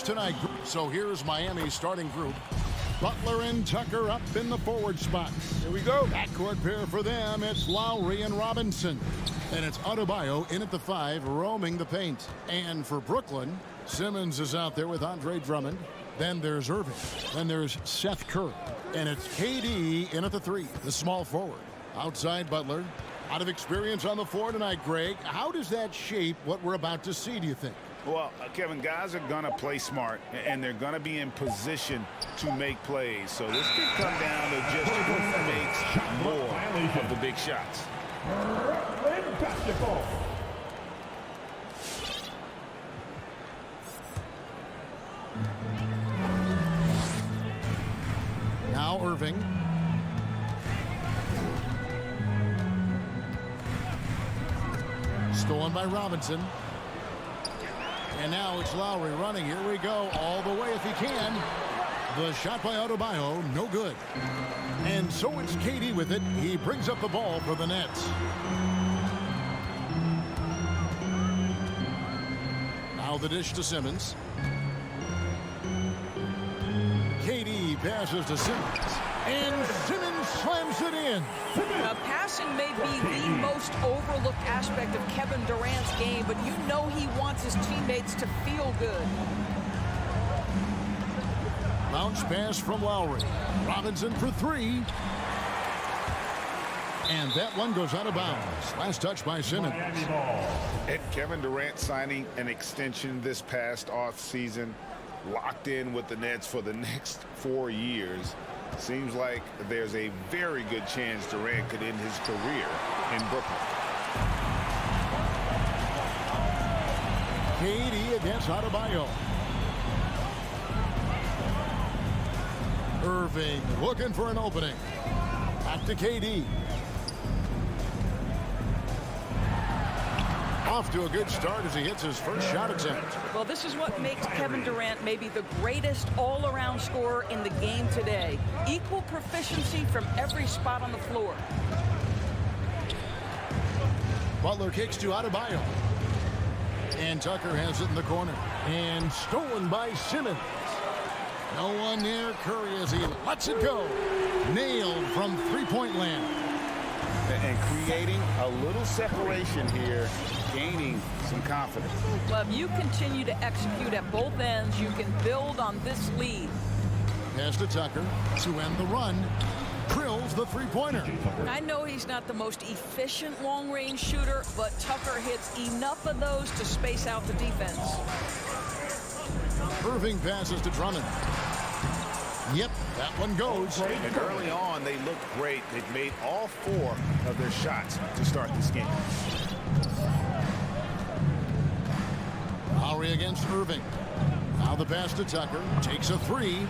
Tonight, so here's Miami's starting group. Butler and Tucker up in the forward spots. Here we go. Backcourt pair for them. It's Lowry and Robinson. And it's Adebayo in at the 5, roaming the paint. And for Brooklyn, Simmons is out there with Andre Drummond. Then there's Irving. Then there's Seth Curry. And it's KD in at the 3, the small forward. Outside Butler. Out of experience on the floor tonight, Greg. How does that shape what we're about to see, do you think? Well, Kevin, guys are going to play smart, and they're going to be in position to make plays. So this could come down to just who makes more of the big shots. Now Irving. Stolen by Robinson. And now it's Lowry running. Here we go. All the way if he can. The shot by Adebayo, no good. And so it's KD with it. He brings up the ball for the Nets. Now the dish to Simmons. KD passes to Simmons. And Simmons slams it in. Now, passing may be the most overlooked aspect of Kevin Durant's game, but you know he wants his teammates to feel good. Bounce pass from Lowry. Robinson for 3. And that one goes out of bounds. Last touch by Simmons. And Kevin Durant signing an extension this past offseason, locked in with the Nets for the next 4 years. Seems like there's a very good chance Durant could end his career in Brooklyn. KD against Adebayo. Irving looking for an opening. Back to KD. Off to a good start as he hits his first shot attempt. Well, this is what makes Kevin Durant maybe the greatest all-around scorer in the game today. Equal proficiency from every spot on the floor. Butler kicks to Adebayo. And Tucker has it in the corner. And stolen by Simmons. No one near Curry as he lets it go. Nailed from three-point land. And creating a little separation here, gaining some confidence. Well, if you continue to execute at both ends, you can build on this lead. Pass to Tucker to end the run. Drills the three-pointer. I know he's not the most efficient long-range shooter, but Tucker hits enough of those to space out the defense. Irving passes to Drummond. Yep, that one goes. And early on, they looked great. They've made all 4 of their shots to start this game. Lowry against Irving. Now the pass to Tucker. Takes a 3.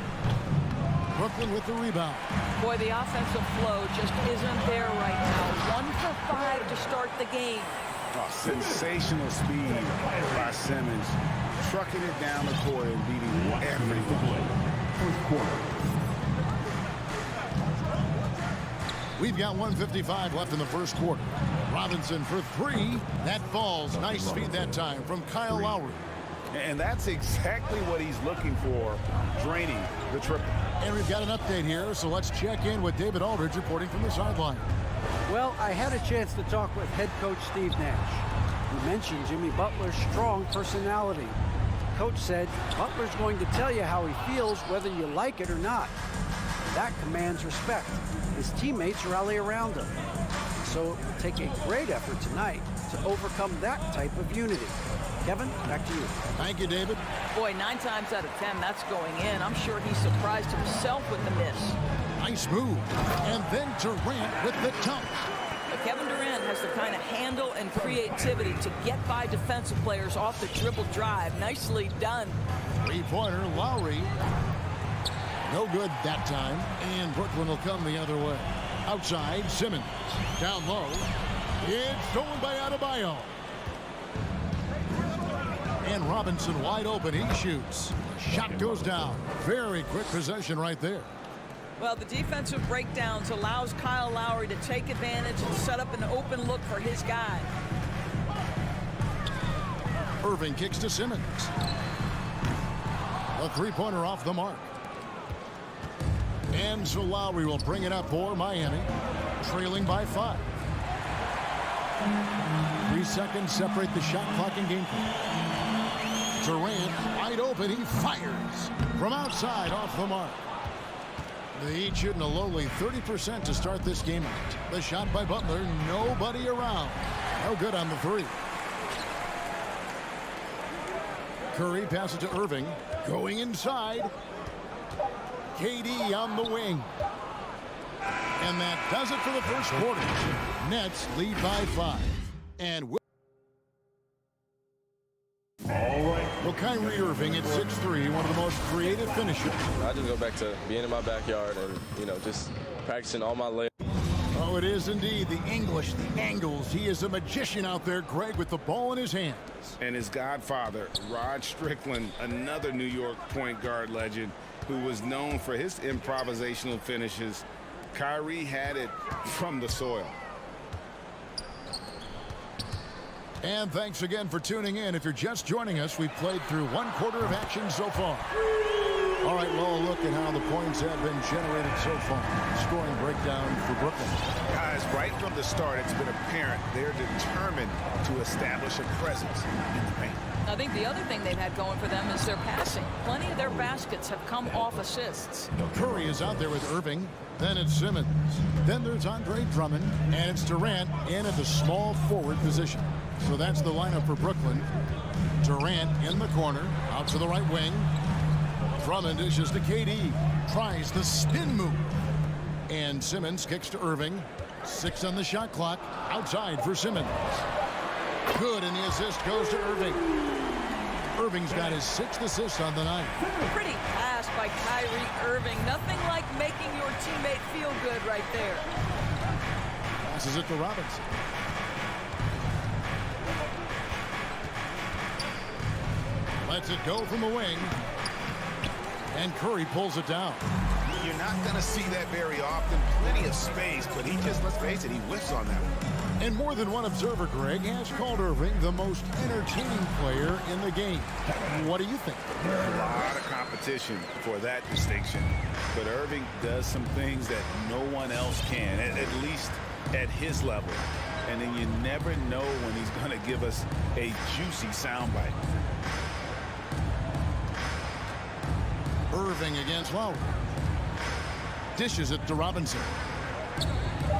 Brooklyn with the rebound. Boy, the offensive flow just isn't there right now. 1 for 5 to start the game. Oh, sensational speed by Simmons. Trucking it down the court and beating everyone. We've got 1:55 left in the first quarter. Robinson for 3. That falls. Nice speed that time from Kyle Lowry. And that's exactly what he's looking for, draining the triple. And we've got an update here, so let's check in with David Aldridge reporting from the sideline. Well, I had a chance to talk with head coach Steve Nash. He mentioned Jimmy Butler's strong personality. Coach said Butler's going to tell you how he feels whether you like it or not. That commands respect. His teammates rally around him. So it will take a great effort tonight to overcome that type of unity. Kevin, back to you. Thank you, David. Boy, 9 times out of 10, that's going in. I'm sure he surprised himself with the miss. Nice move. And then Durant with the dunk. But Kevin Durant has the kind of handle and creativity to get by defensive players off the dribble drive. Nicely done. Three-pointer, Lowry. No good that time. And Brooklyn will come the other way. Outside, Simmons. Down low. It's stolen by Adebayo. And Robinson wide open. He shoots. Shot goes down. Very quick possession right there. Well, the defensive breakdowns allows Kyle Lowry to take advantage and set up an open look for his guy. Irving kicks to Simmons. A three-pointer off the mark. And so Lowry will bring it up for Miami, trailing by 5. 3 seconds separate the shot clock and game clock. Durant wide open. He fires from outside off the mark. The Heat shooting a lowly 30% to start this game out. The shot by Butler. Nobody around. No good on the 3. Curry passes to Irving. Going inside. KD on the wing. And that does it for the first quarter. Nets lead by 5. And well, Kyrie Irving at 6'3", one of the most creative finishers. I just go back to being in my backyard and, just practicing all my layups. Oh, it is indeed. The English, the angles. He is a magician out there, Greg, with the ball in his hands. And his godfather, Rod Strickland, another New York point guard legend who was known for his improvisational finishes. Kyrie had it from the soil. And thanks again for tuning in. If you're just joining us, we've played through 1 quarter of action so far. All right, well, look at how the points have been generated so far. Scoring breakdown for Brooklyn. Guys, right from the start, it's been apparent they're determined to establish a presence in the paint. I think the other thing they've had going for them is their passing. Plenty of their baskets have come off assists. Curry is out there with Irving. Then it's Simmons. Then there's Andre Drummond. And it's Durant in at the small forward position. So that's the lineup for Brooklyn. Durant in the corner. Out to the right wing. Drummond dishes to KD. Tries the spin move. And Simmons kicks to Irving. 6 on the shot clock. Outside for Simmons. Good, and the assist goes to Irving. Irving's got his 6th assist on the night. Pretty pass by Kyrie Irving. Nothing like making your teammate feel good right there. Passes it to Robinson. Lets it go from the wing. And Curry pulls it down. You're not going to see that very often. Plenty of space, but he just, let's face it, he whiffs on that one. And more than one observer, Greg, has called Irving the most entertaining player in the game. What do you think? A lot of competition for that distinction. But Irving does some things that no one else can, at least at his level. And then you never know when he's going to give us a juicy soundbite. Irving against Lowry. Dishes it to Robinson.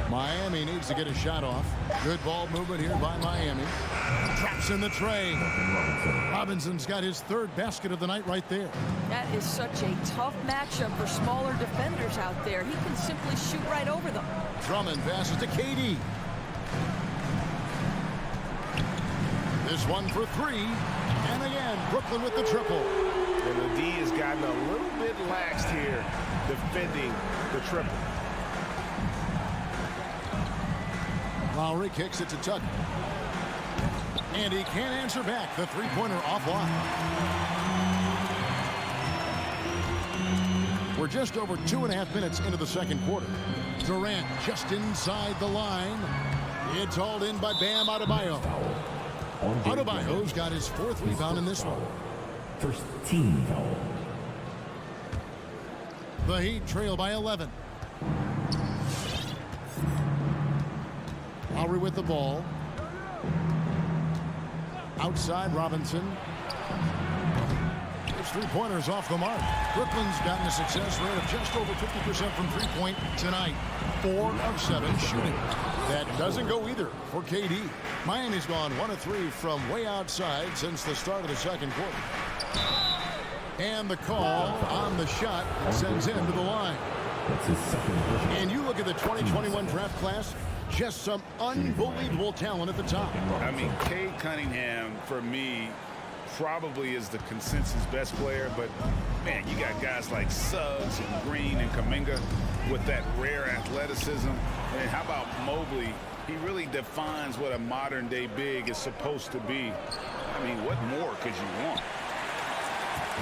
Miami needs to get a shot off. Good ball movement here by Miami. Traps in the tray. Robinson's got his 3rd basket of the night right there. That is such a tough matchup for smaller defenders out there. He can simply shoot right over them. Drummond passes to KD. This one for 3. And again, Brooklyn with the triple. And the D has gotten a little bit laxed here defending the triple. Lowry kicks it to Tucker. And he can't answer back. The 3-pointer offline. We're just over 2.5 minutes into the second quarter. Durant just inside the line. It's hauled in by Bam Adebayo. Adebayo's got his 4th rebound in this one. First team foul. The Heat trail by 11. Lowry with the ball. Outside Robinson. His 3-pointers off the mark. Brooklyn's gotten a success rate of just over 50% from 3-point tonight. 4 of 7 shooting. That doesn't go either for KD. Miami's gone 1 of 3 from way outside since the start of the second quarter. And the call on the shot sends him to the line. And you look at the 2021 draft class, just some unbelievable talent at the top. I mean, Cade Cunningham, for me, probably is the consensus best player. But, man, you got guys like Suggs and Green and Kuminga with that rare athleticism. And how about Mobley? He really defines what a modern-day big is supposed to be. I mean, what more could you want?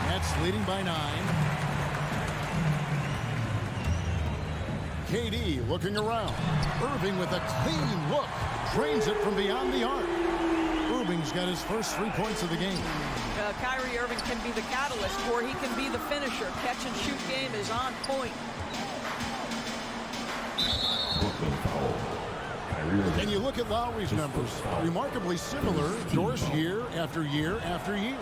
Nets leading by 9. KD looking around. Irving with a clean look. Drains it from beyond the arc. Irving's got his first 3 points of the game. Kyrie Irving can be the catalyst, or he can be the finisher. Catch and shoot game is on point. Brooklyn foul. Kyrie Irving. And you look at Lowry's numbers, remarkably similar, Doris, year after year after year.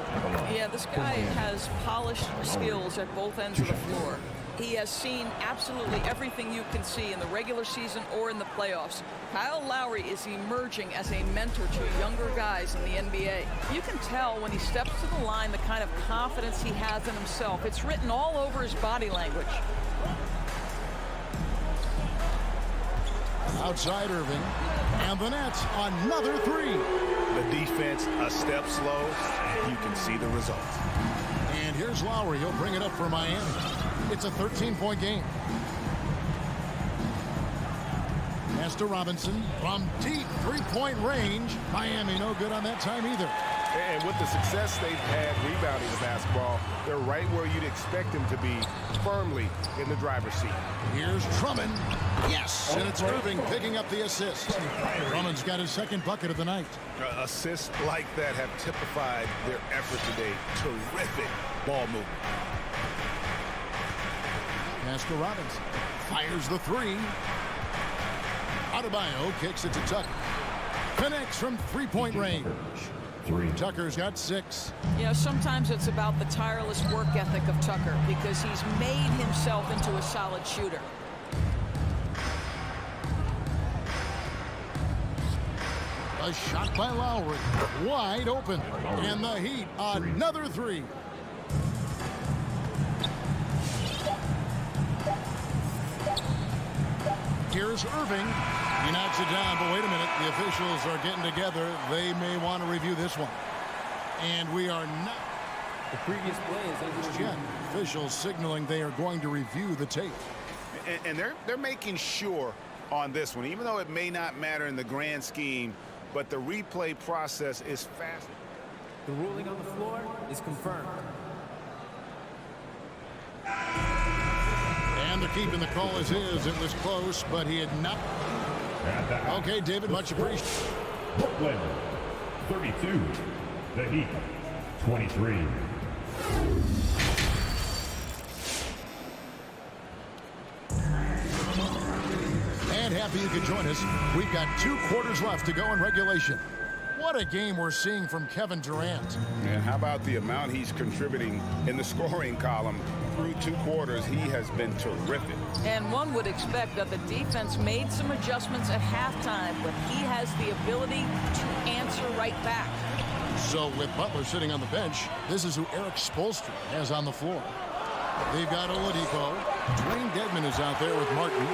Yeah, this guy has polished skills at both ends of the floor. He has seen absolutely everything you can see in the regular season or in the playoffs. Kyle Lowry is emerging as a mentor to younger guys in the NBA. You can tell when he steps to the line the kind of confidence he has in himself. It's written all over his body language. Outside Irving, and the Nets, another 3. The defense a step slow, and you can see the results. And here's Lowry. He'll bring it up for Miami. It's a 13-point game. Pass to Robinson from deep 3-point range. Miami no good on that time either. And with the success they've had rebounding the basketball, they're right where you'd expect them to be, firmly in the driver's seat. Here's Drummond. Yes, and it's Irving picking up the assist. Drummond's got his second bucket of the night. Assists like that have typified their effort today. Terrific ball movement. Pass to Robinson. Fires the 3. Adebayo kicks it to Tucker. Connects from 3-point range. 3. Tucker's got 6. You know, sometimes it's about the tireless work ethic of Tucker because he's made himself into a solid shooter. A shot by Lowry. Wide open. And the Heat, another 3. Here's Irving. He knocks it down, but wait a minute. The officials are getting together. They may want to review this one. And we are not. The previous play is under review. Officials signaling they are going to review the tape. And they're making sure on this one, even though it may not matter in the grand scheme, but the replay process is fast. The ruling on the floor is confirmed. And they're keeping the call as is. It was close, but he had not. Okay, David, much appreciated. Brooklyn 32. The Heat 23. And happy you could join us. We've got 2 quarters left to go in regulation. What a game we're seeing from Kevin Durant. And how about the amount he's contributing in the scoring column? Through 2 quarters, he has been terrific. And one would expect that the defense made some adjustments at halftime, but he has the ability to answer right back. So with Butler sitting on the bench, this is who Eric Spoelstra has on the floor. They've got Oladipo. Dwayne Dedmon is out there with Martin.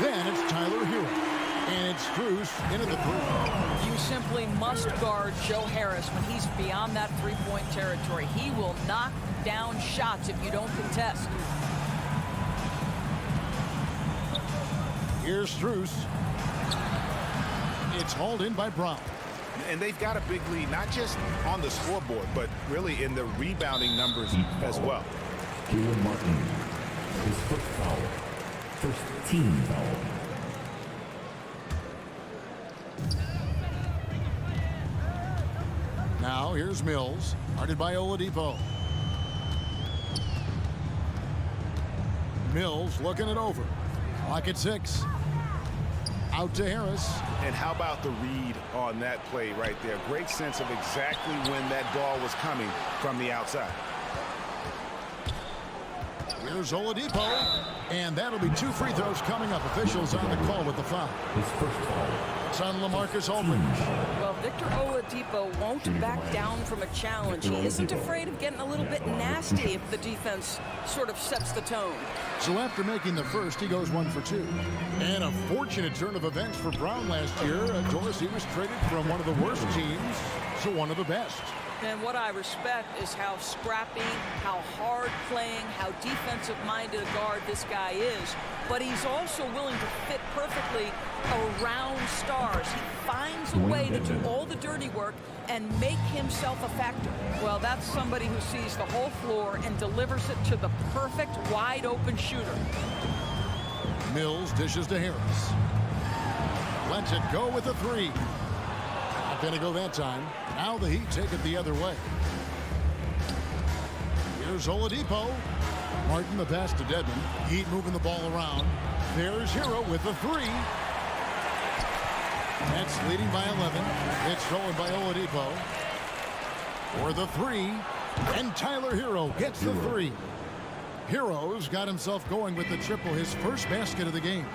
Then it's Tyler Hero. And it's Strus into the 3. You simply must guard Joe Harris when he's beyond that 3-point territory. He will knock down shots if you don't contest. Here's Strus. It's hauled in by Brown. And they've got a big lead, not just on the scoreboard, but really in the rebounding numbers as well. Caleb Martin. His first foul. First team foul. Now here's Mills, guarded by Oladipo. Mills looking it over. Clock at 6. Out to Harris. And how about the read on that play right there? Great sense of exactly when that ball was coming from the outside. Here's Oladipo. And that'll be 2 free throws coming up. Officials on the call with the foul. His first foul. It's on LaMarcus Aldridge. Well, Victor Oladipo won't back down from a challenge. He isn't afraid of getting a little bit nasty if the defense sort of sets the tone. So after making the first, he goes 1 for 2. And a fortunate turn of events for Brown last year. Doris, he was traded from one of the worst teams to one of the best. And what I respect is how scrappy, how hard playing, how defensive-minded a guard this guy is. But he's also willing to fit perfectly around stars. He finds a way to do all the dirty work and make himself a factor. Well, that's somebody who sees the whole floor and delivers it to the perfect wide-open shooter. Mills dishes to Harris. Lets it go with a three. Not going to go that time. Now the Heat take it the other way. Here's Oladipo. Martin the pass to Dedmon. Heat moving the ball around. There's Hero with the three. Nets leading by 11. It's stolen by Oladipo. For the three. And Tyler Hero gets the three. Hero's got himself going with the triple, his first basket of the game.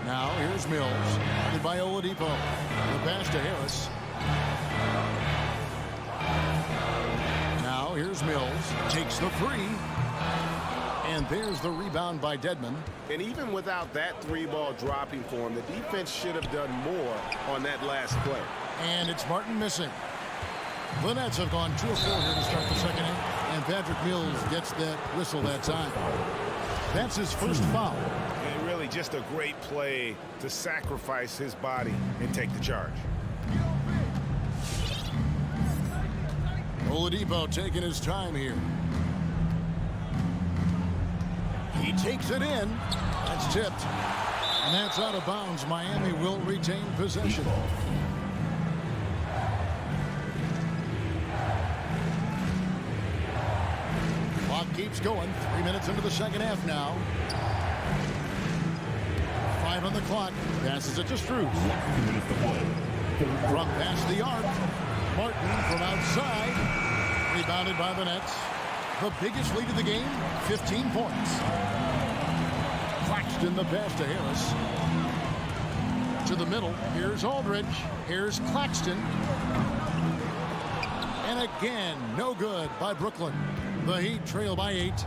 Now here's Mills. Guarded by Oladipo. The pass to Harris. Now here's Mills. Takes the three. And there's the rebound by Dedmon. And even without that three ball dropping for him, the defense should have done more on that last play. And it's Martin missing. The Nets have gone 2 of 4 here to start the second inning. And Patrick Mills gets that whistle that time. That's his first foul. And really just a great play to sacrifice his body and take the charge. Oladipo taking his time here. He takes it in. That's tipped. And that's out of bounds. Miami will retain possession. Clock keeps going. 3 minutes into the second half now. 5 on the clock. Passes it to Strus. From past the arc. Martin from outside. Rebounded by the Nets. The biggest lead of the game, 15 points. Claxton the pass to Harris. To the middle. Here's Aldridge. Here's Claxton. And again, no good by Brooklyn. The Heat trail by 8.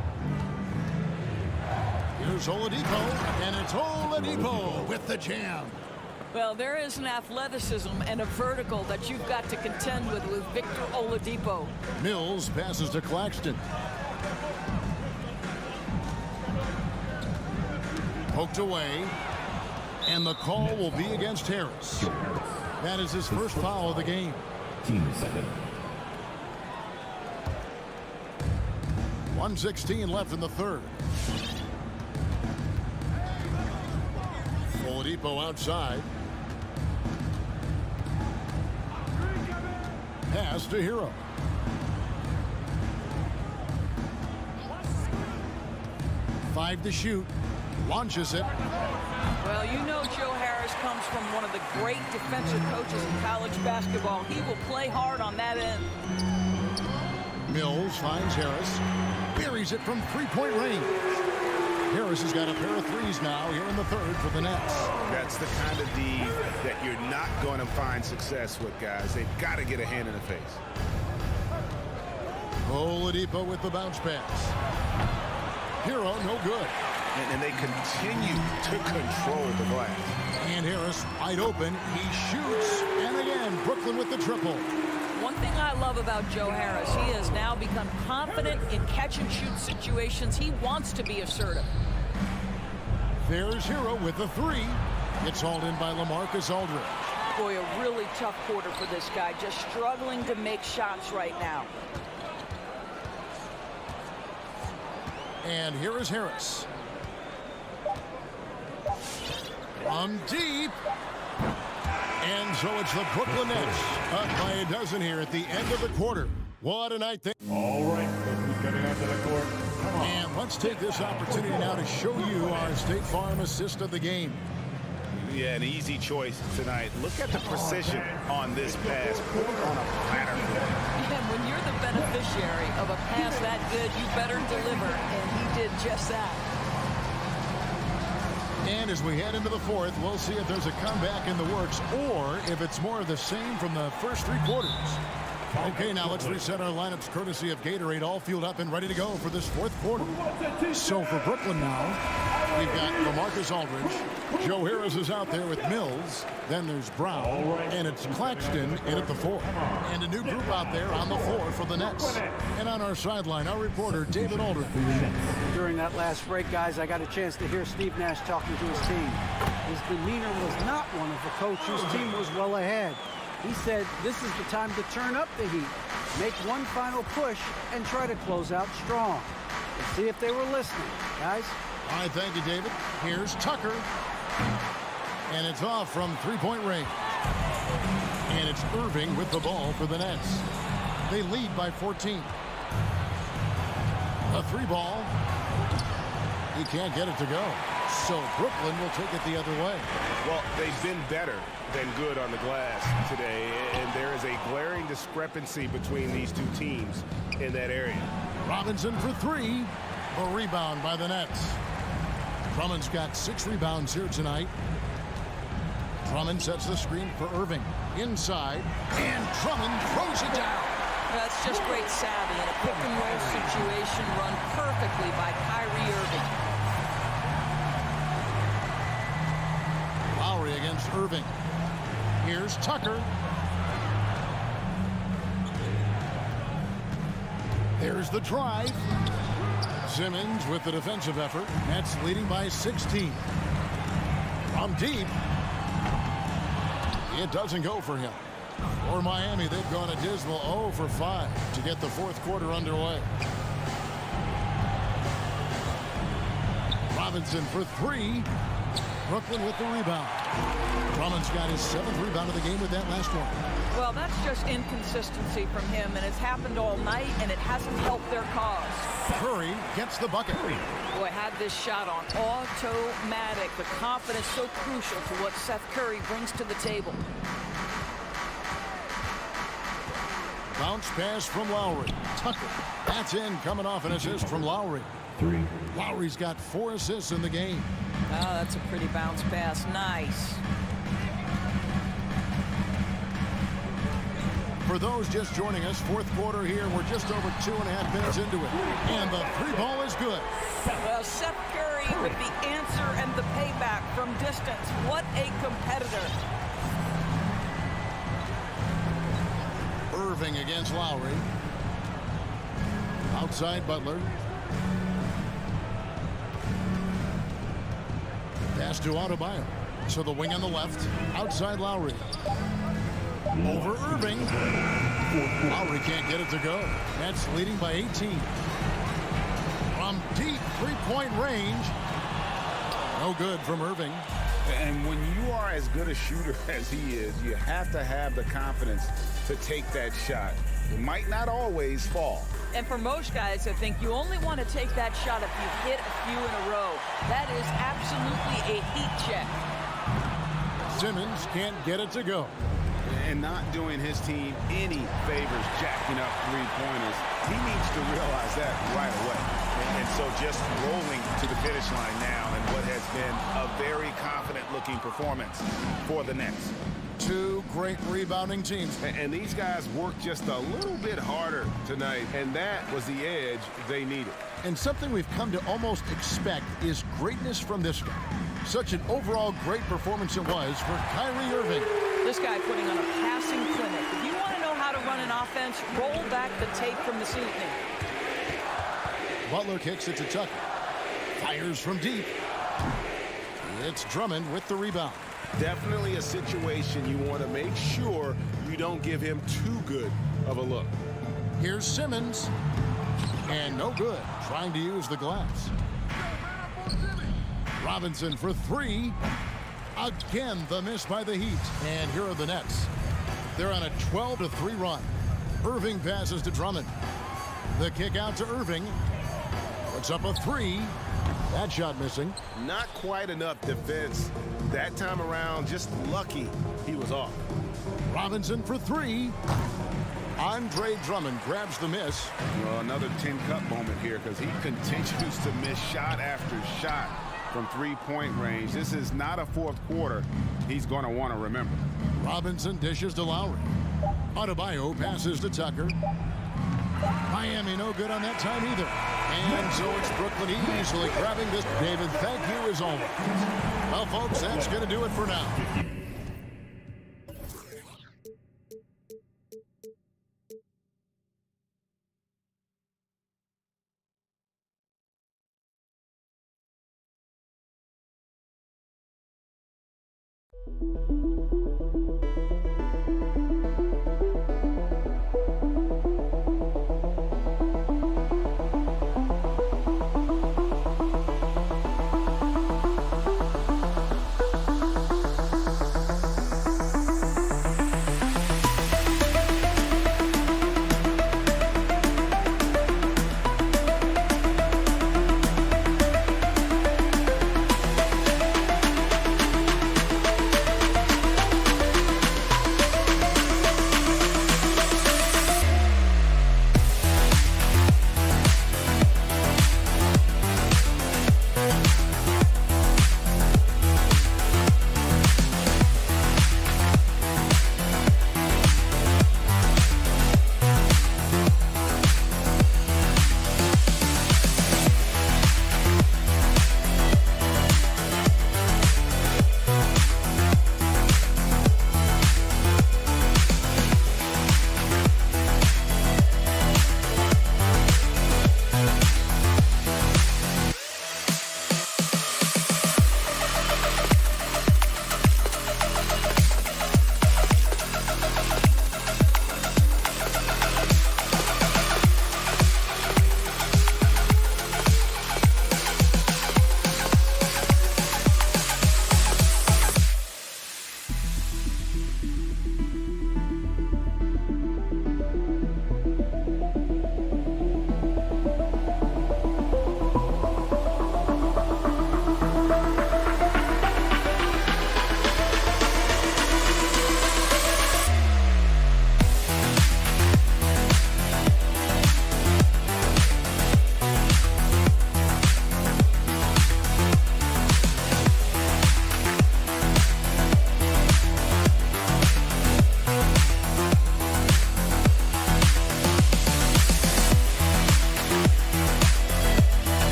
Here's Oladipo. And it's Oladipo with the jam. Well, there is an athleticism and a vertical that you've got to contend with Victor Oladipo. Mills passes to Claxton. Poked away. And the call will be against Harris. That is his first foul of the game. Team second. 1:16 left in the third. Oladipo outside. Pass to Hero. Five to shoot. Launches it. Well, you know Joe Harris comes from one of the great defensive coaches in college basketball. He will play hard on that end. Mills finds Harris. Buries it from three-point range. Harris has got a pair of threes now here in the third for the Nets. That's the kind of D that you're not going to find success with, guys. They've got to get a hand in the face. Oladipo with the bounce pass. Hero, no good. And they continue to control the glass. And Harris wide open. He shoots. And again, Brooklyn with the triple. One thing I love about Joe Harris, he has now become confident in catch-and-shoot situations. He wants to be assertive. There's Hero with the three. It's hauled in by LaMarcus Aldridge. Boy, a really tough quarter for this guy, just struggling to make shots right now. And here is Harris. From deep. And so it's the Brooklyn Nets up by a dozen here at the end of the quarter. What a night. All right, who's coming out to the court? And let's take this opportunity now to show you our State Farm assist of the game. Yeah, an easy choice tonight. Look at the precision on this pass. Put it on a platter. And when you're the beneficiary of a pass that good, you better deliver. And he did just that. And as we head into the fourth, we'll see if there's a comeback in the works or if it's more of the same from the first three quarters. Okay, now let's reset our lineups courtesy of Gatorade, all fueled up and ready to go for this fourth quarter. So for Brooklyn now, we've got LaMarcus Aldridge. Joe Harris is out there with Mills. Then there's Brown, and it's Claxton in at the 4. And a new group out there on the 4 for the Nets. And on our sideline, our reporter, David Aldridge. During that last break, guys, I got a chance to hear Steve Nash talking to his team. His demeanor was not one of a coach whose team was well ahead. He said this is the time to turn up the heat, make one final push, and try to close out strong. Let's see if they were listening, guys. All right, thank you, David. Here's Tucker. And it's off from three-point range. And it's Irving with the ball for the Nets. They lead by 14. A 3-ball. He can't get it to go. So Brooklyn will take it the other way. Well, they've been better than good on the glass today, and there is a glaring discrepancy between these two teams in that area. Robinson for 3. A rebound by the Nets. Drummond's got 6 rebounds here tonight. Drummond sets the screen for Irving. Inside, and Drummond throws it down. That's just great savvy in a pick-and-roll situation run perfectly by Kyrie Irving. Lowry against Irving. Here's Tucker. There's the drive. Simmons with the defensive effort. Nets leading by 16. From deep. It doesn't go for him. For Miami, they've gone a dismal 0 for 5 to get the fourth quarter underway. Robinson for 3. Brooklyn with the rebound. Drummond's got his 7th rebound of the game with that last one. Well, that's just inconsistency from him, and it's happened all night, and it hasn't helped their cause. Curry gets the bucket. Boy, had this shot on automatic. The confidence so crucial to what Seth Curry brings to the table. Bounce pass from Lowry. Tucker. That's in, coming off an assist from Lowry. 3. Lowry's got 4 assists in the game. Oh, that's a pretty bounce pass. Nice. For those just joining us, fourth quarter here. We're just over 2.5 minutes into it. And the 3-ball is good. Well, Seth Curry with the answer and the payback from distance. What a competitor. Irving against Lowry. Outside Butler. Pass to Adebayo. So the wing on the left. Outside Lowry. Over Irving. Lowry can't get it to go. That's leading by 18. From deep three-point range. No good from Irving. And when you are as good a shooter as he is, you have to have the confidence to take that shot. It might not always fall. And for most guys, I think you only want to take that shot if you hit a few in a row. That is absolutely a heat check. Simmons can't get it to go. And not doing his team any favors jacking up three-pointers. He needs to realize that right away. And so just rolling to the finish line now in what has been a very confident-looking performance for the Nets. 2 great rebounding teams. And these guys worked just a little bit harder tonight, and that was the edge they needed. And something we've come to almost expect is greatness from this guy. Such an overall great performance it was for Kyrie Irving. This guy putting on a passing clinic. If you want to know how to run an offense, roll back the tape from this evening. Butler kicks it to Tucker. Fires from deep. It's Drummond with the rebound. Definitely a situation you want to make sure you don't give him too good of a look. Here's Simmons. And no good. Trying to use the glass. Robinson for 3. Again, the miss by the Heat. And here are the Nets. They're on a 12-3 run. Irving passes to Drummond. The kick out to Irving. Puts up a 3. That shot missing. Not quite enough defense that time around. Just lucky he was off. Robinson for 3. Andre Drummond grabs the miss. Well, another tin cup moment here because he continues to miss shot after shot from three-point range. This is not a fourth quarter he's going to want to remember. Robinson dishes to Lowry. Adebayo passes to Tucker. Miami no good on that time either. And so it's Brooklyn easily grabbing this. David, thank you as always. Well, folks, that's going to do it for now.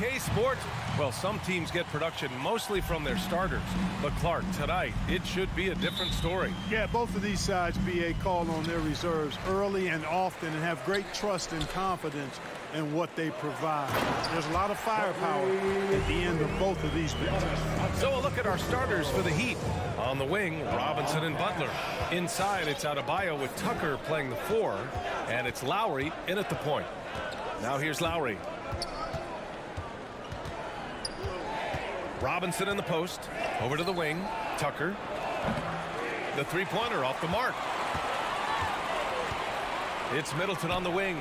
2K Sports. Well, some teams get production mostly from their starters. But Clark, tonight, it should be a different story. Yeah, both of these sides, BA, call on their reserves early and often and have great trust and confidence in what they provide. There's a lot of firepower at the end of both of these benches. So a look at our starters for the Heat. On the wing, Robinson and Butler. Inside, it's Adebayo with Tucker playing the 4, and it's Lowry in at the point. Now here's Lowry. Robinson in the post. Over to the wing. Tucker. The three-pointer off the mark. It's Middleton on the wing.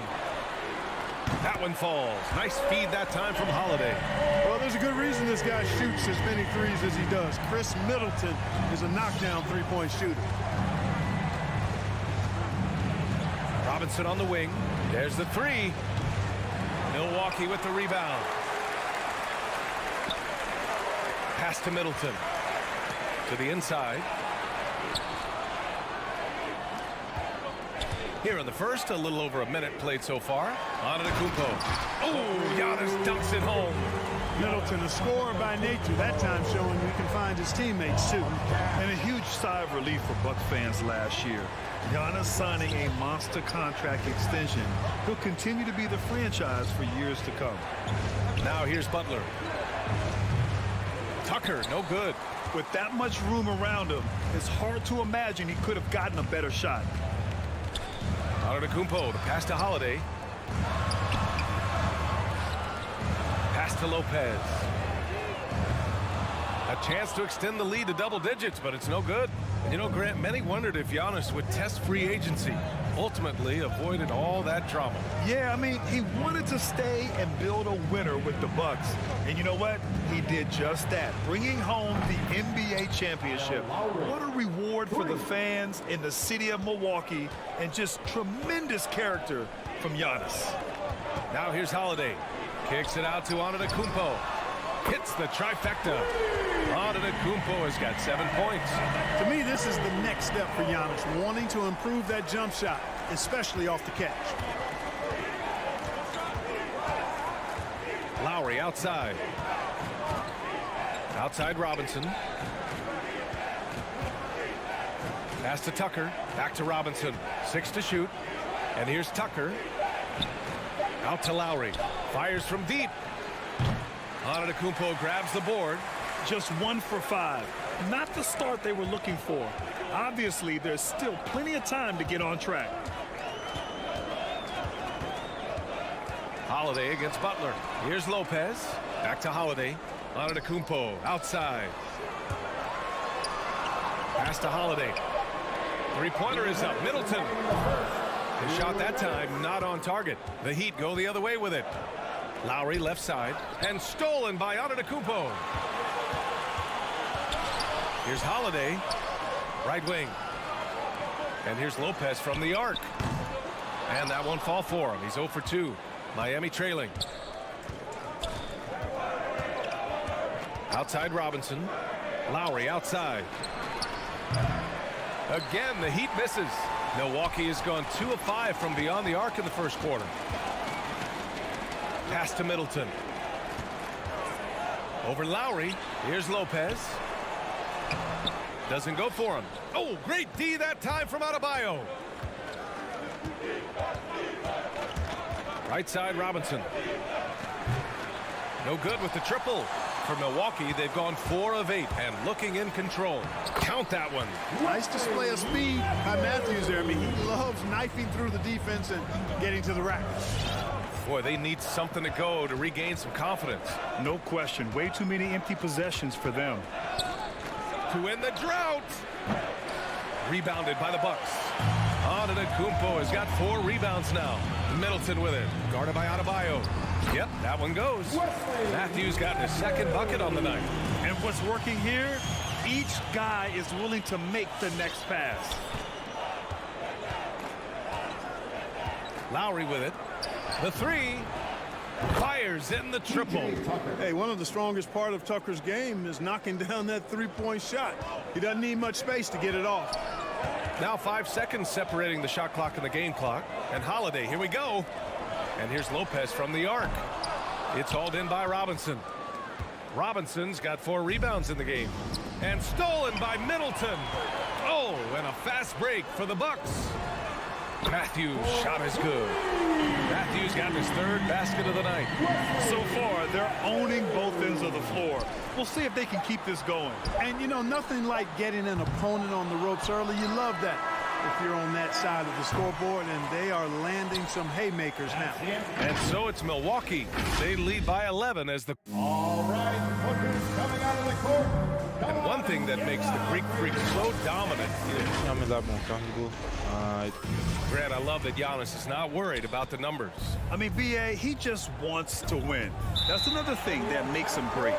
That one falls. Nice feed that time from Holiday. Well, there's a good reason this guy shoots as many threes as he does. Chris Middleton is a knockdown three-point shooter. Robinson on the wing. There's the 3. Milwaukee with the rebound. Pass to Middleton. To the inside. Here in the first, a little over a minute played so far. Antetokounmpo. Oh, Giannis dunks it home. Middleton, a scorer by nature, that time showing he can find his teammates too. And a huge sigh of relief for Bucks fans last year. Giannis signing a monster contract extension. He'll continue to be the franchise for years to come. Now here's Butler. Tucker, no good. With that much room around him, it's hard to imagine he could have gotten a better shot. Antetokounmpo, the pass to Holiday. Pass to Lopez. A chance to extend the lead to double digits, but it's no good. And you know, Grant, many wondered if Giannis would test free agency. Ultimately avoided all that drama. Yeah, I mean, he wanted to stay and build a winner with the Bucks. And you know what? He did just that, bringing home the NBA championship. What a reward for the fans in the city of Milwaukee, and just tremendous character from Giannis. Now here's Holiday. Kicks it out to Antetokounmpo. Hits the trifecta. Antetokounmpo has got 7 points. To me, this is the next step for Giannis, wanting to improve that jump shot, especially off the catch. Lowry outside. Outside Robinson. Pass to Tucker. Back to Robinson. 6 to shoot. And here's Tucker. Out to Lowry. Fires from deep. Antetokounmpo grabs the board. Just 1 for 5. Not the start they were looking for. Obviously, there's still plenty of time to get on track. Holiday against Butler. Here's Lopez. Back to Holiday. Antetokounmpo outside. Pass to Holiday. Three-pointer is up. Middleton. His shot that time not on target. The Heat go the other way with it. Lowry left side and stolen by Antetokounmpo. Here's Holiday, right wing. And here's Lopez from the arc. And that won't fall for him. He's 0 for 2. Miami trailing. Outside Robinson. Lowry outside. Again, the Heat misses. Milwaukee has gone 2 of 5 from beyond the arc in the first quarter. Pass to Middleton. Over Lowry. Here's Lopez. Doesn't go for him. Oh, great D that time from Adebayo. Right side Robinson. No good with the triple. For Milwaukee, they've gone 4 of 8 and looking in control. Count that one. Nice display of speed by Matthews there. I mean, he loves knifing through the defense and getting to the rack. Boy, they need something to go to regain some confidence. No question. Way too many empty possessions for them. To win the drought. Rebounded by the Bucks. Antetokounmpo has got 4 rebounds now. Middleton with it. Guarded by Adebayo. Yep, that one goes. Matthews got his 2nd bucket on the night. And what's working here? Each guy is willing to make the next pass. Lowry with it. The 3. Fires in the triple. Hey, one of the strongest part of Tucker's game is knocking down that three-point shot. He doesn't need much space to get it off. Now 5 seconds separating the shot clock and the game clock. And Holiday, here we go. And here's Lopez from the arc. It's hauled in by Robinson. Robinson's got 4 rebounds in the game. And stolen by Middleton. Oh, and a fast break for the Bucks. Matthews' shot is good. Matthews got his 3rd basket of the night. So far, they're owning both ends of the floor. We'll see if they can keep this going. And, you know, nothing like getting an opponent on the ropes early. You love that if you're on that side of the scoreboard, and they are landing some haymakers now. And so it's Milwaukee. They lead by 11 as the... All right, Booker's coming out of the court. And one thing that makes the Greek Freak so dominant is... Grant, I love that Giannis is not worried about the numbers. I mean, B.A., he just wants to win. That's another thing that makes him great.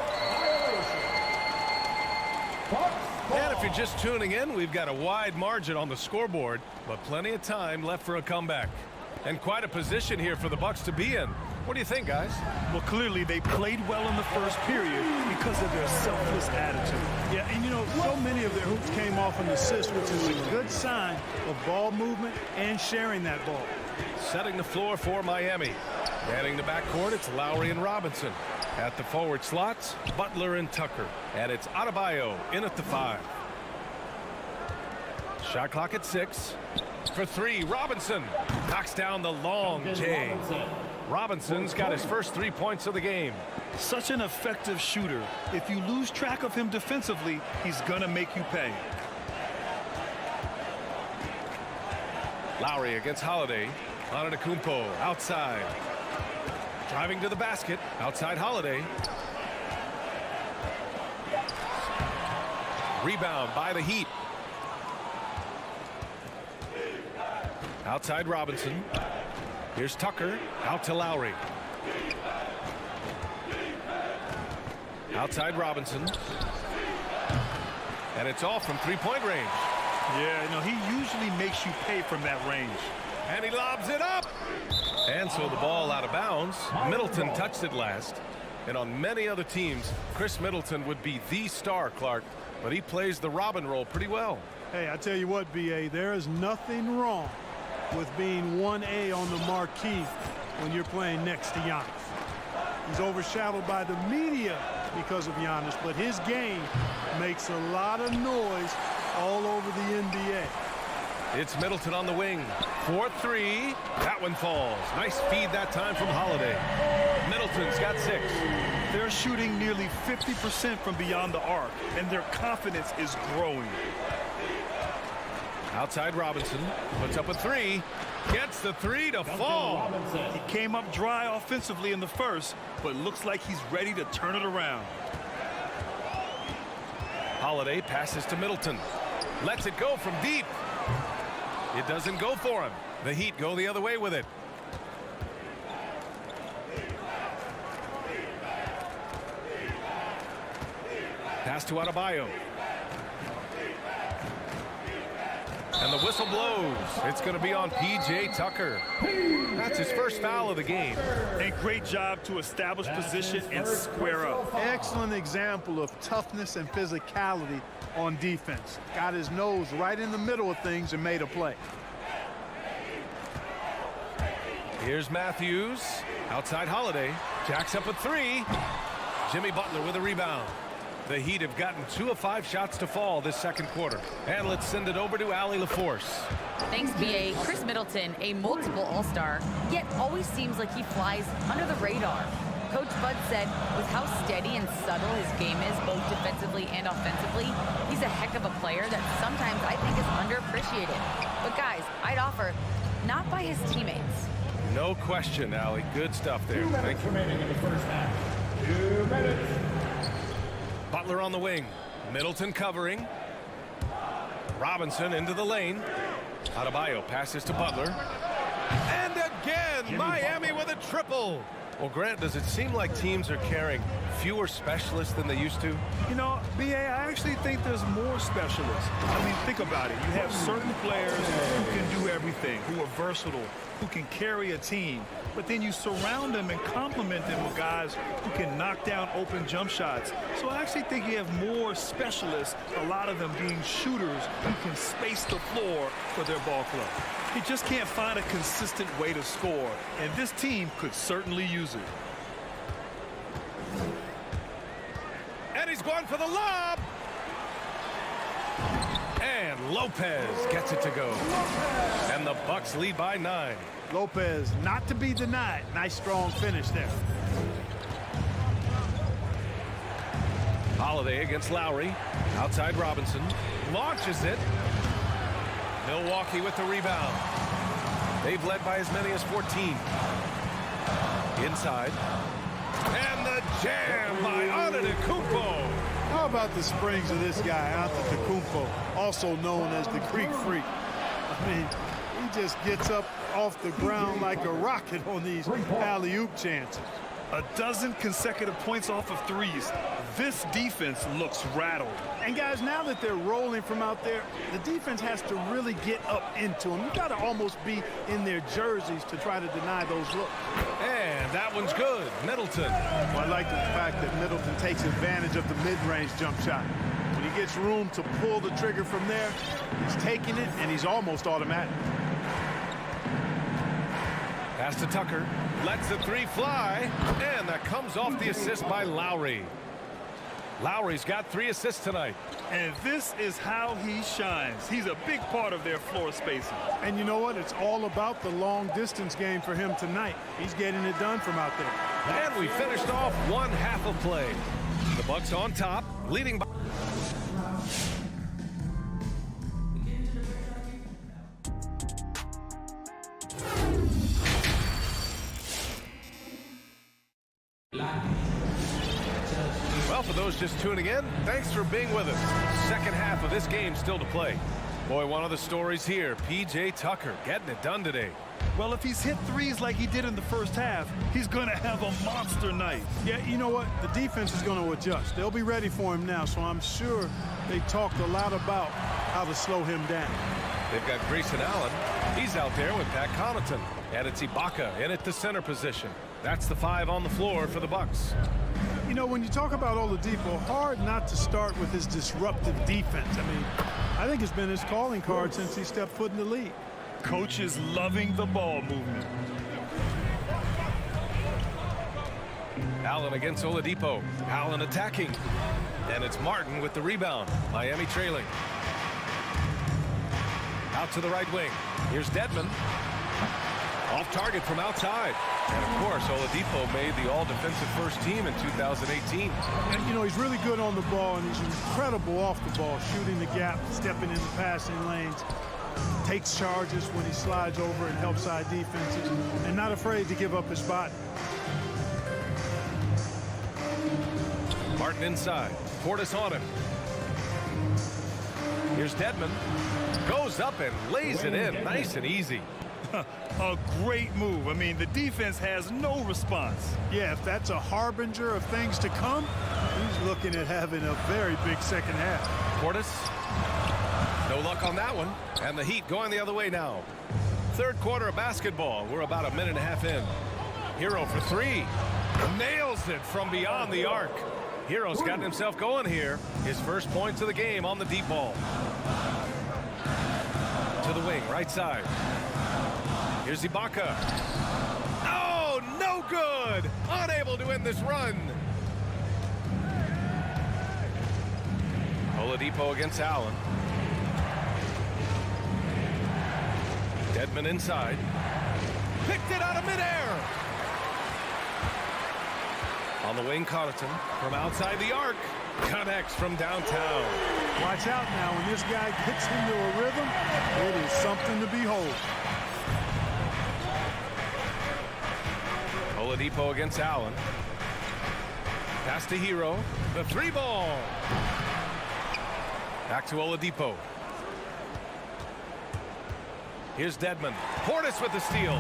And if you're just tuning in, we've got a wide margin on the scoreboard, but plenty of time left for a comeback. And quite a position here for the Bucks to be in. What do you think, guys? Well, clearly they played well in the first period because of their selfless attitude. Yeah, and you know, so many of their hoops came off an assist, which is a good sign of ball movement and sharing that ball. Setting the floor for Miami. Manning the backcourt, it's Lowry and Robinson. At the forward slots, Butler and Tucker. And it's Adebayo in at the 5. Shot clock at 6. For 3, Robinson knocks down the long J. Robinson's got his first 3 points of the game. Such an effective shooter. If you lose track of him defensively, he's gonna make you pay. Lowry against Holiday. Antetokounmpo outside. Driving to the basket. Outside Holiday. Rebound by the Heat. Outside Robinson. Here's Tucker. Out to Lowry. Outside Robinson. And it's all from 3-point range. Yeah, no, he usually makes you pay from that range. And he lobs it up. And so the ball out of bounds. Middleton touched it last. And on many other teams, Chris Middleton would be the star, Clark. But he plays the Robin role pretty well. Hey, I tell you what, B.A., there is nothing wrong with being 1A on the marquee when you're playing next to Giannis. He's overshadowed by the media because of Giannis, but his game makes a lot of noise all over the NBA. It's Middleton on the wing. 4-3. That one falls. Nice feed that time from Holiday. Middleton's got 6. They're shooting nearly 50% from beyond the arc, and their confidence is growing. Outside Robinson. Puts up a 3. Gets the 3 to fall. He came up dry offensively in the first, but looks like he's ready to turn it around. Holiday passes to Middleton. Lets it go from deep. It doesn't go for him. The Heat go the other way with it. Pass to Adebayo. And the whistle blows. It's going to be on P.J. Tucker. That's his first foul of the game. A great job to establish position and square up. Excellent example of toughness and physicality on defense. Got his nose right in the middle of things and made a play. Here's Matthews. Outside Holiday. Jacks up a 3. Jimmy Butler with a rebound. The Heat have gotten 2 of 5 shots to fall this second quarter. And let's send it over to Allie LaForce. Thanks, B.A. Chris Middleton, a multiple All-Star, yet always seems like he flies under the radar. Coach Bud said with how steady and subtle his game is, both defensively and offensively, he's a heck of a player that sometimes I think is underappreciated. But guys, I'd offer, not by his teammates. No question, Allie. Good stuff there. Thank you. Remaining in the first half. 2 minutes. Butler on the wing. Middleton covering. Robinson into the lane. Adebayo passes to Butler. And again, Miami with a triple. Well, Grant, does it seem like teams are carrying fewer specialists than they used to? You know, B.A., I actually think there's more specialists. I mean, think about it. You have certain players who can do everything, who are versatile, who can carry a team. But then you surround them and complement them with guys who can knock down open jump shots. So I actually think you have more specialists, a lot of them being shooters who can space the floor for their ball club. You just can't find a consistent way to score, and this team could certainly use it. going for the lob. And Lopez gets it to go. And the Bucks lead by 9. Lopez not to be denied. Nice strong finish there. Holiday against Lowry. Outside Robinson. Launches it. Milwaukee with the rebound. They've led by as many as 14. Inside. And the jam by Antetokounmpo. How about the springs of this guy, Antetokounmpo, also known as the Greek Freak? I mean, he just gets up off the ground like a rocket on these alley-oop chances. A dozen consecutive points off of threes. This defense looks rattled. And guys, now that they're rolling from out there, the defense has to really get up into them. You got to almost be in their jerseys to try to deny those looks. And that one's good. Middleton. Well, I like the fact that Middleton takes advantage of the mid-range jump shot. When he gets room to pull the trigger from there, he's taking it, and he's almost automatic. Pass to Tucker. Lets the three fly. And that comes off the assist by Lowry. Lowry's got 3 assists tonight. And this is how he shines. He's a big part of their floor spacing. And you know what? It's all about the long-distance game for him tonight. He's getting it done from out there. And we finished off one half of play. The Bucks on top, leading by... Well, for those just tuning in, thanks for being with us. Second half of this game still to play. Boy, one of the stories here, P.J. Tucker getting it done today. Well, if he's hit threes like he did in the first half, he's going to have a monster night. Yeah, you know what? The defense is going to adjust. They'll be ready for him now, so I'm sure they talked a lot about how to slow him down. They've got Grayson Allen. He's out there with Pat Connaughton. And it's Ibaka in at the center position. That's the 5 on the floor for the Bucks. You know, when you talk about Oladipo, hard not to start with his disruptive defense. I mean, I think it's been his calling card since he stepped foot in the league. Coach is loving the ball movement. Allen against Oladipo. Allen attacking. And it's Martin with the rebound. Miami trailing. Out to the right wing. Here's Dedmon. Off target from outside. And of course, Oladipo made the all-defensive first team in 2018. And you know, he's really good on the ball, and he's incredible off the ball, shooting the gap, stepping into passing lanes, takes charges when he slides over and helps side defenses, and not afraid to give up his spot. Martin inside. Portis on him. Here's Dedmon. Goes up and lays it in. Nice and easy. A great move. I mean, the defense has no response. Yeah, if that's a harbinger of things to come, he's looking at having a very big second half. Portis. No luck on that one. And the Heat going the other way now. Third quarter of basketball. We're about a minute and a half in. Hero for 3. Nails it from beyond the arc. Hero's gotten himself going here. His first points of the game on the deep ball. To the wing, right side. Here's Ibaka. Oh, no good. Unable to end this run. Oladipo against Allen. Dedmon inside. Picked it out of midair. On the wing, Connaughton from outside the arc. Connects from downtown. Watch out now. When this guy gets into a rhythm, it is something to behold. Oladipo against Allen. Pass to Hero. The 3-ball. Back to Oladipo. Here's Dedmon. Portis with the steal.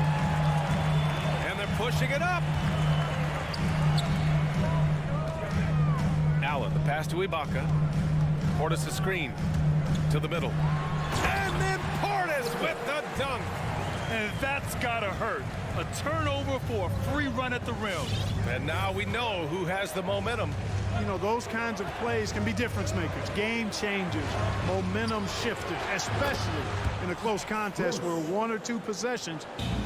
And they're pushing it up. Allen, the pass to Ibaka. Portis a screen to the middle. And then Portis with the dunk. And that's gotta hurt. A turnover for a free run at the rim. And now we know who has the momentum. You know, those kinds of plays can be difference makers, game changers, momentum shifters, especially in a close contest where 1 or 2 possessions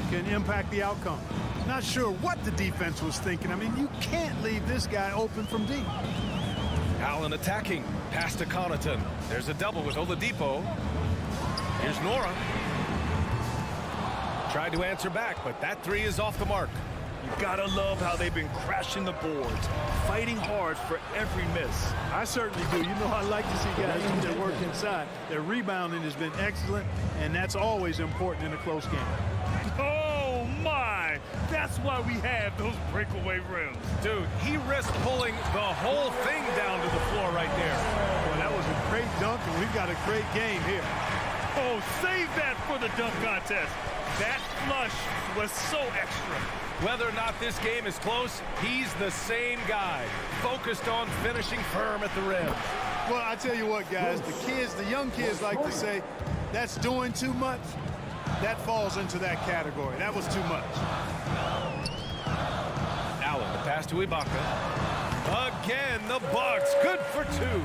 can impact the outcome. Not sure what the defense was thinking. I mean, you can't leave this guy open from deep. Allen attacking. Pass to Connaughton. There's a double with Oladipo. Here's Nora. Tried to answer back, but that three is off the mark. You gotta love how they've been crashing the boards, fighting hard for every miss. I certainly do. You know, I like to see guys do their work inside. Their rebounding has been excellent, and that's always important in a close game. Oh, my! That's why we have those breakaway rims. Dude, he risked pulling the whole thing down to the floor right there. Well, that was a great dunk, and we've got a great game here. Oh, save that for the dunk contest. That flush was so extra. Whether or not this game is close, he's the same guy, focused on finishing firm at the rim. Well, I tell you what, guys, the young kids like to say, that's doing too much. That falls into that category. That was too much. Allen, the pass to Ibaka. Again, the Bucks, good for two.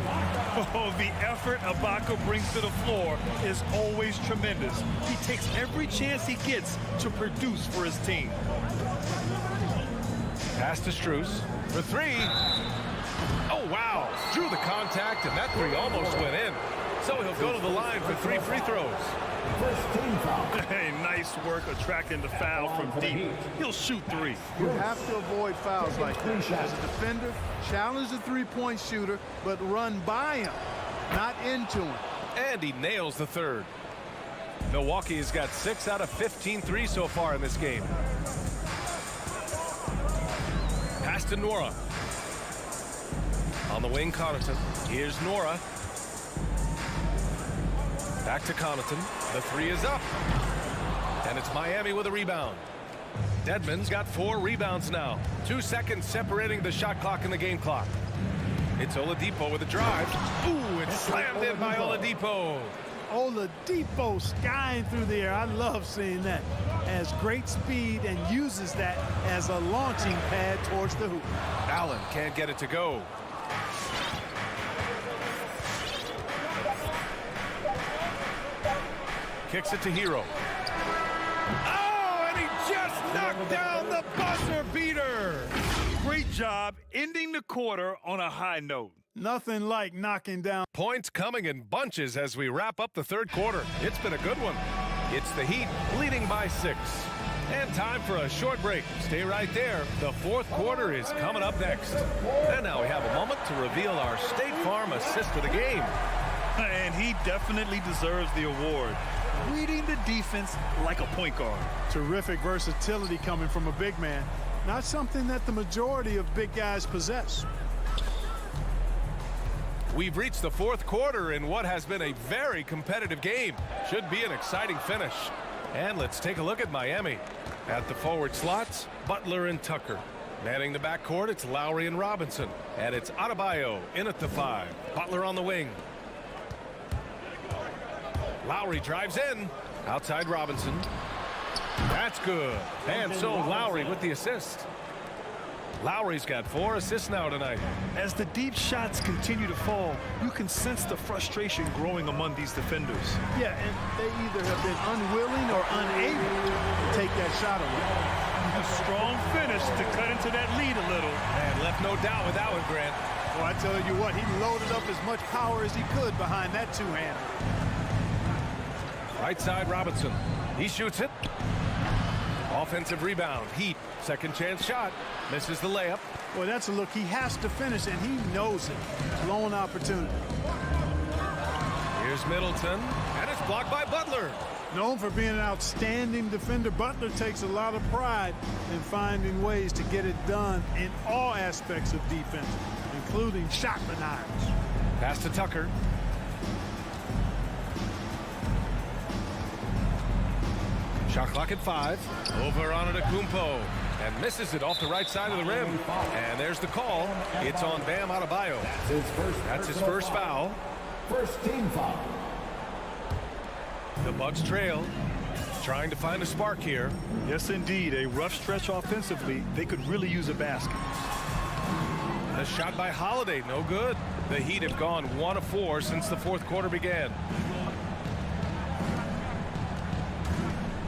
Oh, the effort Ibaka brings to the floor is always tremendous. He takes every chance he gets to produce for his team. Pass to Strus for three. Oh, wow. Drew the contact, and that three almost went in. So he'll go to the line for 3 free throws. Hey, nice work attracting the foul from deep. He'll shoot 3. You have to avoid fouls like that. As a defender, challenge the three-point shooter, but run by him, not into him. And he nails the third. Milwaukee has got 6 out of 15 threes so far in this game. Pass to Nora. On the wing, Connaughton. Here's Nora. Back to Connaughton. The three is up. And it's Miami with a rebound. Dedmon's got 4 rebounds now. 2 seconds separating the shot clock and the game clock. It's Oladipo with a drive. Ooh, it's slammed in by Oladipo. Oladipo skying through the air. I love seeing that. Has great speed and uses that as a launching pad towards the hoop. Allen can't get it to go. Kicks it to Hero. Oh, and he just knocked down the buzzer beater. Great job ending the quarter on a high note. Nothing like knocking down. Points coming in bunches as we wrap up the third quarter. It's been a good one. It's the Heat leading by 6. And time for a short break. Stay right there. The fourth quarter is coming up next. And now we have a moment to reveal our State Farm assist of the game. And he definitely deserves the award. Reading the defense like a point guard. Terrific versatility coming from a big man. Not something that the majority of big guys possess. We've reached the fourth quarter in what has been a very competitive game. Should be an exciting finish. And let's take a look at Miami. At the forward slots, Butler and Tucker. Manning the backcourt, it's Lowry and Robinson. And it's Adebayo in at the 5. Butler on the wing. Lowry drives in. Outside Robinson. That's good. And so Lowry with the assist. Lowry's got 4 assists now tonight. As the deep shots continue to fall, you can sense the frustration growing among these defenders. Yeah, and they either have been unwilling or unable to take that shot away. A strong finish to cut into that lead a little. And left no doubt with that one, Grant. Well, I tell you what, he loaded up as much power as he could behind that two-hander. Right side Robinson. He shoots it. Offensive rebound. Heat. Second chance shot. Misses the layup. Well, that's a look he has to finish, and he knows it. Blown opportunity. Here's Middleton. And it's blocked by Butler. Known for being an outstanding defender, Butler takes a lot of pride in finding ways to get it done in all aspects of defense, including shot denials. Pass to Tucker. Shot clock at 5. Over on Antetokounmpo. And misses it off the right side of the rim. And there's the call. It's on Bam Adebayo. That's his first foul. First team foul. The Bucks trail. Trying to find a spark here. Yes, indeed. A rough stretch offensively. They could really use a basket. The shot by Holiday. No good. The Heat have gone 1 of 4 since the fourth quarter began.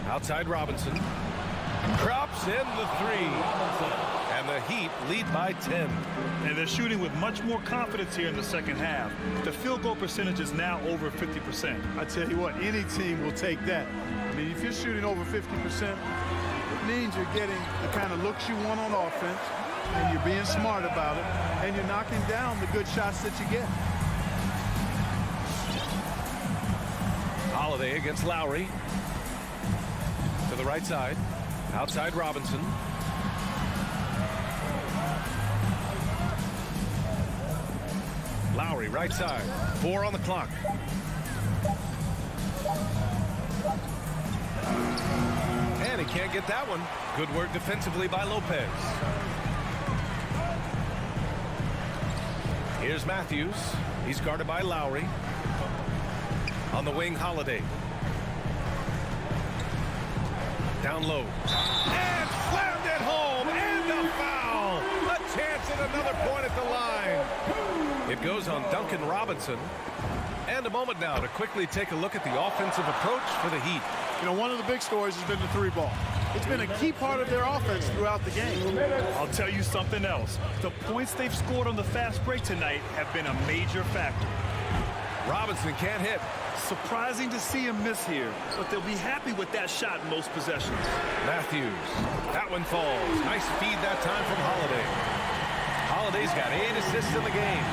Outside Robinson. Drops in the 3. And the Heat lead by 10. And they're shooting with much more confidence here in the second half. The field goal percentage is now over 50%. I tell you what, any team will take that. I mean, if you're shooting over 50%, it means you're getting the kind of looks you want on offense, and you're being smart about it, and you're knocking down the good shots that you get. Holiday against Lowry. To the right side. Outside Robinson. Lowry, right side. 4 on the clock. And he can't get that one. Good work defensively by Lopez. Here's Matthews. He's guarded by Lowry. On the wing, Holiday. Down low. And slammed it home. And a foul. A chance at another point at the line. It goes on Duncan Robinson. And a moment now to quickly take a look at the offensive approach for the Heat. You know, one of the big stories has been the three ball. It's been a key part of their offense throughout the game. I'll tell you something else. The points they've scored on the fast break tonight have been a major factor. Robinson can't hit. Surprising to see him miss here, but they'll be happy with that shot in most possessions. Matthews. That one falls. Nice feed that time from Holiday. Holiday's got 8 assists in the game.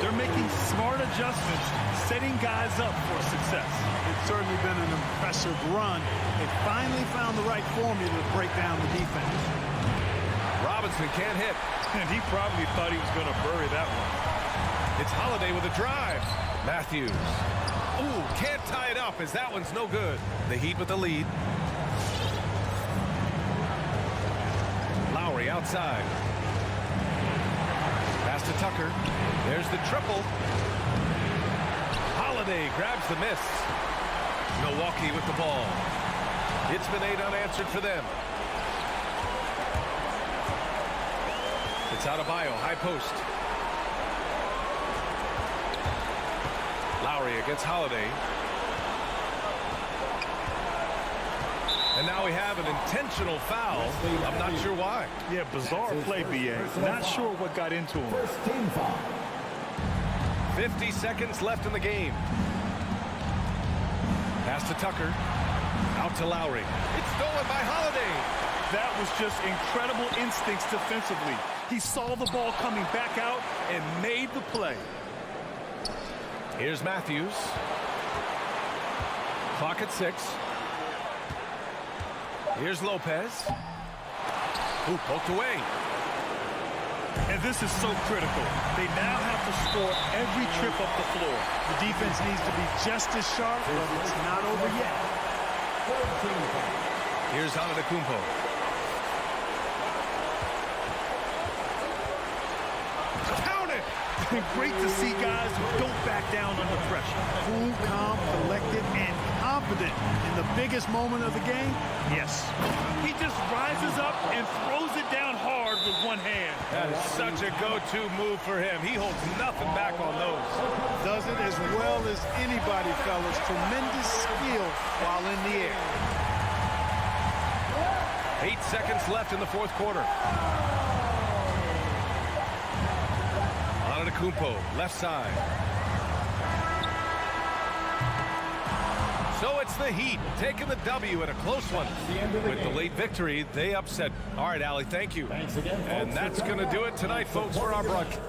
They're making smart adjustments, setting guys up for success. It's certainly been an impressive run. They finally found the right formula to break down the defense. Robinson can't hit. And he probably thought he was going to bury that one. It's Holiday with a drive. Matthews. Ooh, can't tie it up as that one's no good. The Heat with the lead. Lowry outside. Pass to Tucker. There's the triple. Holiday grabs the miss. Milwaukee with the ball. It's been 8 unanswered for them. It's Adebayo, high post. Lowry against Holiday. And now we have an intentional foul. I'm not sure why. Yeah, bizarre play, B.A. Not sure what got into him. 50 seconds left in the game. Pass to Tucker. Out to Lowry. It's stolen by Holiday. That was just incredible instincts defensively. He saw the ball coming back out and made the play. Here's Matthews. Clock at 6. Here's Lopez. Who poked away. And this is so critical. They now have to score every trip up the floor. The defense needs to be just as sharp, but it's not over yet. Here's Antetokounmpo. Count it! Great to see guys who don't back down under pressure. Cool, calm, collected, and confident in the biggest moment of the game. Yes. He just rises up and throws it down hard with one hand. That is such a go-to move for him. He holds nothing back on those. Does it as well as anybody, fellas. Tremendous skill while in the air. 8 seconds left in the fourth quarter. Antetokounmpo, left side. So it's the Heat taking the W in a close one. With the late victory, they upset. All right, Allie, thank you. Thanks again, folks. And that's going to do it tonight, folks, for our broadcast.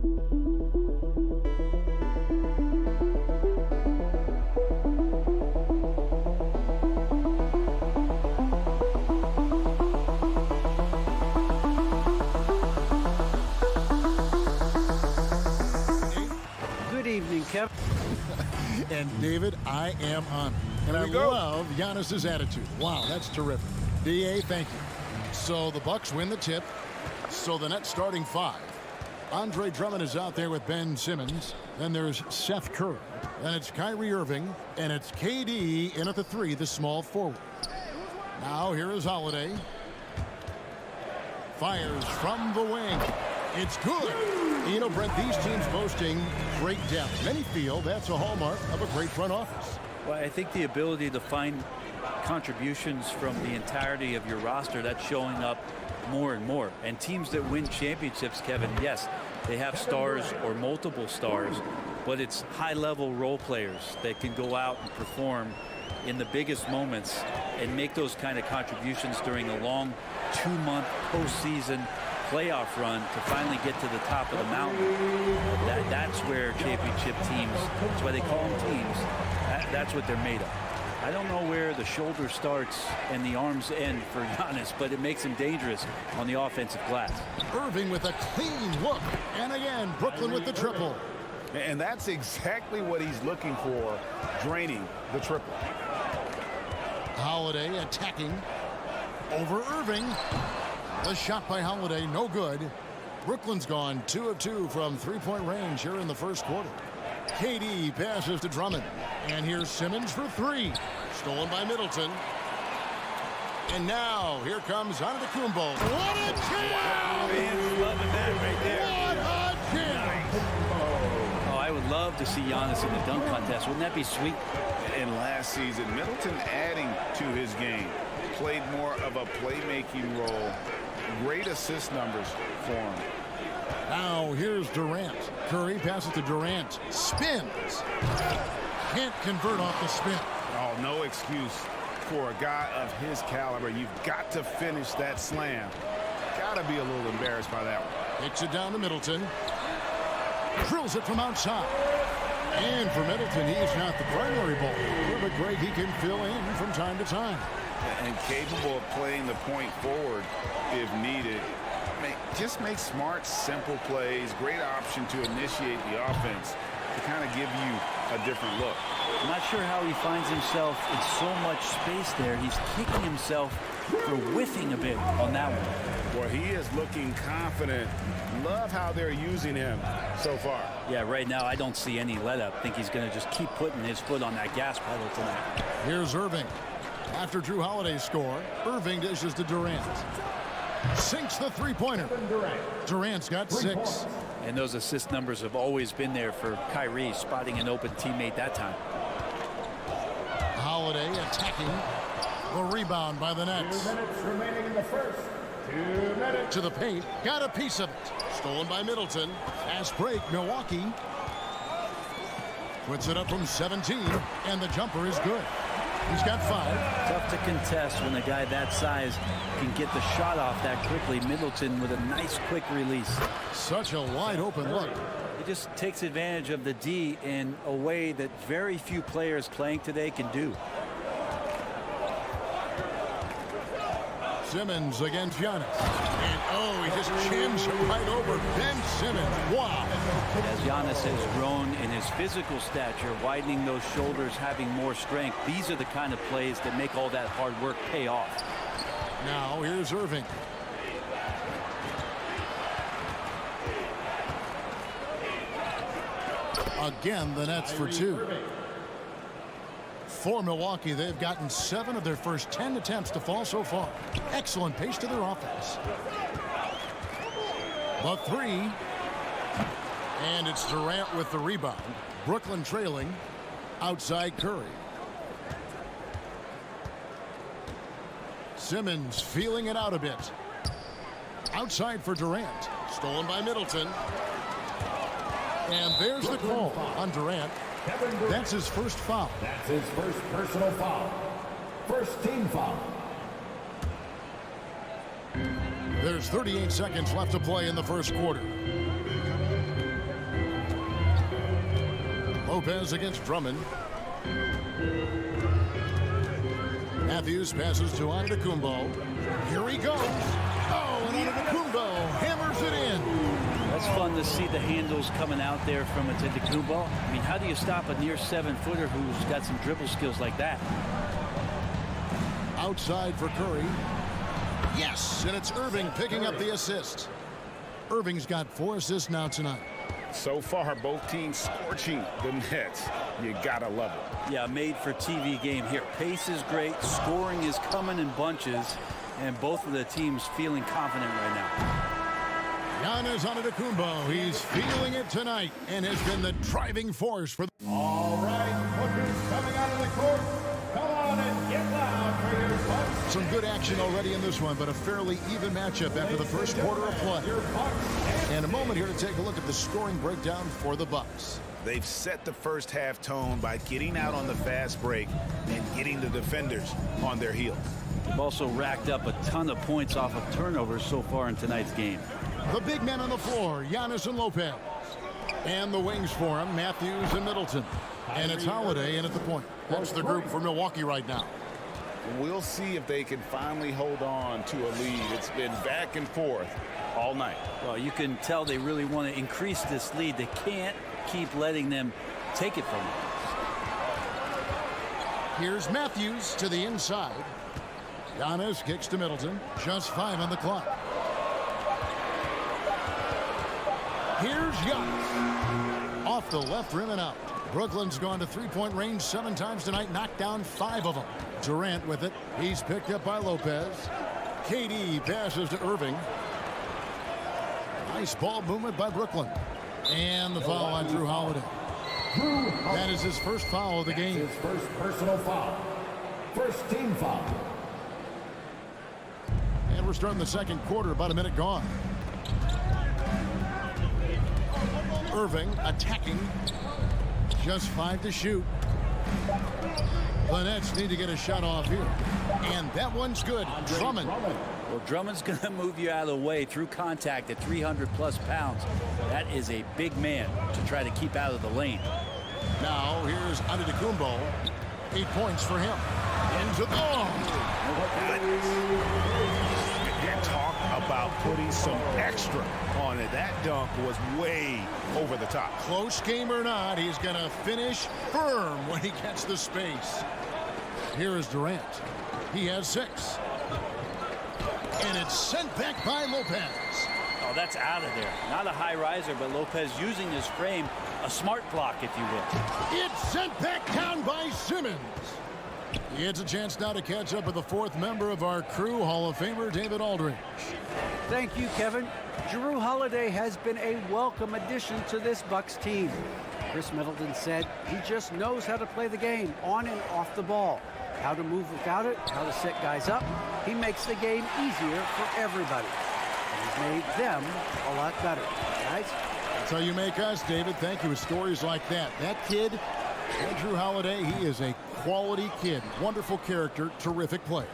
Good evening, Kevin. And David, I am on. And I love Giannis's attitude. Wow, that's terrific. DA, thank you. So the Bucks win the tip. So the net starting five. Andre Drummond is out there with Ben Simmons. Then there's Seth Curry. Then it's Kyrie Irving. And it's KD in at the three, the small forward. Now here is Holiday. Fires from the wing. It's good. You know, Brent, these teams boasting great depth. Many feel that's a hallmark of a great front office. Well, I think the ability to find contributions from the entirety of your roster, that's showing up more and more. And teams that win championships, Kevin, yes, they have stars or multiple stars, but it's high-level role players that can go out and perform in the biggest moments and make those kind of contributions during a long 2-month postseason playoff run to finally get to the top of the mountain. That's where championship teams, that's why they call them teams, that's what they're made of. I don't know where the shoulder starts and the arms end for Giannis, but it makes him dangerous on the offensive glass. Irving with a clean look. And again, Brooklyn with the triple. And that's exactly what he's looking for, draining the triple. Holiday attacking over Irving. The shot by Holiday, no good. Brooklyn's gone 2 of 2 from three-point range here in the first quarter. KD passes to Drummond. And here's Simmons for three. Stolen by Middleton. And now here comes Antetokounmpo. What a chance! Wow, he's loving that right there. What a chance! Oh, I would love to see Giannis in the dunk contest. Wouldn't that be sweet? And last season, Middleton adding to his game. Played more of a playmaking role. Great assist numbers for him. Now here's Durant. Curry passes to Durant. Spins. Can't convert off the spin. Oh, no excuse for a guy of his caliber. You've got to finish that slam. Got to be a little embarrassed by that one. Takes it down to Middleton. Drills it from outside. And for Middleton, he's not the primary ball, but great he can fill in from time to time. And capable of playing the point forward if needed. Just make smart, simple plays. Great option to initiate the offense to kind of give you a different look. I'm not sure how he finds himself in so much space there. He's kicking himself for whiffing a bit on that one. Well, he is looking confident. Love how they're using him so far. Yeah, right now I don't see any let up. I think he's going to just keep putting his foot on that gas pedal tonight. Here's Irving. After Drew Holiday's score, Irving dishes to Durant. Sinks the three-pointer. Durant's got 6. And those assist numbers have always been there for Kyrie, spotting an open teammate that time. Holiday attacking. The rebound by the Nets. 2 minutes remaining in the first. 2 minutes. To the paint. Got a piece of it. Stolen by Middleton. Fast break, Milwaukee. Puts it up from 17. And the jumper is good. He's got 5. Tough to contest when a guy that size can get the shot off that quickly. Middleton with a nice quick release. Such a wide open look. He just takes advantage of the D in a way that very few players playing today can do. Simmons against Giannis. And oh, he just chims right over Ben Simmons. Wow. As Giannis has grown in his physical stature, widening those shoulders, having more strength, these are the kind of plays that make all that hard work pay off. Now here's Irving. Again, the Nets for 2. For Milwaukee, they've gotten 7 of their first 10 attempts to fall so far. Excellent pace to their offense. The 3. And it's Durant with the rebound. Brooklyn trailing. Outside Curry. Simmons feeling it out a bit. Outside for Durant. Stolen by Middleton. And there's the call on Durant. That's his first foul. That's his first personal foul. First team foul. There's 38 seconds left to play in the first quarter. Lopez against Drummond. Matthews passes to Antetokounmpo. Here he goes. Oh, and Antetokounmpo hammers it in. That's fun to see the handles coming out there from Antetokounmpo. I mean, how do you stop a near 7-footer who's got some dribble skills like that? Outside for Curry. Yes, and it's Irving picking up the assist. Irving's got 4 assists now tonight. So far, both teams scorching the Nets. You gotta love it. Yeah, made for TV game here. Pace is great. Scoring is coming in bunches. And both of the teams feeling confident right now. Giannis Antetokounmpo, he's feeling it tonight and has been the driving force for. All right, look who's coming out of the court. Come on and get loud for your Bucks. Some good action already in this one, but a fairly even matchup after the first quarter of play. And a moment here to take a look at the scoring breakdown for the Bucks. They've set the first half tone by getting out on the fast break and getting the defenders on their heels. They've also racked up a ton of points off of turnovers so far in tonight's game. The big men on the floor, Giannis and Lopez. And the wings for him, Matthews and Middleton. And it's Holiday in at the point. That's the group for Milwaukee right now. We'll see if they can finally hold on to a lead. It's been back and forth all night. Well, you can tell they really want to increase this lead. They can't keep letting them take it from them. Here's Matthews to the inside. Giannis kicks to Middleton. Just 5 on the clock. Here's Giannis. Off the left rim and out. Brooklyn's gone to three-point range 7 times tonight, knocked down 5 of them. Durant with it. He's picked up by Lopez. KD passes to Irving. Nice ball movement by Brooklyn. And the foul on Drew Holiday. That is his first foul of the game. His first personal foul. First team foul. And we're starting the second quarter, about a minute gone. Irving attacking. Just 5 to shoot. The Nets need to get a shot off here. And that one's good. Drummond. Well, Drummond's going to move you out of the way through contact at 300-plus pounds. That is a big man to try to keep out of the lane. Now, here's Antetokounmpo. 8 points for him. Into the... And talk about putting some extra on it. That dunk was way over the top. Close game or not, he's going to finish firm when he gets the space. Here is Durant. He has 6. And it's sent back by Lopez. Oh, that's out of there. Not a high riser, but Lopez using his frame, a smart block, if you will. It's sent back down by Simmons. He gets a chance now to catch up with the 4th member of our crew, Hall of Famer David Aldridge. Thank you, Kevin. Drew Holiday has been a welcome addition to this Bucks team. Chris Middleton said he just knows how to play the game on and off the ball. How to move without it, how to set guys up. He makes the game easier for everybody. And he's made them a lot better. Guys? That's how you make us, David. Thank you with stories like that. That kid, Drew Holiday, he is a quality kid. Wonderful character, terrific player.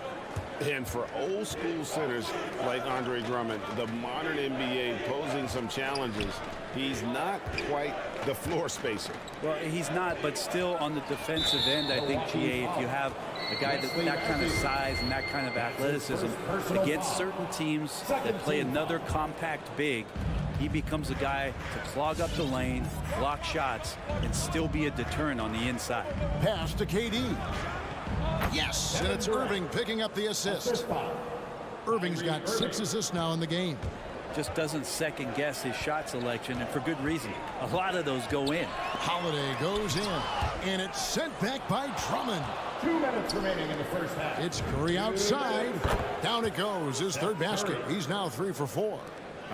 And for old school centers like Andre Drummond, the modern NBA posing some challenges. He's not quite the floor spacer. Well, he's not, but still on the defensive end, I think, GA, if you have a guy that kind of size and that kind of athleticism against certain teams that play another compact big, he becomes a guy to clog up the lane, block shots, and still be a deterrent on the inside. Pass to KD. Yes, and it's Irving picking up the assist. Irving's got 6 assists now in the game. Just doesn't second guess his shot selection, and for good reason. A lot of those go in. Holiday goes in, and it's sent back by Drummond. 2 minutes remaining in the first half. It's Curry outside. Down it goes, his 3rd basket. He's now 3 for 4.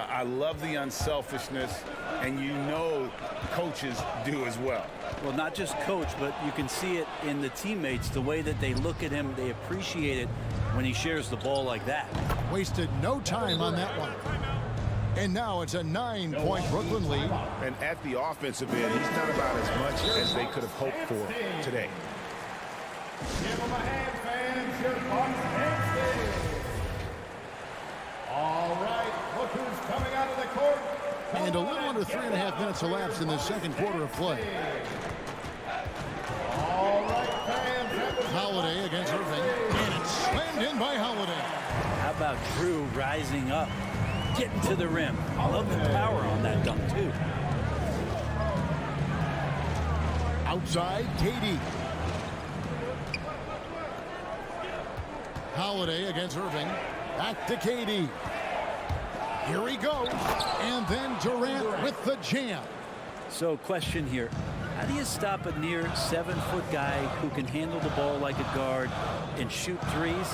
I love the unselfishness, and you know coaches do as well. Well, not just coach, but you can see it in the teammates, the way that they look at him. They appreciate it when he shares the ball like that. Wasted no time on that one. And now it's a 9-point Brooklyn lead. And at the offensive end, he's done about as much as they could have hoped for today. Give him a hand, fans. Your Bucks can stay. All right, look who's coming out of the court. And a little under 3.5 minutes elapsed in the second quarter of play. about Drew rising up, getting to the rim? I love the power on that dunk, too. Outside, KD. Holiday against Irving. Back to KD. Here he goes. And then Durant with the jam. So, question here. How do you stop a near 7-foot guy who can handle the ball like a guard and shoot threes?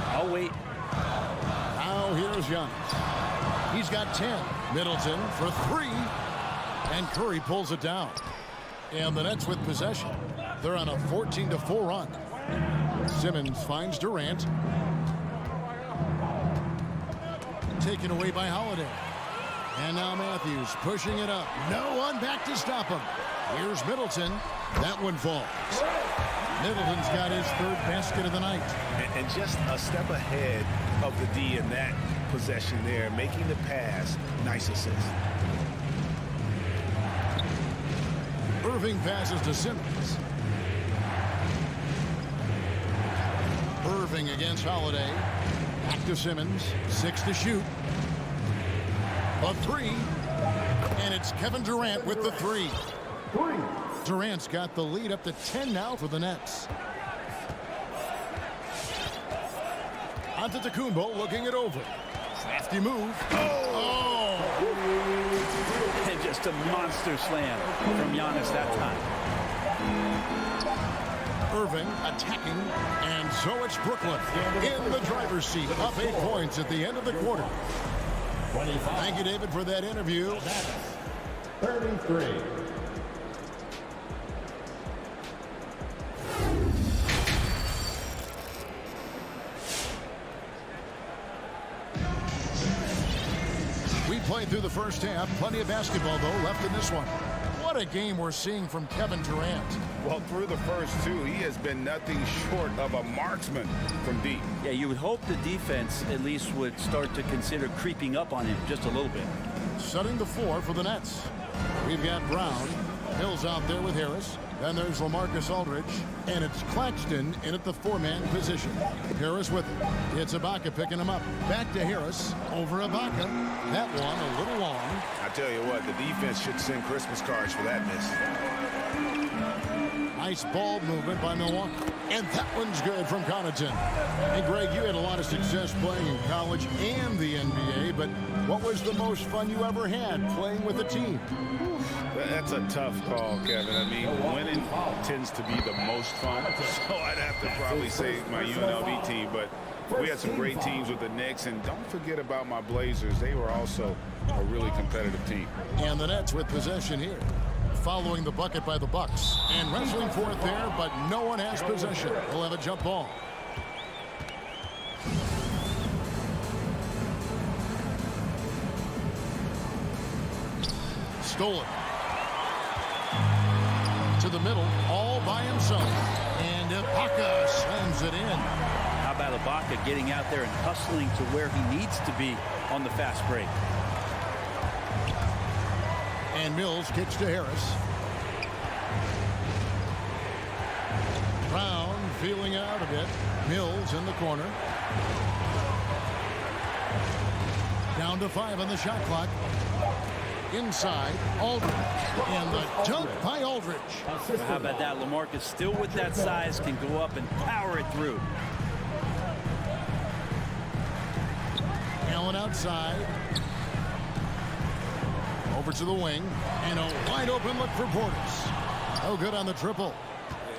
I'll wait. Now here's Giannis. He's got 10. Middleton for 3. And Curry pulls it down. And the Nets with possession. They're on a 14-4 run. Simmons finds Durant. Taken away by Holiday. And now Matthews pushing it up. No one back to stop him. Here's Middleton. That one falls. Middleton's got his 3rd basket of the night. And just a step ahead of the D in that possession there, making the pass. Nice assist. Irving passes to Simmons. Irving against Holiday. Back to Simmons. 6 to shoot. A 3. And it's Kevin Durant with the 3. Durant's got the lead up to 10 now for the Nets. Antetokounmpo looking it over. Crafty move. Oh! And just a monster slam from Giannis that time. Irving attacking, and so it's Brooklyn in the driver's seat, up 8 points at the end of the quarter. Thank you, David, for that interview. 33. We played through the first half. Plenty of basketball, though, left in this one. What a game we're seeing from Kevin Durant. Well, through the first 2, he has been nothing short of a marksman from deep. Yeah, you would hope the defense at least would start to consider creeping up on him just a little bit. Setting the floor for the Nets. We've got Brown. Hill's out there with Harris. Then there's LaMarcus Aldridge. And it's Claxton in at the 4-man position. Harris with it. It's Ibaka picking him up. Back to Harris. Over Ibaka. That one a little long. I tell you what, the defense should send Christmas cards for that miss. Nice ball movement by Milwaukee. And that one's good from Connaughton. Hey, Greg, you had a lot of success playing in college and the NBA, but what was the most fun you ever had playing with a team? That's a tough call, Kevin. I mean, winning tends to be the most fun, so I'd have to probably say my UNLV team, but we had some great teams with the Knicks, and don't forget about my Blazers. They were also a really competitive team. And the Nets with possession here. Following the bucket by the Bucks. And wrestling for it there, but no one has possession. We'll have a jump ball. Stolen. To the middle, all by himself. And Ibaka slams it in. How about Ibaka getting out there and hustling to where he needs to be on the fast break? And Mills kicks to Harris. Brown feeling out a bit. Mills in the corner. Down to 5 on the shot clock. Inside, Aldridge. And the dunk by Aldridge. How about that? LaMarcus still with that size can go up and power it through. Allen outside. Over to the wing. And a wide open look for Portis. No good on the triple.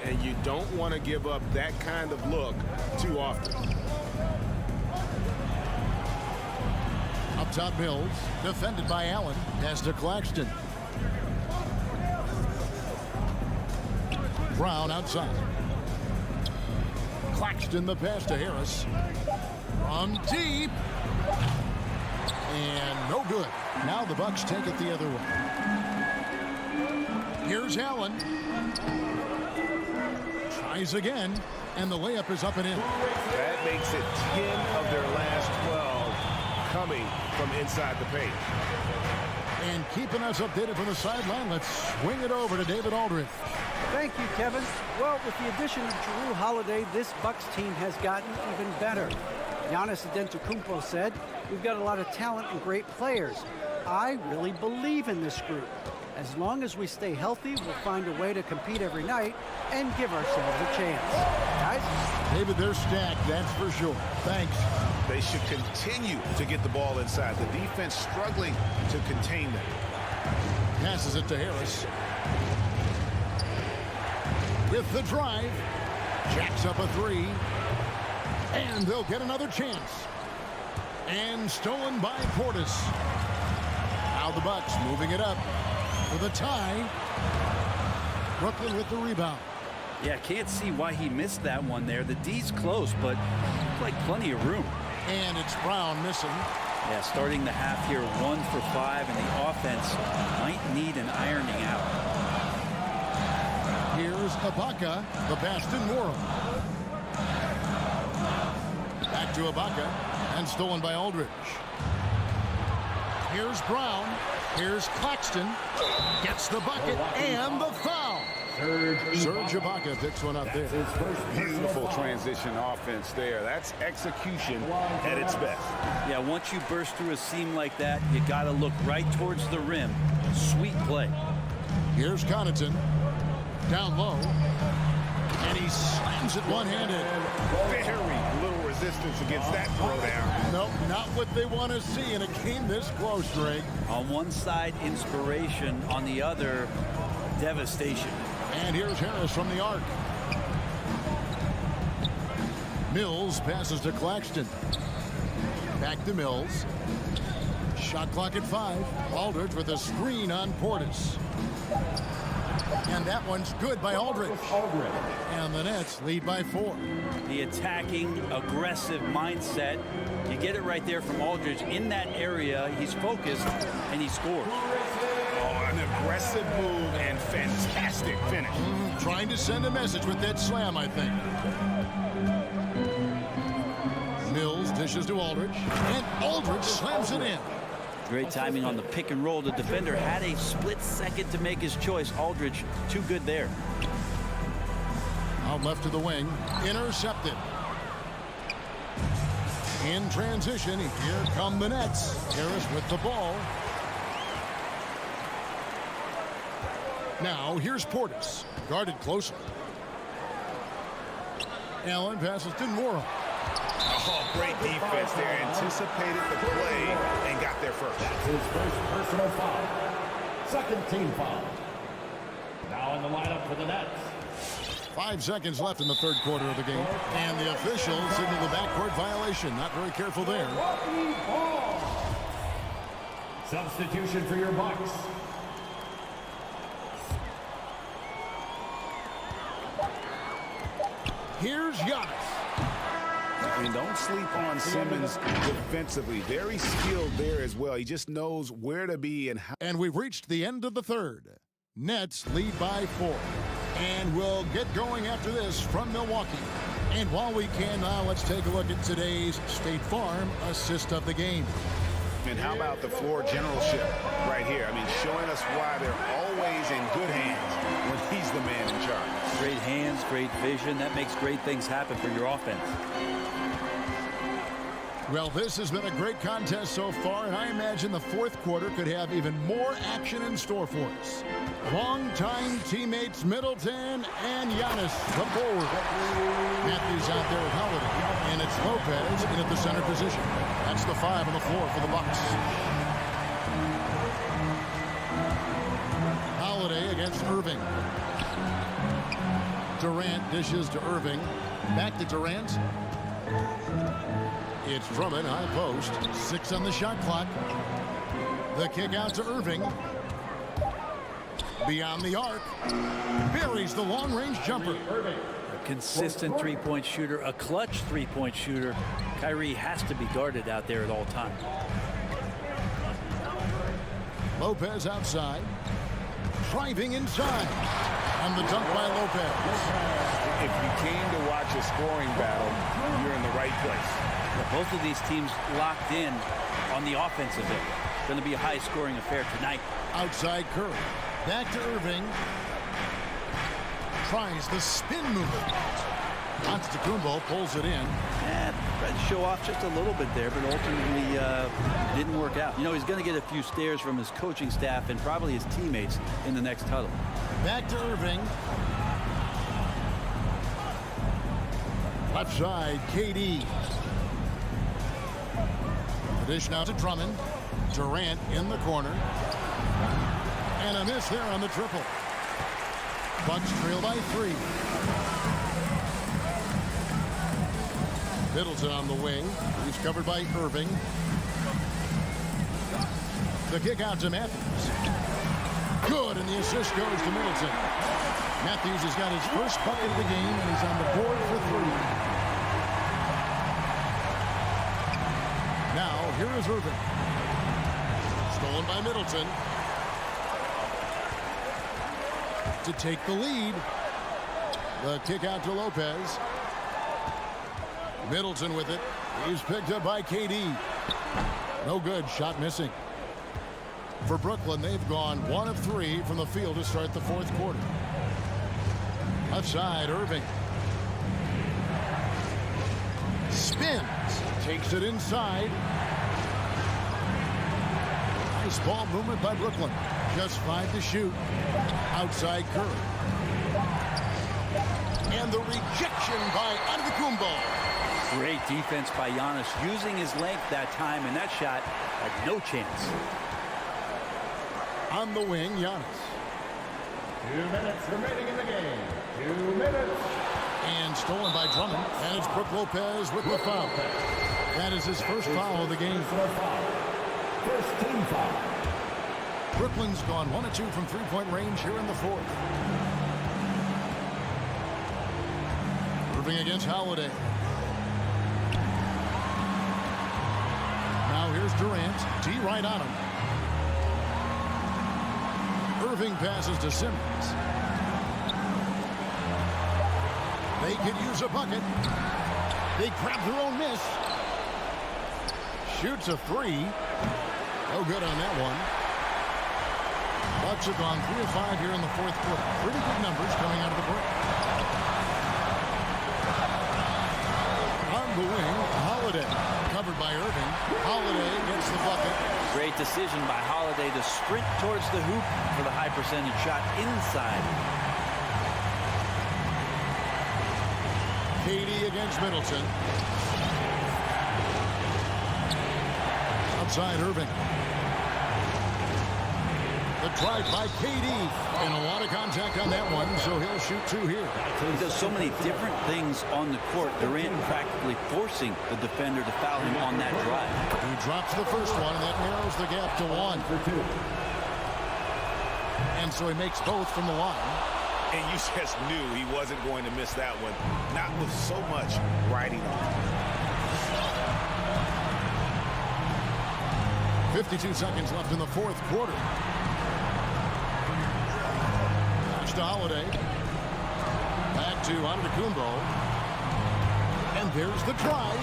And you don't want to give up that kind of look too often. Up top, Mills. Defended by Allen. Pass to Claxton. Brown outside. Claxton the pass to Harris. From deep. And no good. Now the Bucks take it the other way. Here's Allen. Tries again. And the layup is up and in. That makes it 10 of their last 12 coming from inside the paint. And keeping us updated from the sideline, let's swing it over to David Aldridge. Thank you, Kevin. Well, with the addition of Jrue Holiday, this Bucks team has gotten even better. Giannis Antetokounmpo said, "We've got a lot of talent and great players. I really believe in this group. As long as we stay healthy, we'll find a way to compete every night and give ourselves a chance." Guys? David, they're stacked, that's for sure. Thanks. They should continue to get the ball inside. The defense struggling to contain them. Passes it to Harris. With the drive. Jacks up a three. And they'll get another chance. And stolen by Portis. Now the Bucks moving it up for the tie. Brooklyn with the rebound. Yeah, can't see why he missed that one there. The D's close, but like plenty of room. And it's Brown missing. Yeah, starting the half here 1 for 5, and the offense might need an ironing out. Here's Ibaka, the pass to Morrow. Back to Ibaka, and stolen by Aldridge. Here's Brown. Here's Claxton. Gets the bucket and the foul. Serge Ibaka picks one up there. Beautiful transition offense there. That's execution at its best. Yeah, once you burst through a seam like that, you got to look right towards the rim. Sweet play. Here's Connaughton. Down low. And he slams it one-handed. Very little resistance against that throwdown. Nope, not what they want to see in a game this close, Greg. On one side, inspiration. On the other, devastation. And here's Harris from the arc. Mills passes to Claxton. Back to Mills. Shot clock at 5. Aldridge with a screen on Portis. And that one's good by Aldridge. And the Nets lead by 4. The attacking, aggressive mindset. You get it right there from Aldridge. In that area, he's focused, and he scores. Oh, an aggressive move and fantastic finish. Trying to send a message with that slam, I think. Mills dishes to Aldridge. And Aldridge slams it in. Great timing on the pick and roll. The defender had a split second to make his choice. Aldridge, too good there. Out left to the wing. Intercepted. In transition, here come the Nets. Harris with the ball. Now, here's Portis. Guarded closely. Allen passes to Morrow. Oh, great defense there. Anticipated the play and got there first. That's his first personal foul. Second team foul. Now in the lineup for the Nets. 5 seconds left in the third quarter of the game. And the officials signal the backcourt violation. Not very careful there. Substitution for your Bucks. Here's Giannis. And don't sleep on Simmons defensively. Very skilled there as well. He just knows where to be and how. And we've reached the end of the third. Nets lead by 4. And we'll get going after this from Milwaukee. And while we can now, let's take a look at today's State Farm assist of the game. And how about the floor generalship right here? I mean, showing us why they're always in good hands when he's the man in charge. Great hands, great vision. That makes great things happen for your offense. Well, this has been a great contest so far, and I imagine the fourth quarter could have even more action in store for us. Longtime teammates Middleton and Giannis, the forward. Matthews out there with Holiday, and it's Lopez in at the center position. That's the 5 on the floor for the Bucks. Holiday against Irving. Durant dishes to Irving. Back to Durant. It's Drummond, high post. 6 on the shot clock. The kick out to Irving. Beyond the arc. Buries the long-range jumper. A consistent three-point shooter, a clutch three-point shooter. Kyrie has to be guarded out there at all times. Lopez outside. Driving inside. And the dunk by Lopez. If you came to watch a scoring battle, you're in the right place. Both of these teams locked in on the offensive end. Going to be a high-scoring affair tonight. Outside Curry. Back to Irving. Tries the spin move. Antetokounmpo pulls it in. And show off just a little bit there, but ultimately didn't work out. You know, he's going to get a few stares from his coaching staff and probably his teammates in the next huddle. Back to Irving. Left side, KD. The dish now to Drummond. Durant in the corner. And a miss there on the triple. Bucks trail by 3. Middleton on the wing. He's covered by Irving. The kick out to Matthews. Good, and the assist goes to Middleton. Matthews has got his first bucket of the game, and he's on the board for 3. Now, here is Irving. Stolen by Middleton. To take the lead. The kick out to Lopez. Middleton with it. He's picked up by KD. No good. Shot missing. For Brooklyn, they've gone 1 of 3 from the field to start the fourth quarter. Left side, Irving. Spins. Takes it inside. Nice ball movement by Brooklyn. Just 5 to shoot. Outside Curry. And the rejection by Antetokounmpo. Great defense by Giannis, using his length that time, and that shot had no chance. On the wing, Giannis. 2 minutes remaining in the game. 2 minutes. And stolen by Drummond. And it's Brook Lopez with the foul. That is his first foul of the game. First team foul. Brooklyn's gone 1 of 2 from three-point range here in the fourth. Irving against Holiday. Now here's Durant. D right on him. Irving passes to Simmons. They could use a bucket. They grab their own miss. Shoots a 3. No good on that one. Bucks have gone 3 of 5 here in the fourth quarter. Pretty good numbers coming out of the break. On the wing, Holiday. Covered by Irving. Holiday gets the bucket. Great decision by Holiday to sprint towards the hoop for the high percentage shot inside. KD against Middleton. Outside Irving. The drive by KD. And a lot of contact on that one, so he'll shoot 2 here. He does so many different things on the court. Durant practically forcing the defender to foul him on that drive. He drops the first one, and that narrows the gap to 1. And so he makes both from the line. And you just knew he wasn't going to miss that one. Not with so much riding on it. 52 seconds left in the fourth quarter. To Holiday. Back to Antetokounmpo. And there's the drive.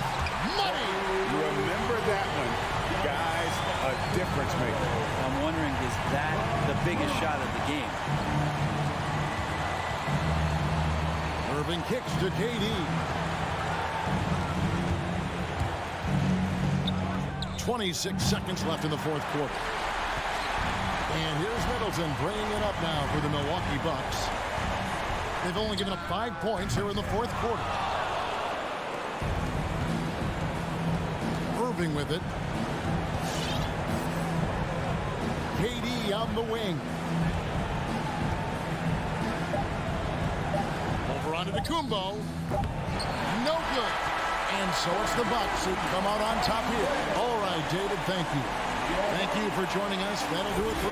Money! Remember that one. Guys, a difference maker. I'm wondering, is that the biggest shot of the game? Irving kicks to KD. 26 seconds left in the fourth quarter. And here's Middleton bringing it up now for the Milwaukee Bucks. They've only given up 5 points here in the fourth quarter. Irving with it. KD on the wing. Over onto Antetokounmpo. No good. And so it's the Bucks who come out on top here. All right, David, thank you. Thank you for joining us. That'll do it for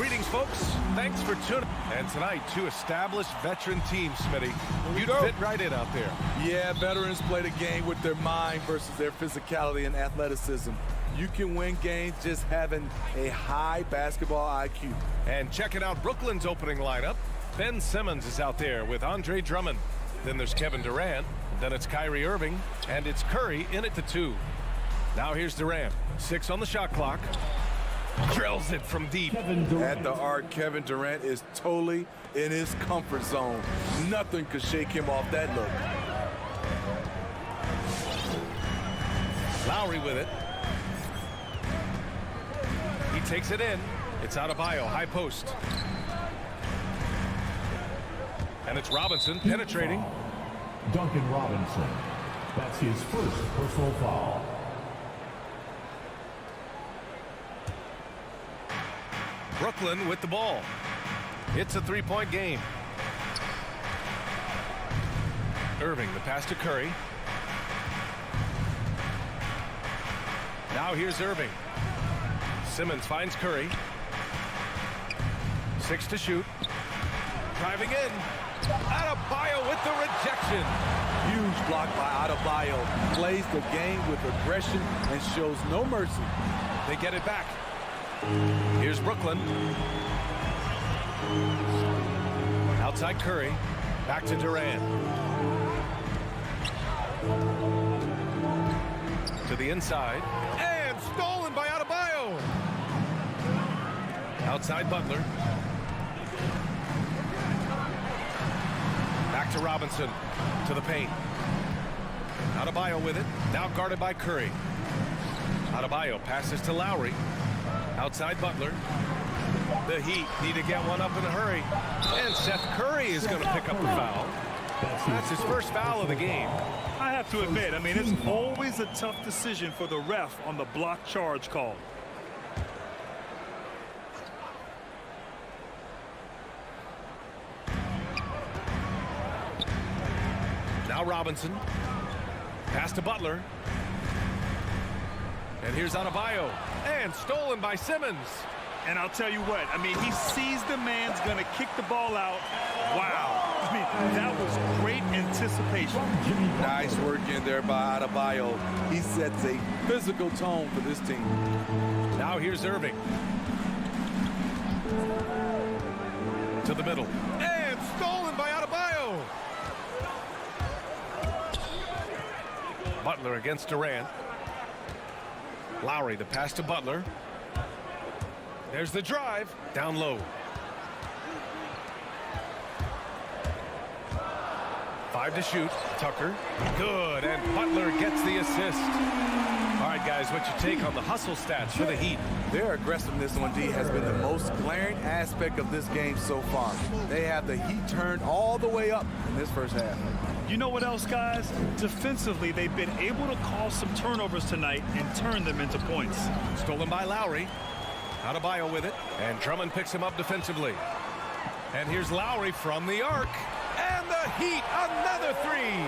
Greetings, folks. Thanks for tuning. And tonight, two established veteran teams, Smitty. You'd fit right in out there. Yeah, veterans play the game with their mind versus their physicality and athleticism. You can win games just having a high basketball IQ. And checking out Brooklyn's opening lineup. Ben Simmons is out there with Andre Drummond. Then there's Kevin Durant. Then it's Kyrie Irving. And it's Curry in at the 2. Now here's Durant. 6 on the shot clock. Drills it from deep. At the arc, Kevin Durant is totally in his comfort zone. Nothing could shake him off that look. Lowry with it. He takes it in. It's Adebayo, high post. And it's Robinson penetrating. Duncan Robinson. That's his first personal foul. Brooklyn with the ball. It's a three-point game. Irving, the pass to Curry. Now here's Irving. Simmons finds Curry. 6 to shoot. Driving in. Adebayo with the rejection. Huge block by Adebayo. Plays the game with aggression and shows no mercy. They get it back. Here's Brooklyn. Outside Curry. Back to Durant. To the inside. And stolen by Adebayo. Outside Butler. Back to Robinson. To the paint. Adebayo with it. Now guarded by Curry. Adebayo passes to Lowry. Outside Butler. The Heat need to get one up in a hurry. And Seth Curry is going to pick up the foul. That's his first foul of the game. I have to admit, I mean, it's always a tough decision for the ref on the block charge call. Now Robinson. Pass to Butler. And here's Adebayo. And stolen by Simmons. And I'll tell you what, I mean, he sees the man's going to kick the ball out. Wow. I mean, that was great anticipation. Nice work in there by Adebayo. He sets a physical tone for this team. Now here's Irving. To the middle. And stolen by Adebayo. Butler against Durant. Lowry, the pass to Butler. There's the drive. Down low. 5 to shoot. Tucker. Good. And Butler gets the assist. All right, guys, what's your take on the hustle stats for the Heat? Their aggressiveness on D has been the most glaring aspect of this game so far. They have the Heat turned all the way up in this first half. You know what else, guys? Defensively, they've been able to cause some turnovers tonight and turn them into points. Stolen by Lowry. Adebayo with it. And Drummond picks him up defensively. And here's Lowry from the arc. And the Heat, another three.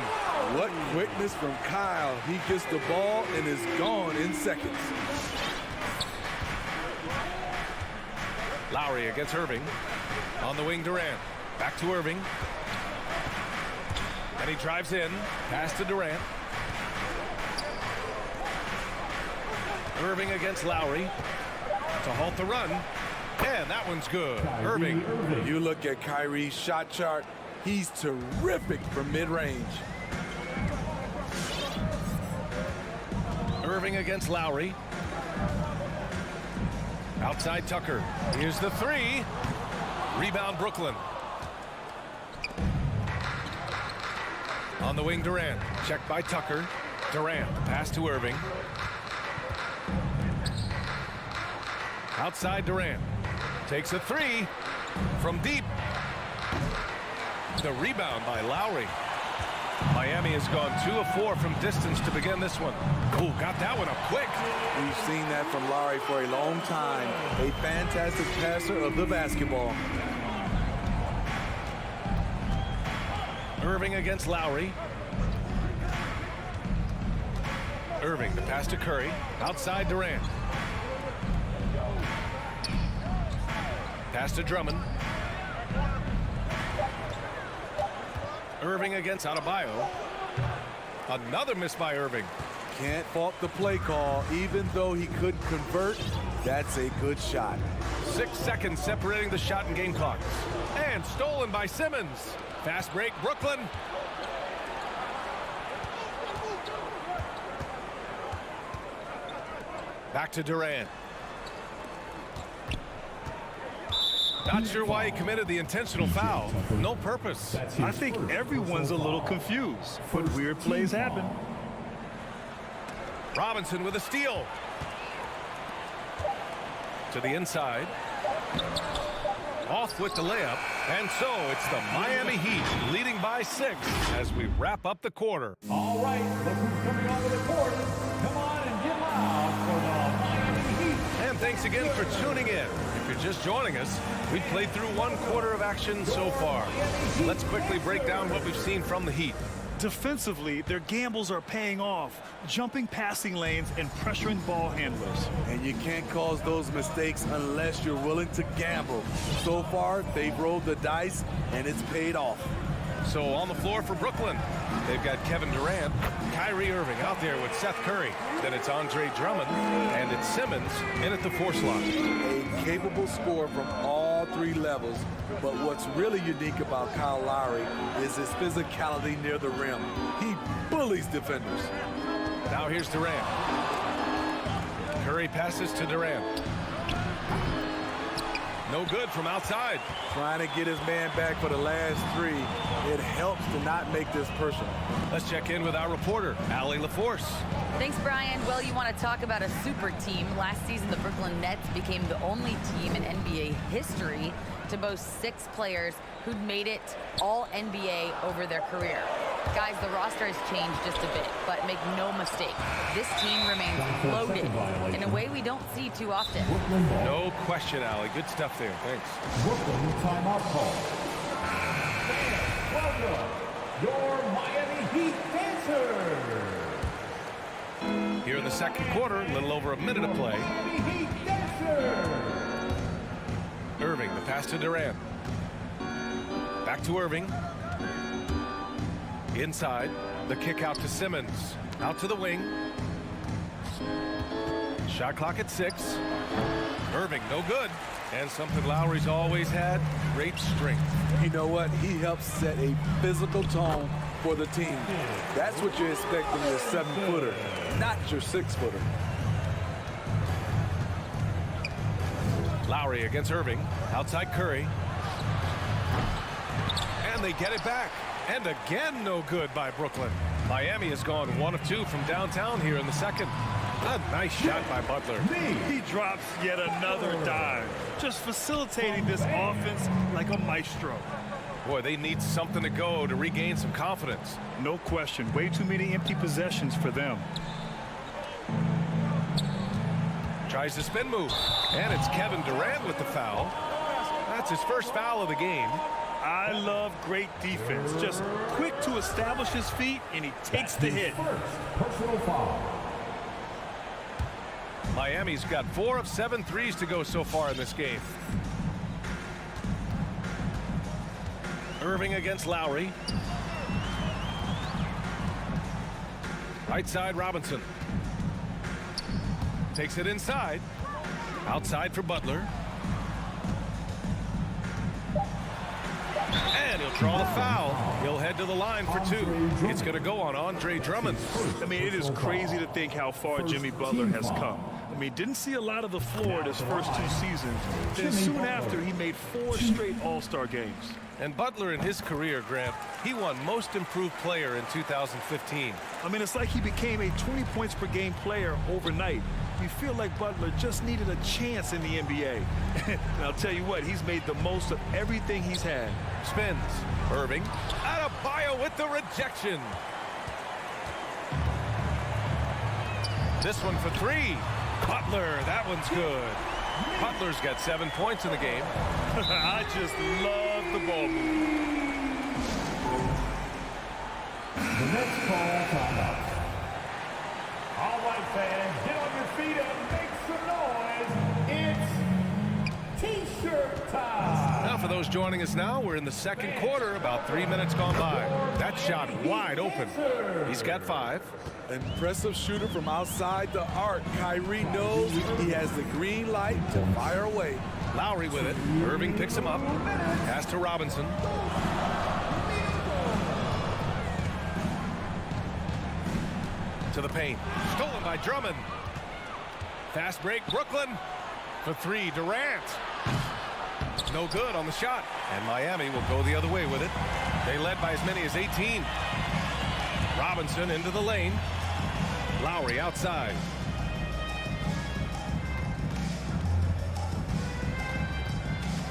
What quickness from Kyle. He gets the ball and is gone in seconds. Lowry against Irving. On the wing, Durant. Back to Irving. And he drives in. Pass to Durant. Irving against Lowry. To halt the run. And that one's good. Irving. You look at Kyrie's shot chart. He's terrific from mid-range. Irving against Lowry. Outside Tucker. Here's the three. Rebound Brooklyn. On the wing, Durant. Checked by Tucker. Durant. Pass to Irving. Outside Durant. Takes a three. From deep. The rebound by Lowry. Miami has gone 2 of 4 from distance to begin this one. Oh, got that one up quick. We've seen that from Lowry for a long time. A fantastic passer of the basketball. Irving against Lowry. Irving, the pass to Curry. Outside Durant. Pass to Drummond. Irving against Adebayo. Another miss by Irving. Can't fault the play call. Even though he couldn't convert, that's a good shot. 6 seconds separating the shot and game clock. And stolen by Simmons. Fast break, Brooklyn. Back to Durant. Not sure why he committed the intentional foul. No purpose. I think everyone's a little confused, but weird plays happen. Robinson with a steal. To the inside. Off with the layup. And so it's the Miami Heat leading by 6 as we wrap up the quarter. All right, look who's coming onto the court. Come on and get loud for the Miami Heat. And thanks again for tuning in. If you're just joining us, we've played through 1 quarter of action so far. Let's quickly break down what we've seen from the Heat. Defensively, their gambles are paying off, jumping passing lanes and pressuring ball handlers. And you can't cause those mistakes unless you're willing to gamble. So far, they've rolled the dice, and it's paid off. So on the floor for Brooklyn, they've got Kevin Durant, Kyrie Irving out there with Seth Curry. Then it's Andre Drummond, and it's Simmons in at the 4 slot. A capable scorer from all 3 levels. But what's really unique about Kyle Lowry is his physicality near the rim. He bullies defenders. Now here's Durant. Curry passes to Durant. No good from outside. Trying to get his man back for the last 3. It helps to not make this personal. Let's check in with our reporter, Allie LaForce. Thanks, Brian. Well, you want to talk about a super team. Last season, the Brooklyn Nets became the only team in NBA history to boast 6 players who'd made it all NBA over their career. Guys, the roster has changed just a bit, but make no mistake, this team remains loaded in a way we don't see too often. No question, Allie. Good stuff there. Thanks. Brooklyn timeout call. Welcome, your Miami Heat dancers. Here in the second quarter, a little over a minute of play. Miami Heat dancers. Irving, the pass to Durant. Back to Irving. Inside, the kick out to Simmons. Out to the wing. Shot clock at 6. Irving, no good. And something Lowry's always had, great strength. You know what? He helps set a physical tone for the team. That's what you expect from your 7-footer, not your 6-footer. Lowry against Irving. Outside Curry. And they get it back. And again, no good by Brooklyn. Miami has gone 1 of 2 from downtown here in the second. A nice shot by Butler. He drops yet another dive, just facilitating this offense like a maestro. Boy, they need something to go to regain some confidence. No question. Way too many empty possessions for them. Tries the spin move. And it's Kevin Durant with the foul. That's his first foul of the game. I love great defense. Just quick to establish his feet, and he takes the hit. Personal foul. Miami's got 4 of 7 threes to go so far in this game. Irving against Lowry. Right side, Robinson. Takes it inside. Outside for Butler. And he'll draw the foul. He'll head to the line for 2. It's going to go on Andre Drummond. I mean, it is crazy to think how far Jimmy Butler has come. I mean, didn't see a lot of the floor in his first 2 seasons. Then soon after, he made 4 straight All-Star games. And Butler in his career, Grant, he won Most Improved Player in 2015. I mean, it's like he became a 20 points per game player overnight. You feel like Butler just needed a chance in the NBA. And I'll tell you what, he's made the most of everything he's had. Spins. Irving. Adebayo with the rejection. This one for 3. Butler, that one's good. Butler's got 7 points in the game. I just love the ball move. The next call timeout. All right, fans, get on your feet and make some noise. It's T-shirt time. Now for those joining us now, we're in the second quarter, about 3 minutes gone by. That shot wide open. He's got 5. Impressive shooter from outside the arc. Kyrie knows he has the green light to fire away. Lowry with it. Irving picks him up. Pass to Robinson. To the paint. Stolen by Drummond. Fast break. Brooklyn for 3. Durant. No good on the shot. And Miami will go the other way with it. They led by as many as 18. Robinson into the lane. Lowry outside.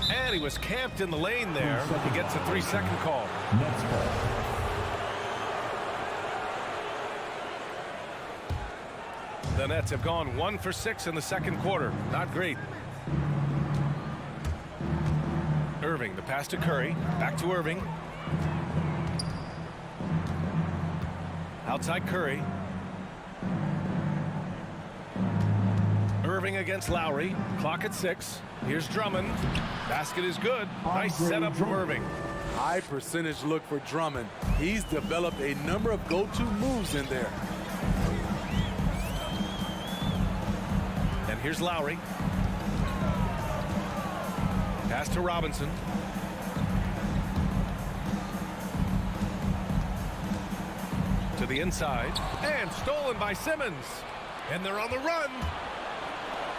And he was camped in the lane there. He gets a 3-second call. Next call. The Nets have gone 1 for 6 in the second quarter. Not great. Irving, the pass to Curry. Back to Irving. Outside Curry. Irving against Lowry. Clock at 6. Here's Drummond. Basket is good. Nice setup from Irving. High percentage look for Drummond. He's developed a number of go-to moves in there. And here's Lowry. Pass to Robinson. To the inside. And stolen by Simmons. And they're on the run.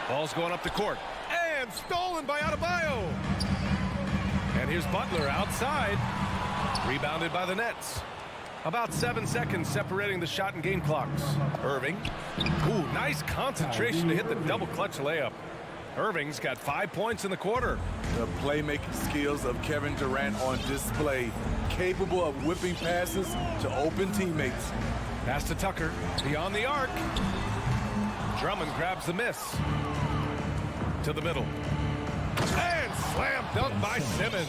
Ball's going up the court. And stolen by Adebayo. And here's Butler outside. Rebounded by the Nets. About 7 seconds separating the shot and game clocks. Irving. Ooh, nice concentration to hit the double clutch layup. Irving's got 5 points in the quarter. The playmaking skills of Kevin Durant on display. Capable of whipping passes to open teammates. Pass to Tucker. Beyond the arc. Drummond grabs the miss. To the middle. And slam dunk by Simmons.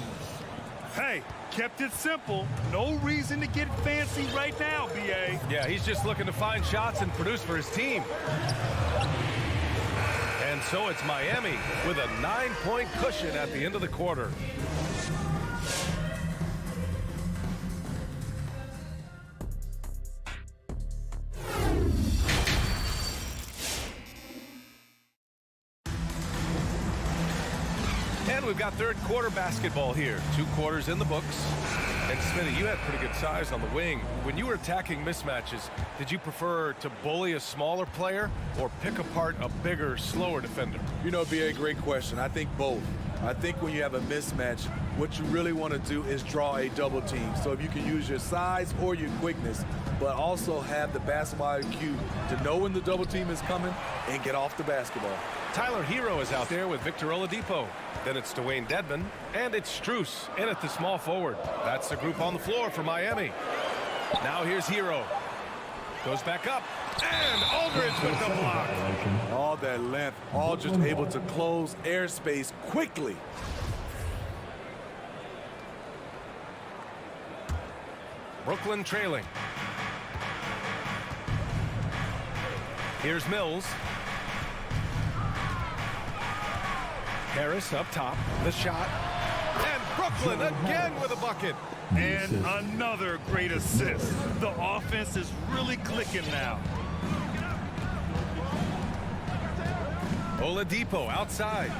Hey, kept it simple. No reason to get fancy right now, B.A. Yeah, he's just looking to find shots and produce for his team. And so it's Miami with a 9-point cushion at the end of the quarter. And we've got third quarter basketball here. 2 quarters in the books. And Smitty, you had pretty good size on the wing. When you were attacking mismatches, did you prefer to bully a smaller player or pick apart a bigger, slower defender? You know, it'd be a great question. I think both. I think when you have a mismatch, what you really want to do is draw a double team. So if you can use your size or your quickness, but also have the basketball IQ to know when the double team is coming and get off the basketball. Tyler Hero is out there with Victor Oladipo. Then it's Dwayne Dedmon, and it's Strus in at the small forward. That's the group on the floor for Miami. Now here's Hero. Goes back up, and Aldridge with the block. All that length, all just able to close airspace quickly. Brooklyn trailing. Here's Mills. Harris up top, the shot, and Brooklyn again with a bucket. And another great assist. The offense is really clicking now. Oladipo outside.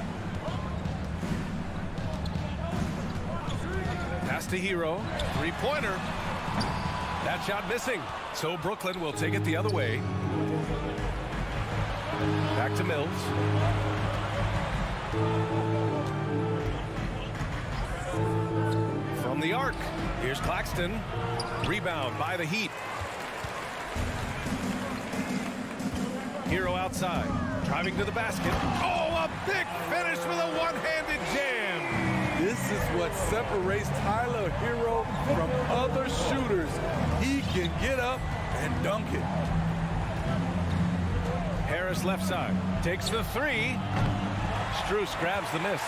Pass to Hero, 3-pointer. That shot missing, so Brooklyn will take it the other way. Back to Mills. From the arc, here's Claxton. Rebound by the Heat. Hero outside, driving to the basket. Oh, a big finish with a one-handed jam. This is what separates Tyler Hero from other shooters. He can get up and dunk it. Harris left side, takes the 3. Strus grabs the miss.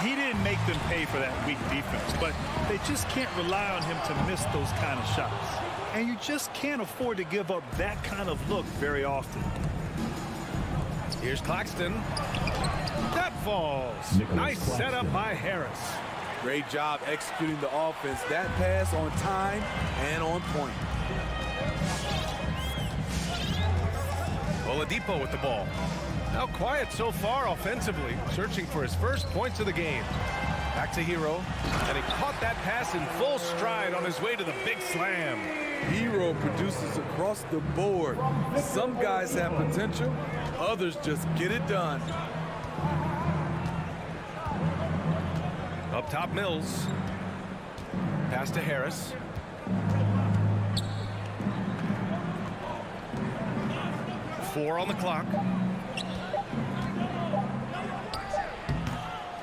He didn't make them pay for that weak defense, but they just can't rely on him to miss those kind of shots. And you just can't afford to give up that kind of look very often. Here's Claxton. That falls. Nice setup by Harris. Great job executing the offense. That pass on time and on point. Oladipo with the ball. Now quiet so far offensively, searching for his first points of the game. Back to Hero, and he caught that pass in full stride on his way to the big slam. Hero produces across the board. Some guys have potential, others just get it done. Up top, Mills. Pass to Harris. Four on the clock.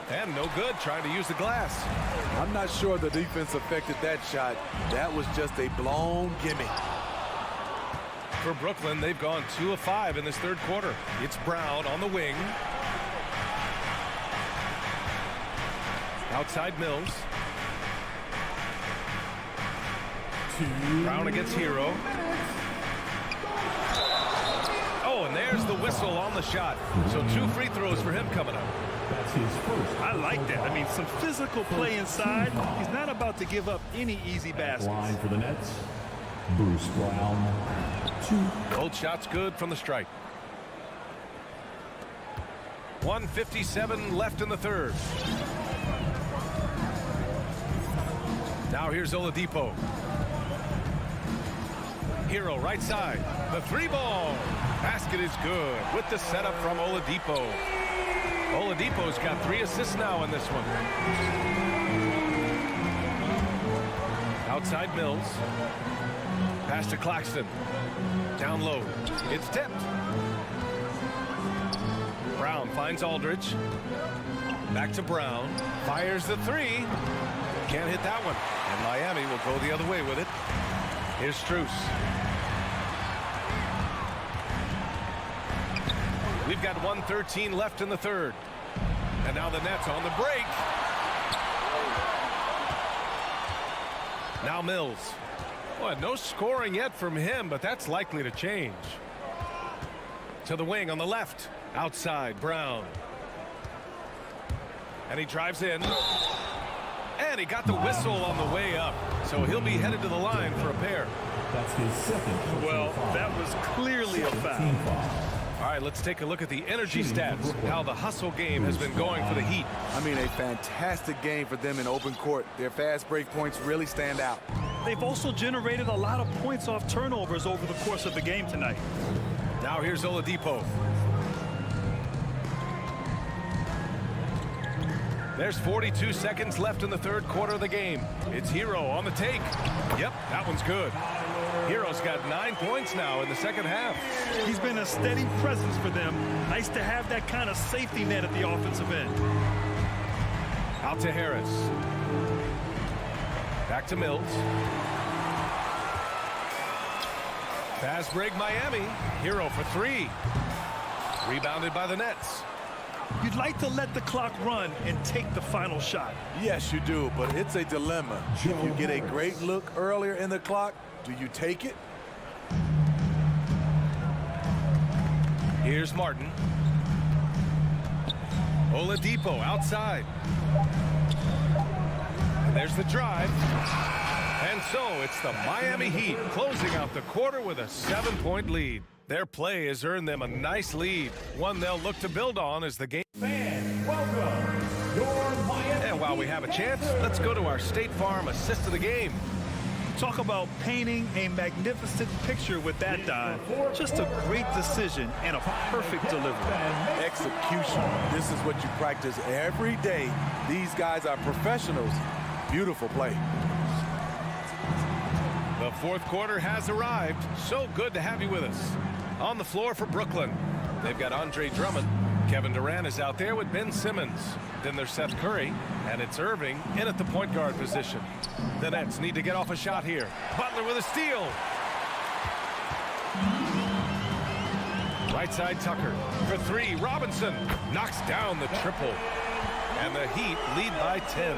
And no good, trying to use the glass. I'm not sure the defense affected that shot. That was just a blown gimme. For Brooklyn, they've gone 2 of 5 in this third quarter. It's Brown on the wing. Outside Mills. Brown against Hero. Oh, and there's the whistle on the shot. So 2 free throws for him coming up. That's his first. I like that. I mean, some physical play inside. He's not about to give up any easy baskets. Line for the Nets, Bruce Brown, 2. Both shots good from the strike. 1:57 left in the third. Now here's Oladipo. Hero right side. The 3-ball. Basket is good with the setup from Oladipo. Oladipo's got 3 assists now in this one. Outside Mills. Pass to Claxton. Down low. It's tipped. Brown finds Aldridge. Back to Brown. Fires the 3. Can't hit that one. And Miami will go the other way with it. Here's Strus. We've got 1:13 left in the third. And now the Nets on the break. Now Mills. Boy, no scoring yet from him, but that's likely to change. To the wing on the left. Outside, Brown. And he drives in. And he got the whistle on the way up. So he'll be headed to the line for a pair. That's his second. Well, that was clearly a foul. All right, let's take a look at the energy stats, how the hustle game has been going for the Heat. I mean, a fantastic game for them in open court. Their fast break points really stand out. They've also generated a lot of points off turnovers over the course of the game tonight. Now here's Oladipo. There's 42 seconds left in the third quarter of the game. It's Hero on the take. Yep, that one's good. Hero's got 9 points now in the second half. He's been a steady presence for them. Nice to have that kind of safety net at the offensive end. Out to Harris. Back to Mills. Fast break Miami. Hero for 3. Rebounded by the Nets. You'd like to let the clock run and take the final shot. Yes, you do, but it's a dilemma. If you get a great look earlier in the clock, do you take it? Here's Martin. Oladipo outside. And there's the drive. And so it's the Miami Heat closing out the quarter with a 7-point lead. Their play has earned them a nice lead, one they'll look to build on as the game. Fans, welcome. Your Miami. And while we have a chance, let's go to our State Farm assist of the game. Talk about painting a magnificent picture with that dive. Just a great decision and a perfect delivery. Execution. This is what you practice every day. These guys are professionals. Beautiful play. The fourth quarter has arrived. So good to have you with us. On the floor for Brooklyn, they've got Andre Drummond. Kevin Durant is out there with Ben Simmons. Then there's Seth Curry, and it's Irving in at the point guard position. The Nets need to get off a shot here. Butler with a steal. Right side Tucker for 3. Robinson knocks down the triple. And the Heat lead by 10.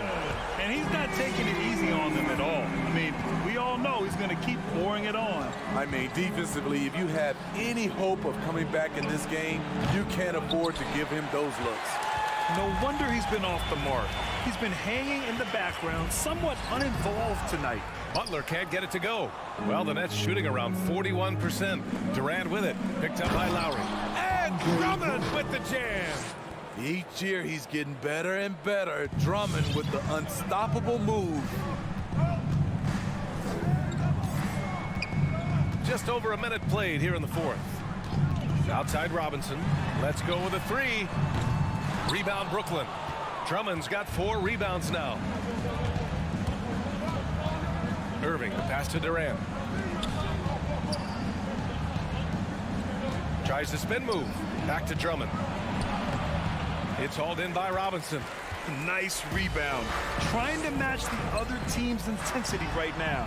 And he's not taking it easy on them at all. I mean, we all know he's going to keep pouring it on. I mean, defensively, if you have any hope of coming back in this game, you can't afford to give him those looks. No wonder he's been off the mark. He's been hanging in the background, somewhat uninvolved tonight. Butler can't get it to go. Well, the Nets shooting around 41%. Durant with it, picked up by Lowry. And Drummond with the jam. Each year he's getting better and better. Drummond with the unstoppable move. Just over a minute played here in the fourth. Outside Robinson. Let's go with a 3. Rebound Brooklyn. Drummond's got 4 rebounds now. Irving, the pass to Durant. Tries the spin move. Back to Drummond. It's hauled in by Robinson. Nice rebound. Trying to match the other team's intensity right now.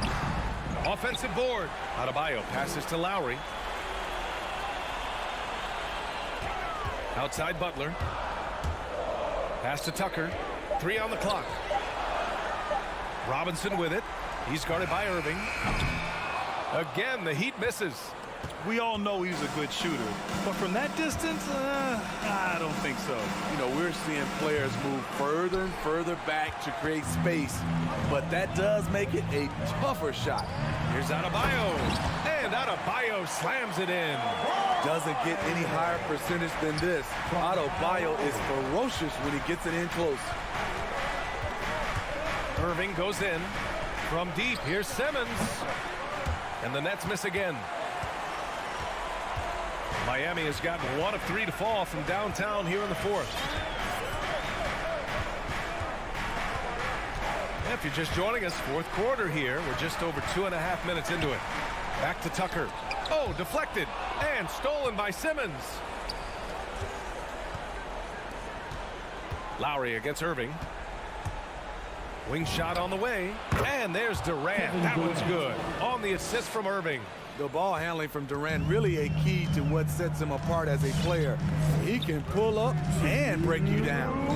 Offensive board. Adebayo passes to Lowry. Outside Butler. Pass to Tucker. 3 on the clock. Robinson with it. He's guarded by Irving. Again, the Heat misses. We all know he's a good shooter, but from that distance, I don't think so. You know, we're seeing players move further and further back to create space, but that does make it a tougher shot. Here's Adebayo, and Adebayo slams it in. Doesn't get any higher percentage than this. Adebayo is ferocious when he gets it in close. Irving goes in. From deep, here's Simmons. And the Nets miss again. Miami has gotten 1 of 3 to fall from downtown here in the fourth. If you're just joining us, fourth quarter here. We're just over 2.5 minutes into it. Back to Tucker. Oh, deflected and stolen by Simmons. Lowry against Irving. Wing shot on the way. And there's Durant. That one's good. On the assist from Irving. The ball handling from Durant really a key to what sets him apart as a player. He can pull up and break you down.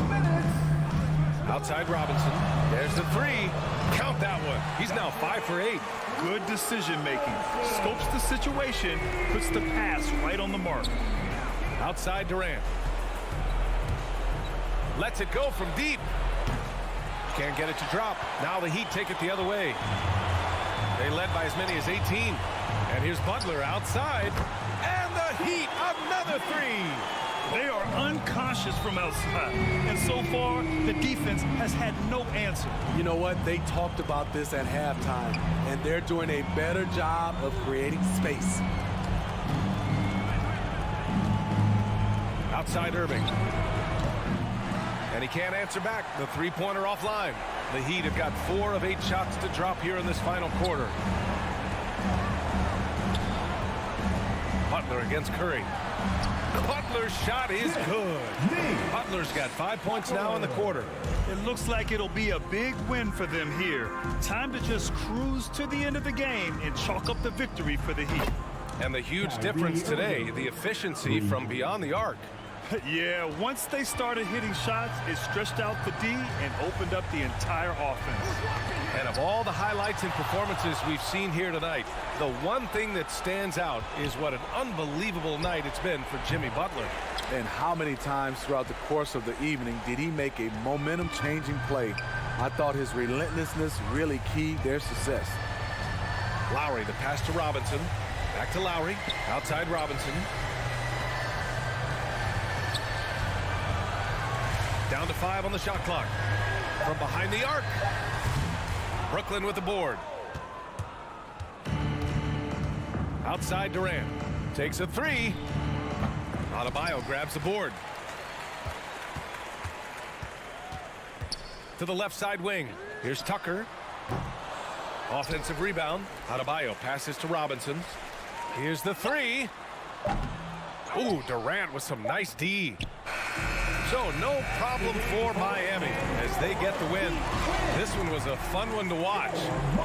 Outside Robinson. There's the three. Count that one. He's now 5 for 8. Good decision making. Scopes the situation, puts the pass right on the mark. Outside Durant. Lets it go from deep. Can't get it to drop. Now the Heat take it the other way. They led by as many as 18. And here's Butler outside. And the Heat, another three. They are uncautious from outside. And so far, the defense has had no answer. You know what? They talked about this at halftime, and they're doing a better job of creating space. Outside Irving. And he can't answer back. The three-pointer offline. The Heat have got 4 of 8 shots to drop here in this final quarter. Butler against Curry. Butler's shot is good. Butler's got 5 points now in the quarter. It looks like it'll be a big win for them here. Time to just cruise to the end of the game and chalk up the victory for the Heat. And the huge difference today, the efficiency from beyond the arc. Yeah, once they started hitting shots, it stretched out the D and opened up the entire offense. And of all the highlights and performances we've seen here tonight, the one thing that stands out is what an unbelievable night it's been for Jimmy Butler. And how many times throughout the course of the evening did he make a momentum-changing play? I thought his relentlessness really keyed their success. Lowry, the pass to Robinson. Back to Lowry. Outside Robinson. Down to 5 on the shot clock. From behind the arc. Brooklyn with the board. Outside Durant. Takes a 3. Adebayo grabs the board. To the left side wing. Here's Tucker. Offensive rebound. Adebayo passes to Robinson. Here's the 3. Ooh, Durant with some nice D. So no problem for Miami as they get the win. This one was a fun one to watch.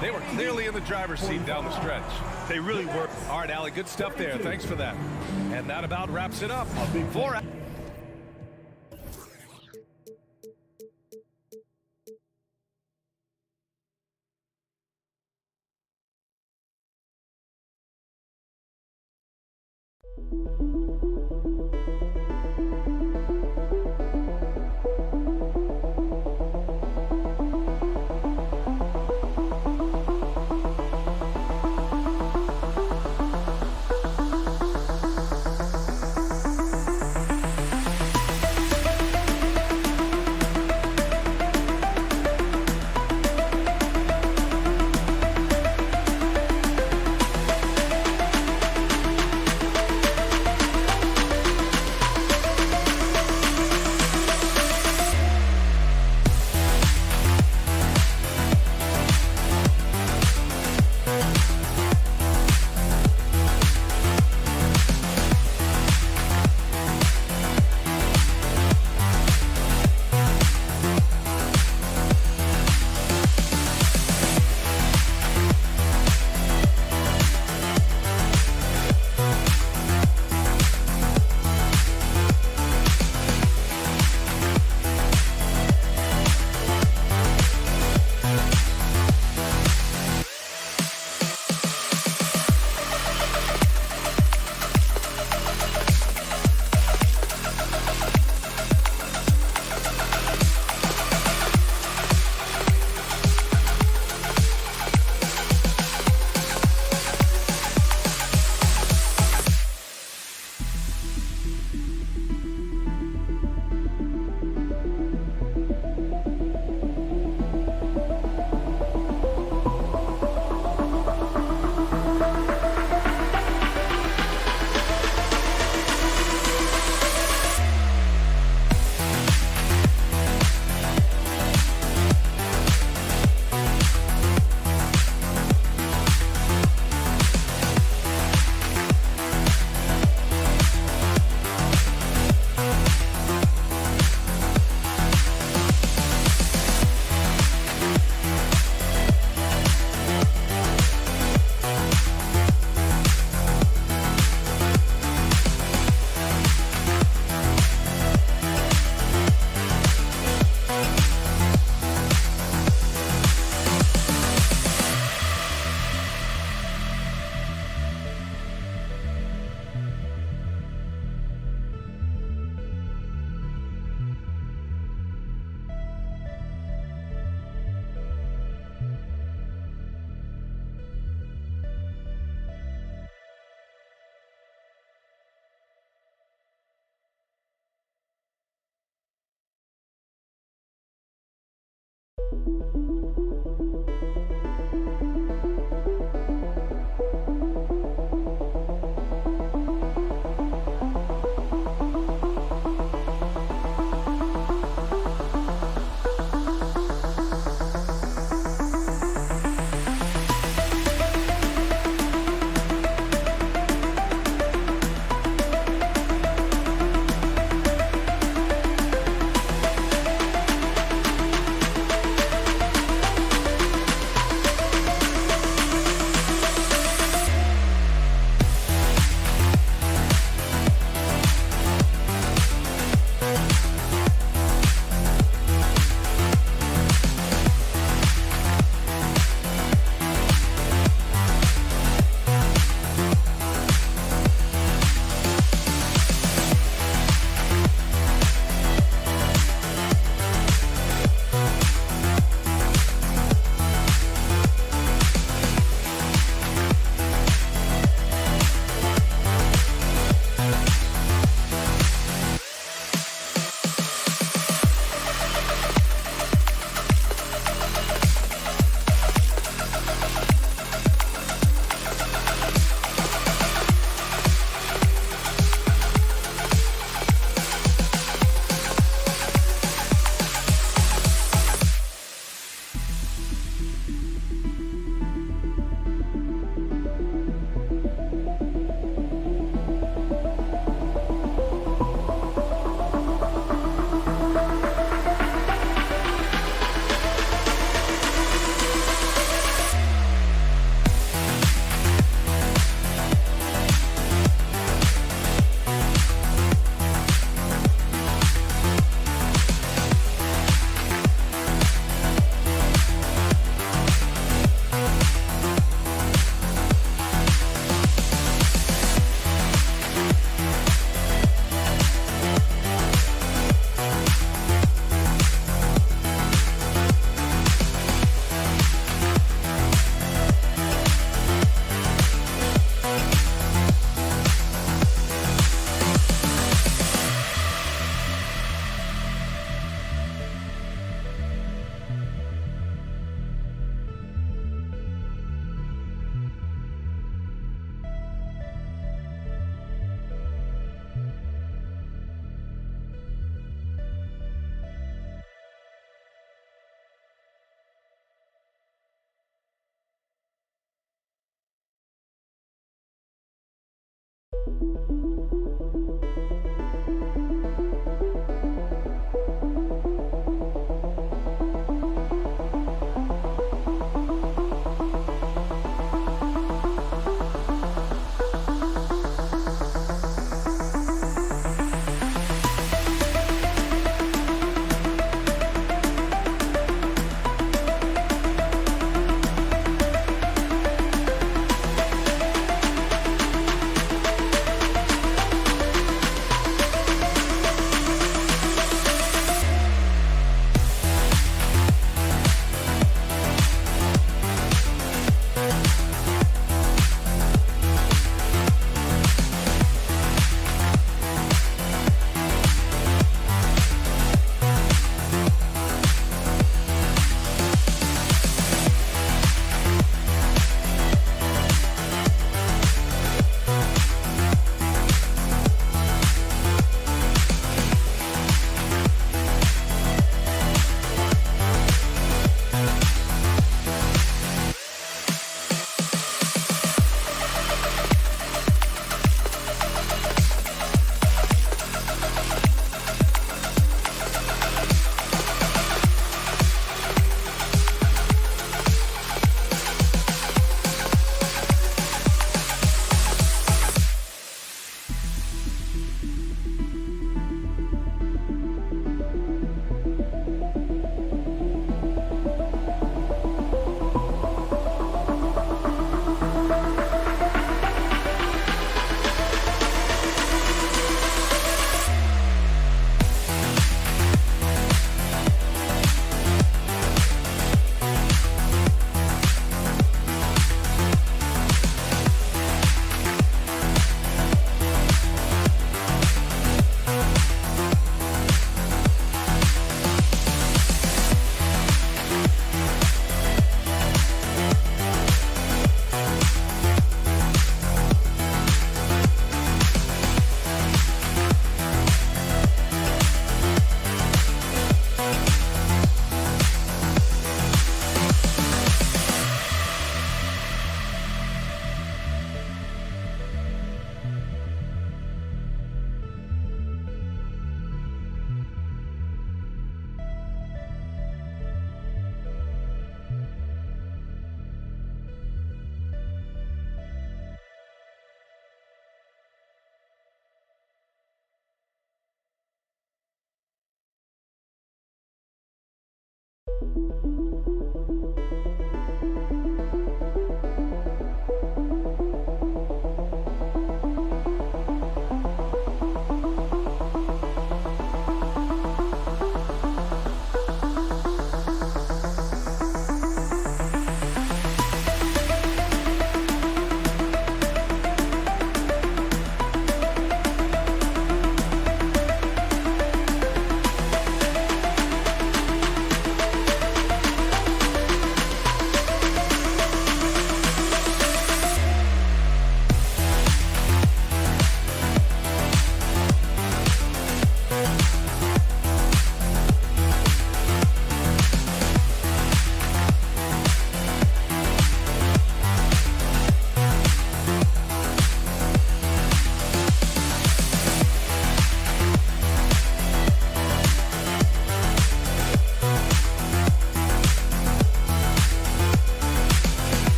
They were clearly in the driver's seat down the stretch. They really were. All right, Allie, good stuff there. Thanks for that. And that about wraps it up. For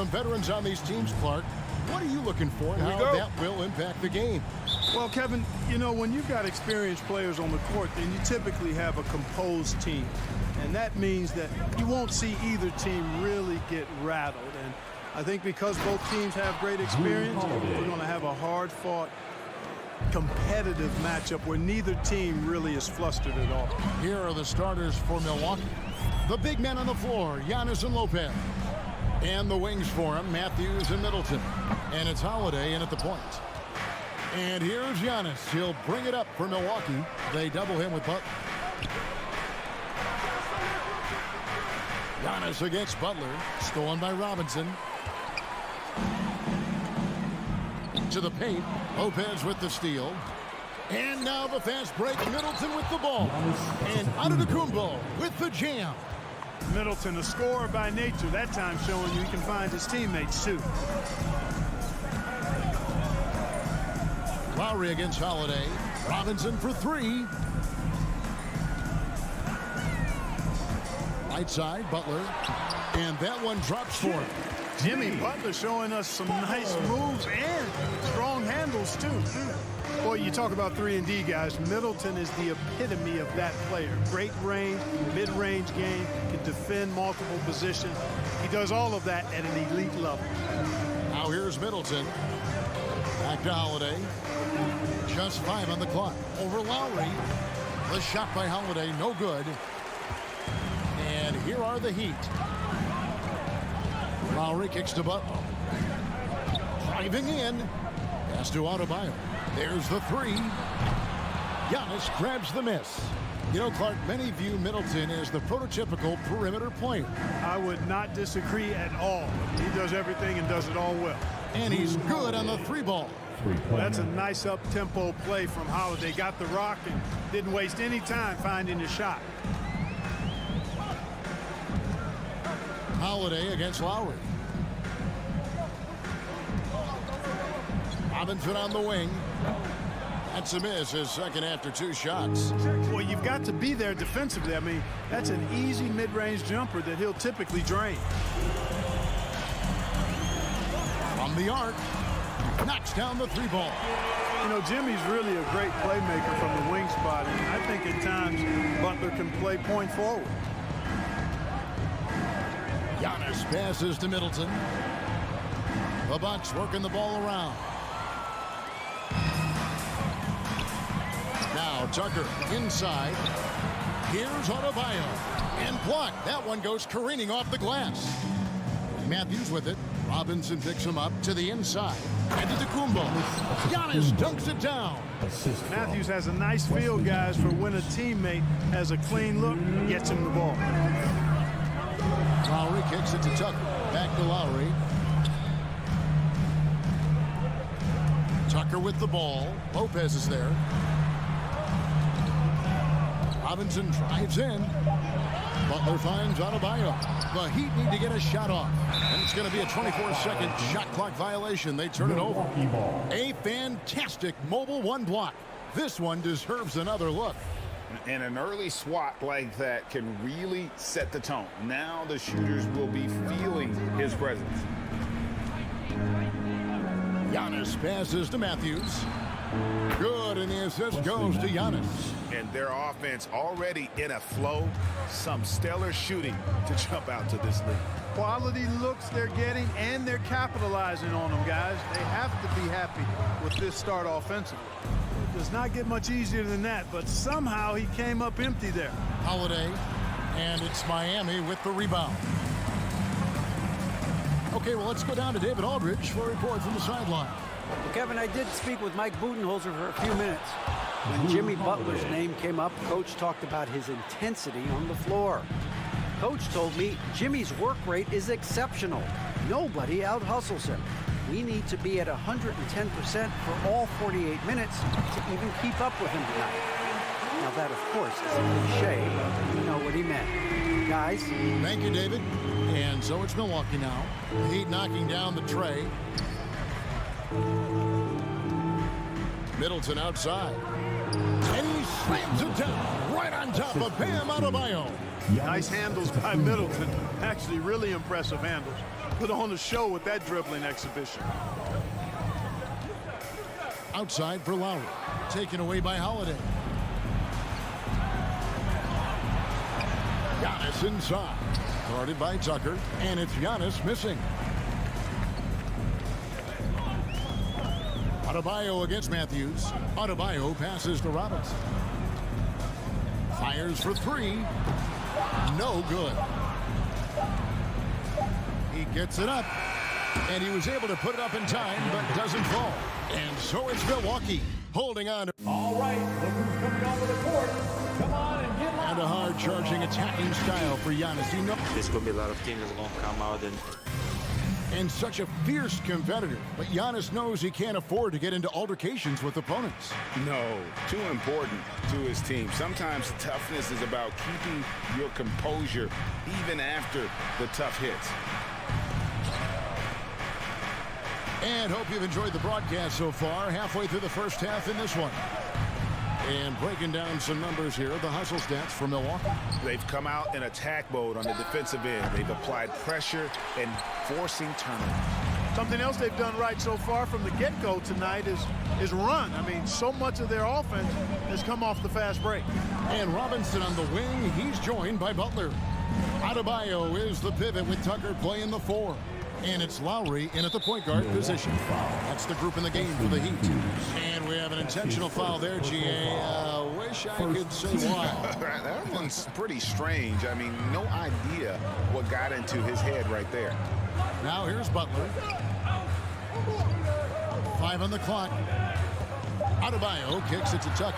some veterans on these teams, Clark. What are you looking for and how that will impact the game? Well, Kevin, you know, when you've got experienced players on the court, then you typically have a composed team. And that means that you won't see either team really get rattled. And I think because both teams have great experience, we're going to have a hard-fought, competitive matchup where neither team really is flustered at all. Here are the starters for Milwaukee. The big men on the floor, Giannis and Lopez. And the wings for him, Matthews and Middleton. And it's Holiday in at the point. And here's Giannis. He'll bring it up for Milwaukee. They double him with Butler. Giannis against Butler. Stolen by Robinson. To the paint. Lopez with the steal. And now the fast break. Middleton with the ball. And Antetokounmpo with the jam. Middleton, a scorer by nature, that time showing you he can find his teammates too. Lowry against Holiday. Robinson for three. Right side, Butler. And that one drops for him. Jimmy Butler showing us some nice moves and strong handles too. Boy, you talk about 3-and-D guys. Middleton is the epitome of that player. Great range, mid-range game, can defend multiple positions. He does all of that at an elite level. Now here's Middleton. Back to Holiday. Just 5 on the clock. Over Lowry. The shot by Holiday, no good. And here are the Heat. Lowry kicks to Butler. Driving in. Pass to Adebayo. There's the three. Giannis grabs the miss. You know, Clark, many view Middleton as the prototypical perimeter player. I would not disagree at all. He does everything and does it all well. And he's good on the three ball. That's a nice up-tempo play from Holiday. Got the rock and didn't waste any time finding the shot. Holiday against Lowry. Robinson on the wing. That's a miss, his second after 2 shots. Well, you've got to be there defensively. I mean, that's an easy mid-range jumper that he'll typically drain. From the arc, knocks down the 3 ball. You know, Jimmy's really a great playmaker from the wing spot, and I think at times Butler can play point forward. Giannis passes to Middleton. The Bucks working the ball around. Now Tucker inside. Here's Adebayo. And blocked. That one goes careening off the glass. Matthews with it. Robinson picks him up to the inside. Antetokounmpo. Giannis dunks it down. Matthews has a nice feel, guys, for when a teammate has a clean look, gets him the ball. Lowry kicks it to Tucker. Back to Lowry. Tucker with the ball. Lopez is there. Robinson drives in. Butler finds Adebayo. The Heat need to get a shot off. And it's going to be a 24-second shot clock violation. They turn it over. A fantastic mobile 1 block. This one deserves another look. And an early swat like that can really set the tone. Now the shooters will be feeling his presence. Giannis passes to Matthews. Good, and the assist goes to Giannis. And their offense already in a flow. Some stellar shooting to jump out to this lead. Quality looks they're getting, and they're capitalizing on them, guys. They have to be happy with this start offensively. It does not get much easier than that, but somehow he came up empty there. Holiday, and it's Miami with the rebound. Okay, well, let's go down to David Aldridge for a report from the sideline. Well, Kevin, I did speak with Mike Budenholzer for a few minutes. When Jimmy Butler's name came up, Coach talked about his intensity on the floor. Coach told me Jimmy's work rate is exceptional. Nobody out-hustles him. We need to be at 110% for all 48 minutes to even keep up with him tonight. Now that, of course, is a cliche, but you know what he meant. Guys. Thank you, David. And so it's Milwaukee now. The Heat knocking down the tray. Middleton outside. And he slams it down right on top of Bam Adebayo. Nice handles by Middleton. Actually, really impressive handles. put on a show with that dribbling exhibition. Outside for Lowry. Taken away by Holiday. Giannis inside. Guarded by Tucker. And it's Giannis missing. Adebayo against Matthews. Adebayo passes to Robinson. Fires for three. No good. He gets it up. And he was able to put it up in time, but doesn't fall. And so it's Milwaukee holding on. All right, look who's coming onto the court. Come on and get And a hard-charging attacking style for Giannis. There's going to be a lot of teams that are going to come out and such a fierce competitor. But Giannis knows he can't afford to get into altercations with opponents. No, too important to his team. Sometimes toughness is about keeping your composure even after the tough hits. And hope you've enjoyed the broadcast so far. Halfway through the first half in this one. And breaking down some numbers here, the hustle stats for Milwaukee. They've come out in attack mode on the defensive end. They've applied pressure and forcing turnovers. Something else they've done right so far from the get-go tonight is run. I mean, so much of their offense has come off the fast break. And Robinson on the wing. He's joined by Butler. Adebayo is the pivot with Tucker playing the four. And it's Lowry in at the point guard position. That's the group in the game for the Heat. And we have an intentional foul there, GA. Wish I could say why. That one's pretty strange. I mean, no idea what got into his head right there. Now here's Butler. 5 on the clock. Adebayo kicks it to Tucker.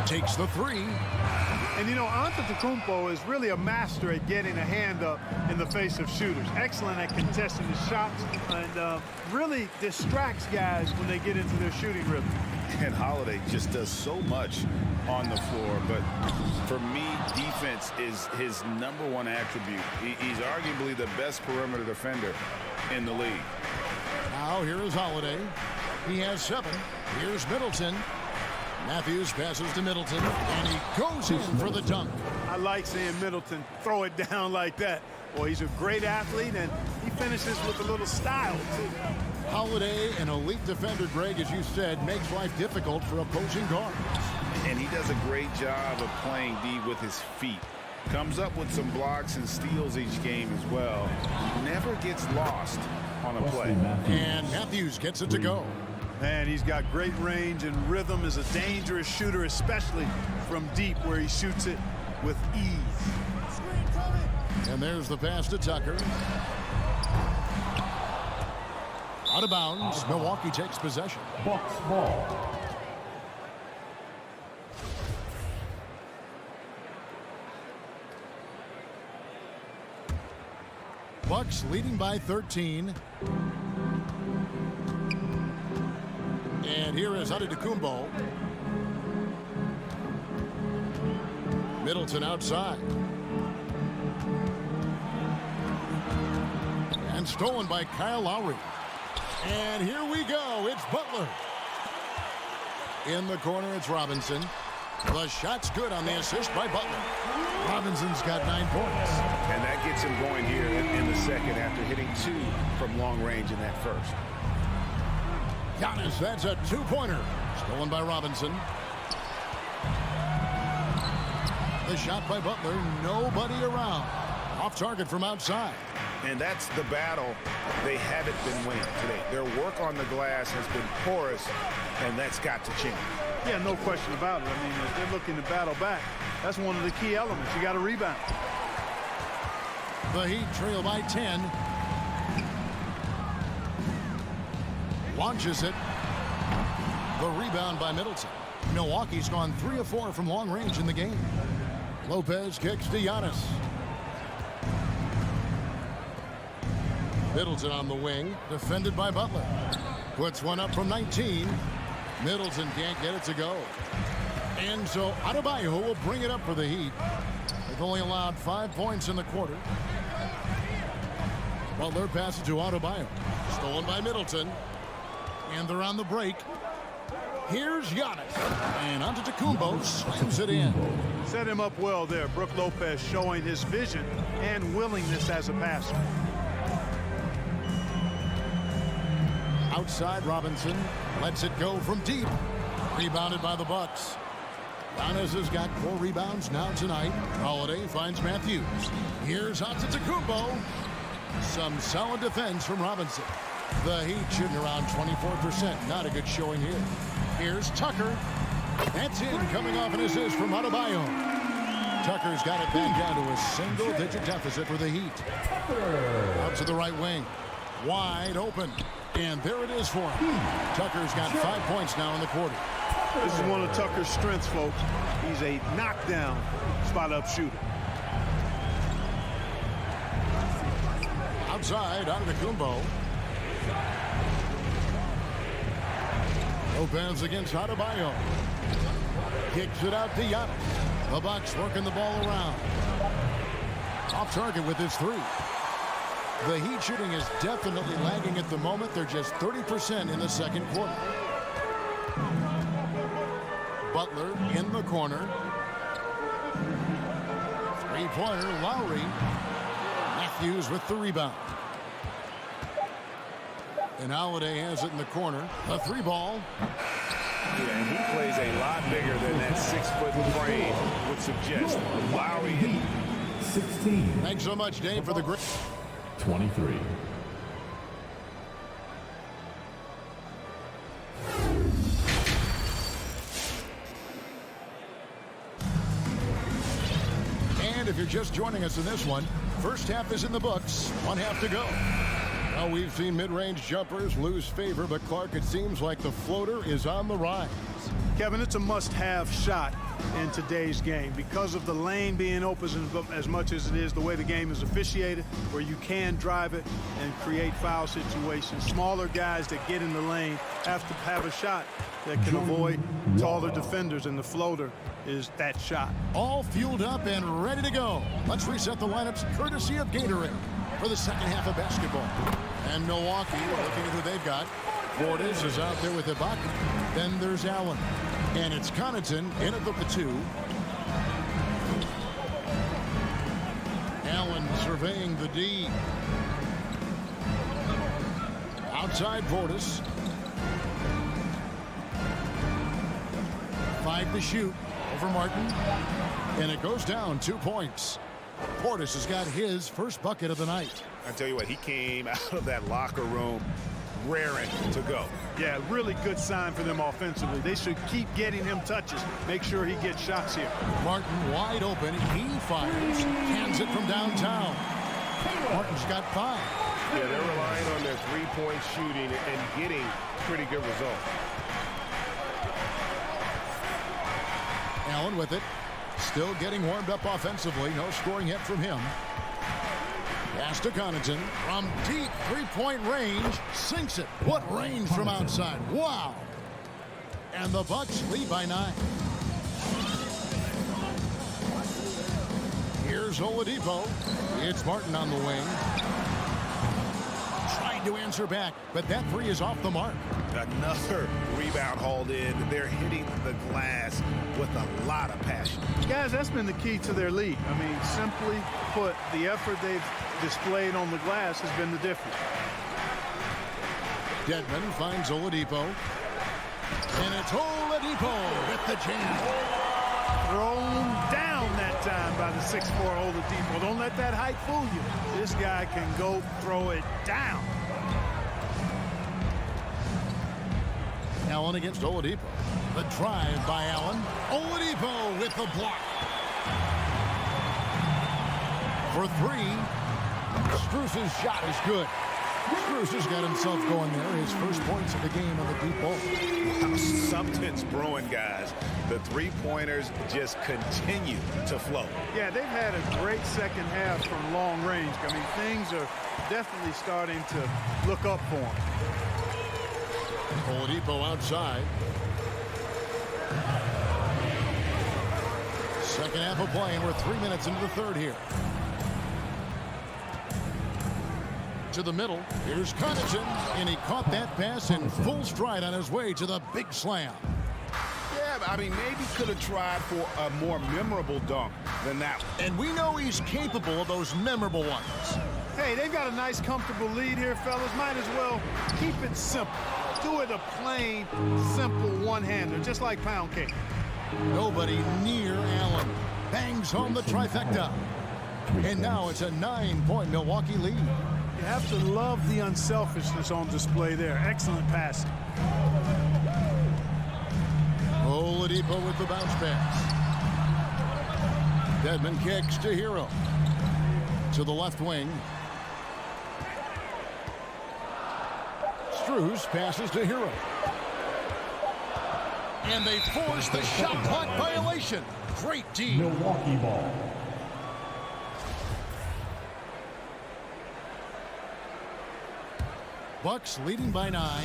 Takes the three. And, you know, Antetokounmpo is really a master at getting a hand up in the face of shooters. Excellent at contesting the shots and really distracts guys when they get into their shooting rhythm. And Holiday just does so much on the floor. But for me, defense is his #1 attribute. He's arguably the best perimeter defender in the league. Now here is Holiday. He has 7. Here's Middleton. Matthews passes to Middleton, and he goes in for the dunk. I like seeing Middleton throw it down like that. Well, he's a great athlete, and he finishes with a little style, too. Holiday, an elite defender, Greg, as you said, makes life difficult for opposing guards. And he does a great job of playing D with his feet. Comes up with some blocks and steals each game as well. Never gets lost on a play. And Matthews gets it to go. Man, he's got great range and rhythm, is a dangerous shooter, especially from deep where he shoots it with ease. And there's the pass to Tucker. Out of bounds. Milwaukee takes possession. Bucks ball. Bucks leading by 13. And here is Antetokounmpo. Middleton outside. And stolen by Kyle Lowry. And here we go. It's Butler. In the corner, it's Robinson. The shot's good on the assist by Butler. Robinson's got 9 points. And that gets him going here in the second after hitting 2 from long range in that first. Giannis, that's a 2-pointer. Stolen by Robinson. The shot by Butler. Nobody around. Off target from outside. And that's the battle they haven't been winning today. Their work on the glass has been porous, and that's got to change. Yeah, no question about it. I mean, if they're looking to battle back, that's one of the key elements. You got to rebound. The Heat trail by 10. Launches it. The rebound by Middleton. Milwaukee's gone 3 of 4 from long range in the game. Lopez kicks to Giannis. Middleton on the wing, defended by Butler. Puts one up from 19. Middleton can't get it to go. And so Adebayo will bring it up for the Heat. They've only allowed 5 points in the quarter. Butler passes to Adebayo. Stolen by Middleton. And they're on the break. Here's Giannis. And Antetokounmpo slams it in. Set him up well there. Brook Lopez showing his vision and willingness as a passer. Outside, Robinson lets it go from deep. Rebounded by the Bucks. Giannis has got 4 rebounds now tonight. Holiday finds Matthews. Here's Antetokounmpo. Some solid defense from Robinson. The Heat shooting around 24%. Not a good showing here. Here's Tucker. That's in, coming off an assist from Adebayo. Tucker's got it back down to a single-digit deficit for the Heat. Out to the right wing. Wide open. And there it is for him. Tucker's got 5 points now in the quarter. This is one of Tucker's strengths, folks. He's a knockdown spot-up shooter. Outside, Antetokounmpo. Lopez against Adebayo. Kicks it out to Giannis. The Bucks working the ball around. Off target with his 3. The Heat shooting is definitely lagging at the moment. They're just 30% in the second quarter. Butler in the corner. 3-pointer, Lowry. Matthews with the rebound. And Holiday has it in the corner. A 3-ball. Yeah, and he plays a lot bigger than that 6-foot frame would suggest. Lowry. 16. Thanks so much, Dave, for the great. 23. And if you're just joining us in this one, first half is in the books. 1 half to go. Well, we've seen mid-range jumpers lose favor, but Clark, it seems like the floater is on the rise. Kevin, it's a must-have shot in today's game because of the lane being open as much as it is, the way the game is officiated, where you can drive it and create foul situations. Smaller guys that get in the lane have to have a shot that can avoid taller defenders, and the floater is that shot. All fueled up and ready to go. Let's reset the lineups courtesy of Gatorade for the second half of basketball. And Milwaukee, looking at who they've got. Portis is out there with Ibaka. Then there's Allen. And it's Connaughton in at the 2. Allen surveying the D. Outside Portis. 5 to shoot over Martin. And it goes down 2 points. Portis has got his first bucket of the night. I tell you what, he came out of that locker room raring to go. Yeah, really good sign for them offensively. They should keep getting him touches. Make sure he gets shots here. Martin wide open. He fires. Hands it from downtown. Martin's got 5. Yeah, they're relying on their 3-point shooting and getting pretty good results. Allen with it. Still getting warmed up offensively. No scoring yet from him. Pass to Connaughton from deep 3-point range. Sinks it. What range from outside. Wow. And the Bucks lead by 9. Here's Oladipo. It's Martin on the wing. Trying to answer back, but that 3 is off the mark. Another rebound hauled in. They're hitting the glass with a lot of passion. Guys, that's been the key to their lead. I mean, simply put, the effort they've displayed on the glass has been the difference. Dedmon finds Oladipo. And it's Oladipo with the jam. Thrown down that time by the 6'4" Oladipo. Don't let that height fool you. This guy can go throw it down. Allen against Oladipo. The drive by Allen. Oladipo with the block. For 3. Strus's shot is good. Strus has got himself going there. His first points of the game on the deep ball. Wow, something's brewing, guys. The 3-pointers just continue to flow. Yeah, they've had a great second half from long range. I mean, things are definitely starting to look up for them. Oladipo outside. Second half of play, and we're 3 minutes into the third here. To the middle. Here's Connaughton, and he caught that pass in full stride on his way to the big slam. Yeah, I mean, maybe could have tried for a more memorable dunk than that one. And we know he's capable of those memorable ones. Hey, they've got a nice, comfortable lead here, fellas. Might as well keep it simple. Do it a plain, simple one-hander, just like pound cake. Nobody near Allen. Bangs home the trifecta. And now it's a 9-point Milwaukee lead. You have to love the unselfishness on display there. Excellent passing. Oladipo with the bounce pass. Dedmon kicks to Hero. To the left wing. Strus passes to Hero. And they force the shot clock violation. Great D. Milwaukee ball. Bucks leading by 9.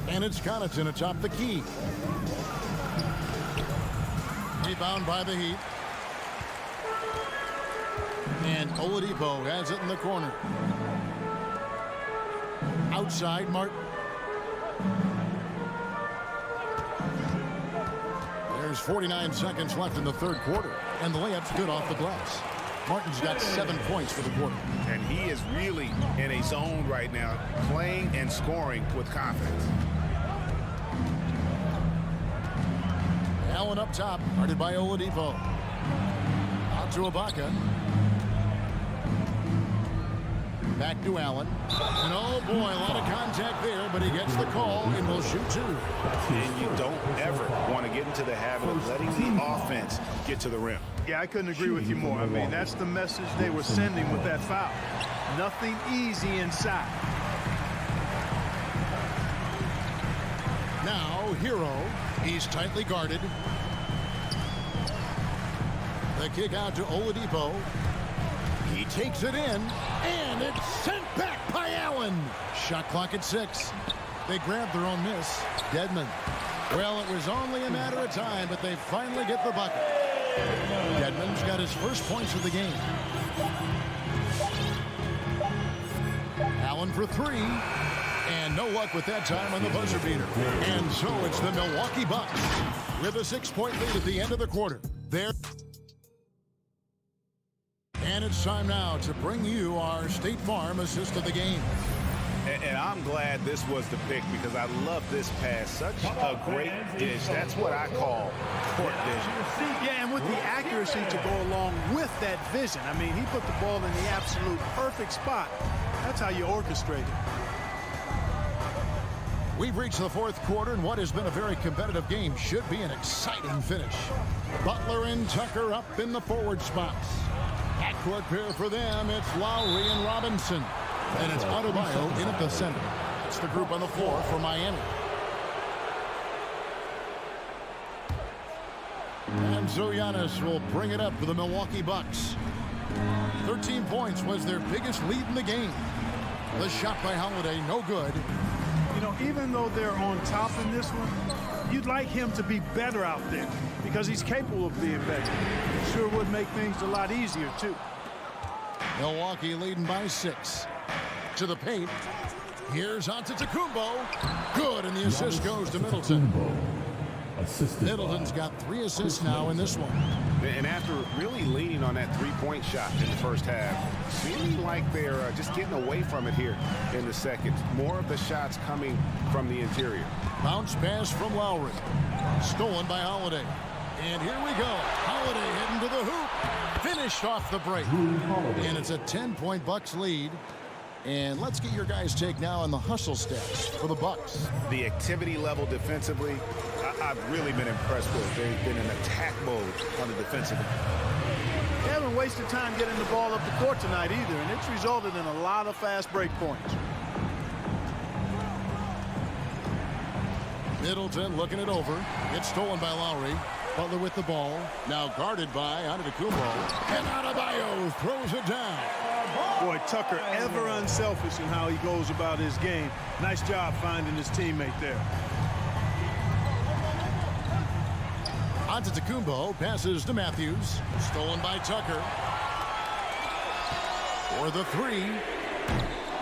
And it's Connaughton atop the key. Rebound by the Heat. And Oladipo has it in the corner. Outside Martin. There's 49 seconds left in the third quarter. And the layup's good off the glass. Martin's got 7 points for the quarter. And he is really in a zone right now, playing and scoring with confidence. Allen up top, guarded by Oladipo. Out to Ibaka. Back to Allen. And oh boy, a lot of contact there, but he gets the call and will shoot 2. And you don't ever want to get into the habit of letting the offense get to the rim. Yeah, I couldn't agree with you more. I mean, that's the message they were sending with that foul. Nothing easy inside. Now, Hero. He's tightly guarded. The kick out to Oladipo. He takes it in, and it's sent back by Allen. Shot clock at 6. They grabbed their own miss. Dedmon. Well, it was only a matter of time, but they finally get the bucket. Dedmon's got his first points of the game. Allen for 3. And no luck with that time on the buzzer beater. And so it's the Milwaukee Bucks with a 6-point lead at the end of the quarter. There. And it's time now to bring you our State Farm assist of the game. And I'm glad this was the pick because I love this pass. Such a great dish. That's what I call court vision. Yeah, and with the accuracy to go along with that vision. I mean, he put the ball in the absolute perfect spot. That's how you orchestrate it. We've reached the fourth quarter, and what has been a very competitive game should be an exciting finish. Butler and Tucker up in the forward spots. Backcourt pair for them, it's Lowry and Robinson. And it's Adebayo in at the center. That's the group on the floor for Miami. And so Giannis will bring it up for the Milwaukee Bucks. 13 points was their biggest lead in the game. The shot by Holiday, no good. You know, even though they're on top in this one, you'd like him to be better out there because he's capable of being better. It sure would make things a lot easier, too. Milwaukee leading by 6. To the paint. Here's Antetokounmpo. Good, and the assist goes to Middleton. Middleton's got 3 assists now in this one. And after really leaning on that three-point shot in the first half, seeming like they're just getting away from it here in the second. More of the shots coming from the interior. Bounce pass from Lowry. Stolen by Holiday. And here we go. Holiday heading to the hoop. Finished off the break. And it's a 10-point Bucks lead. And let's get your guys' take now on the hustle stats for the Bucks. The activity level defensively, I've really been impressed with. They've been in attack mode on the defensive end. They haven't wasted time getting the ball up the court tonight either, and it's resulted in a lot of fast break points. Middleton looking it over. Gets stolen by Lowry. Butler with the ball. Now guarded by Antetokounmpo. And Adebayo throws it down. Boy, Tucker ever unselfish in how he goes about his game. Nice job finding his teammate there. Antetokounmpo passes to Matthews. Stolen by Tucker. For the 3.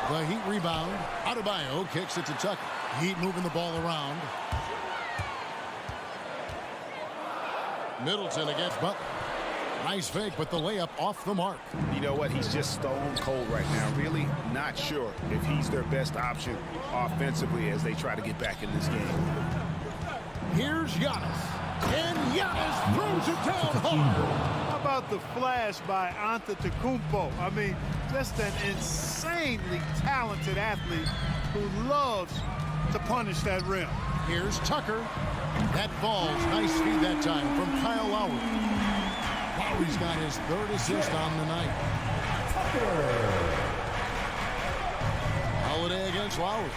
The Heat rebound. Adebayo kicks it to Tucker. Heat moving the ball around. Middleton against Butler. Nice fake, but the layup off the mark. You know what? He's just stone cold right now. Really not sure if he's their best option offensively as they try to get back in this game. Here's Giannis. And Giannis throws it down hard. How about the flash by Antetokounmpo? I mean, just an insanely talented athlete who loves to punish that rim. Here's Tucker. That falls. Nice feed that time from Kyle Lowry. Lowry's got his third assist on the night. Holiday against Lowry.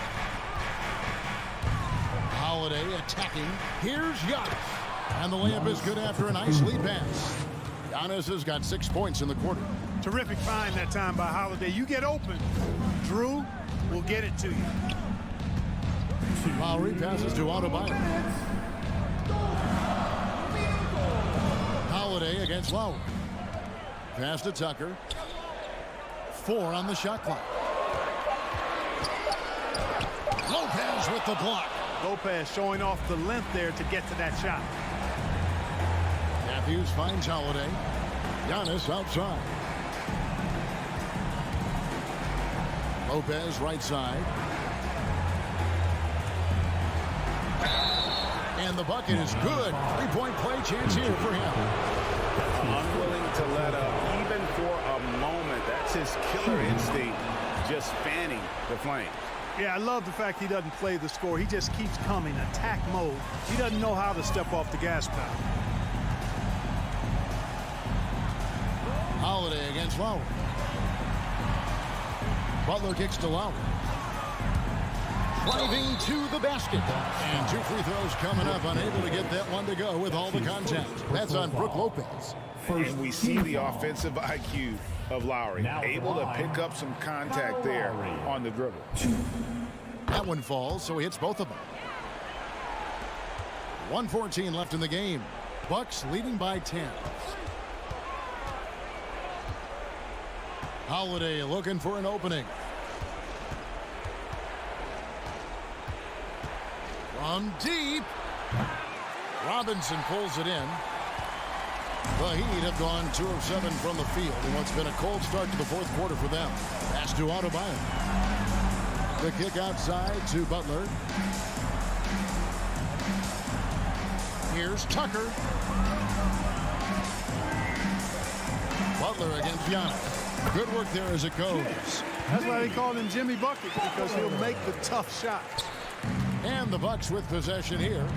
Holiday attacking. Here's Giannis. And the layup is good after a nice lead pass. Giannis has got 6 points in the quarter. Terrific find that time by Holiday. You get open, Drew will get it to you. Lowry passes to Adebayo. Holiday against Lowry. Pass to Tucker. 4 on the shot clock. Lopez with the block. Lopez showing off the length there to get to that shot. Matthews finds Holiday. Giannis outside. Lopez right side. And the bucket is good. 3-point play chance here for him. Unwilling to let up even for a moment. That's his killer instinct, just fanning the flame. Yeah, I love the fact he doesn't play the score. He just keeps coming, attack mode. He doesn't know how to step off the gas pedal. Holiday against Lowry. Butler kicks to Lowry. Driving to the basket. And 2 free throws coming up. Unable to get that one to go with all the contact. That's on Brook Lopez. And we see the offensive IQ of Lowry. Able to pick up some contact there on the dribble. That one falls, so he hits both of them. 1:14 left in the game. Bucks leading by 10. Holiday looking for an opening. From deep. Robinson pulls it in. The Heat have gone 2 of 7 from the field in what's been a cold start to the fourth quarter for them. Pass to Adebayo. The kick outside to Butler. Here's Tucker. Butler against Giannis. Good work there as it goes. That's why they call him Jimmy Bucket, because he'll make the tough shots. And the Bucks with possession here.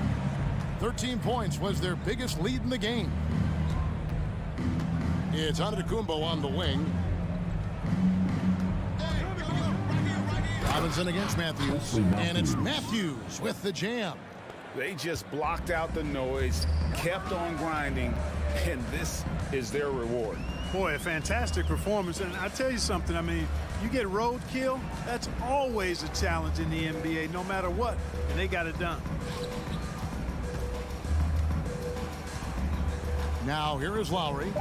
13 points was their biggest lead in the game. It's Antetokounmpo on the wing. Robinson against Matthews. And it's Matthews with the jam. They just blocked out the noise, kept on grinding, and this is their reward. Boy, a fantastic performance. And I tell you something, I mean, you get roadkill, that's always a challenge in the NBA, no matter what, and they got it done. Now here is Lowry.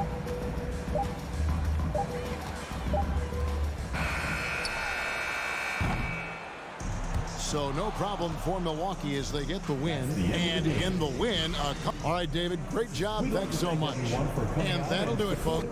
So no problem for Milwaukee as they get the win. And in the win, all right, David, great job. Thanks so much. And that'll do it, folks.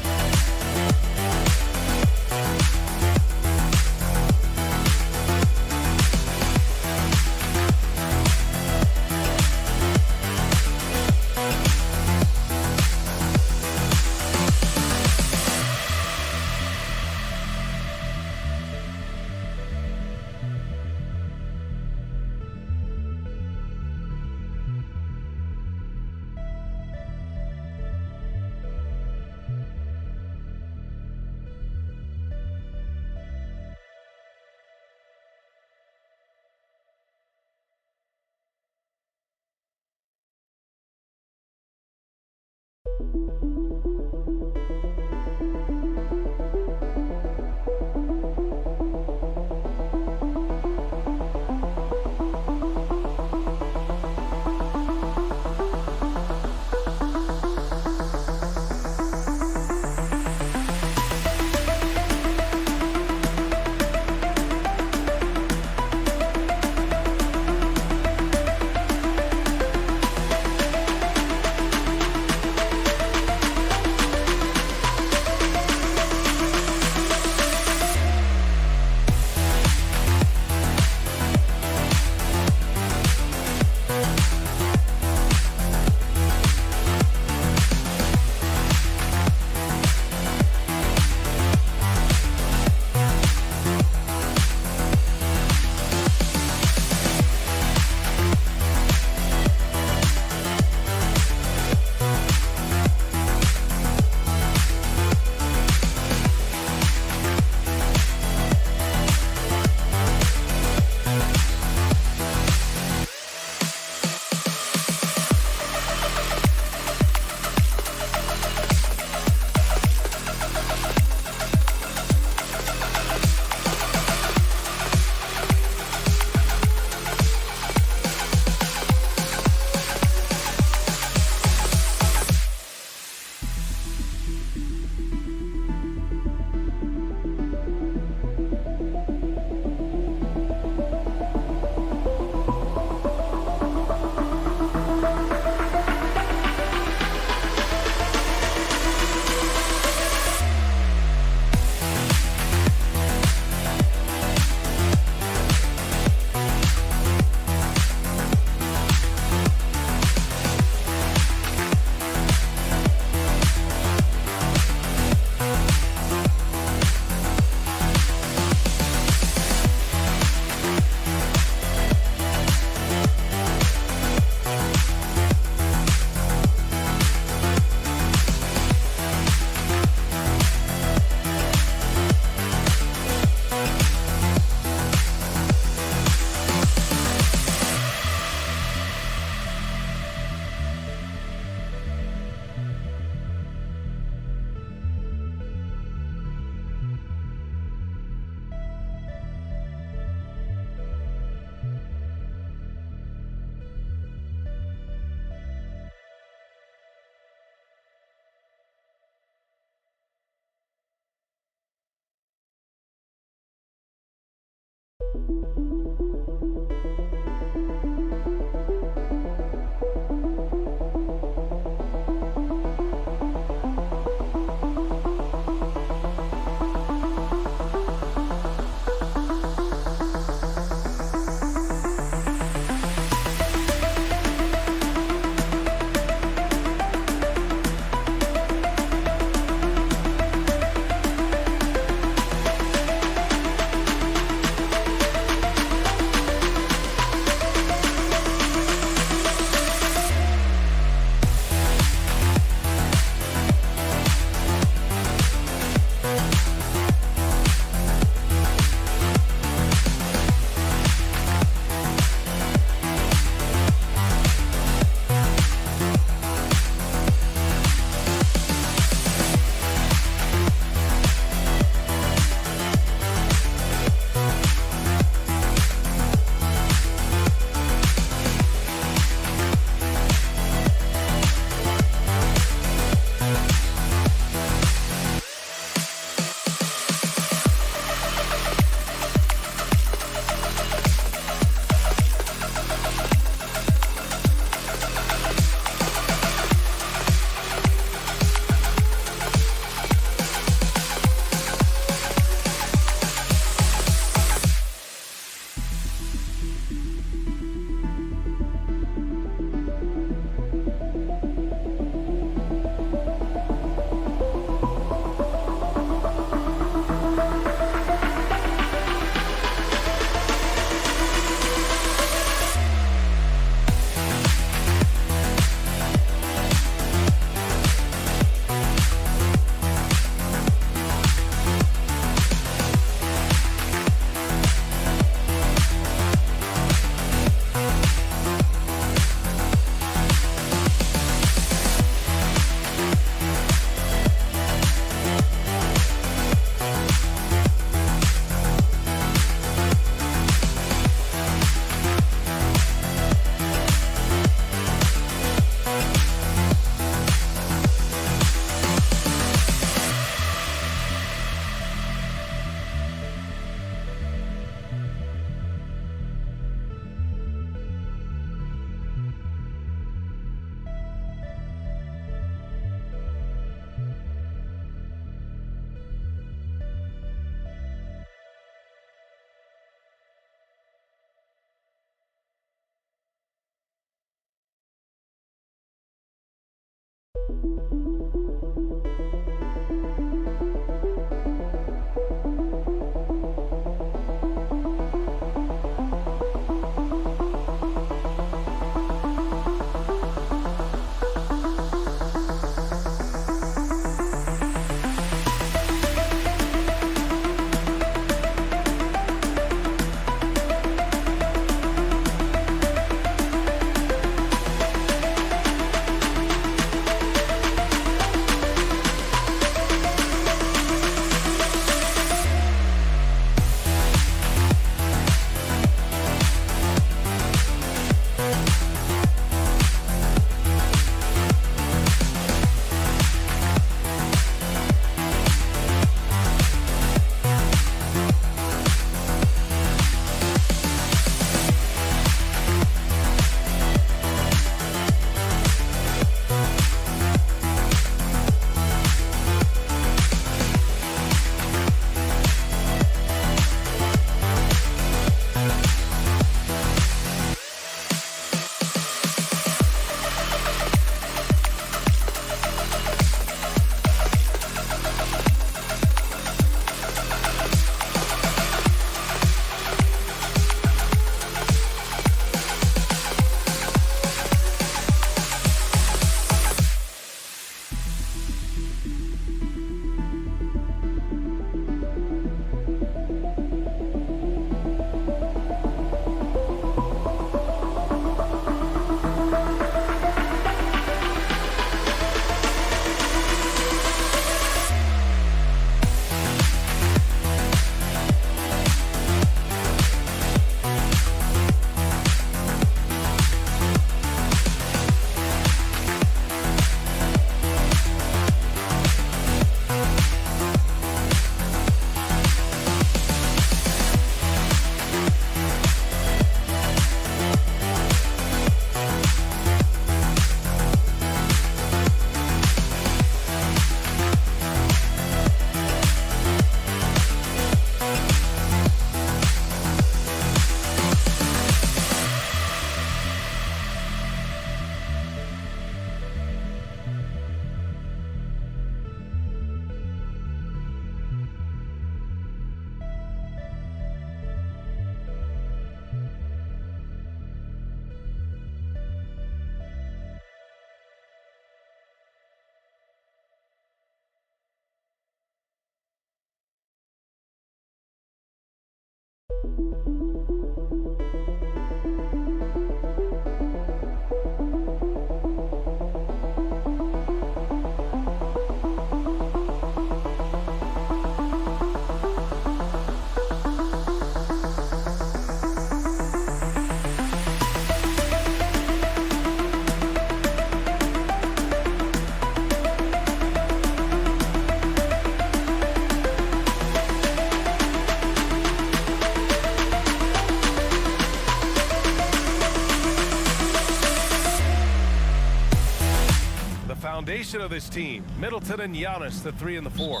Foundation of this team, Middleton and Giannis, the 3 and the 4.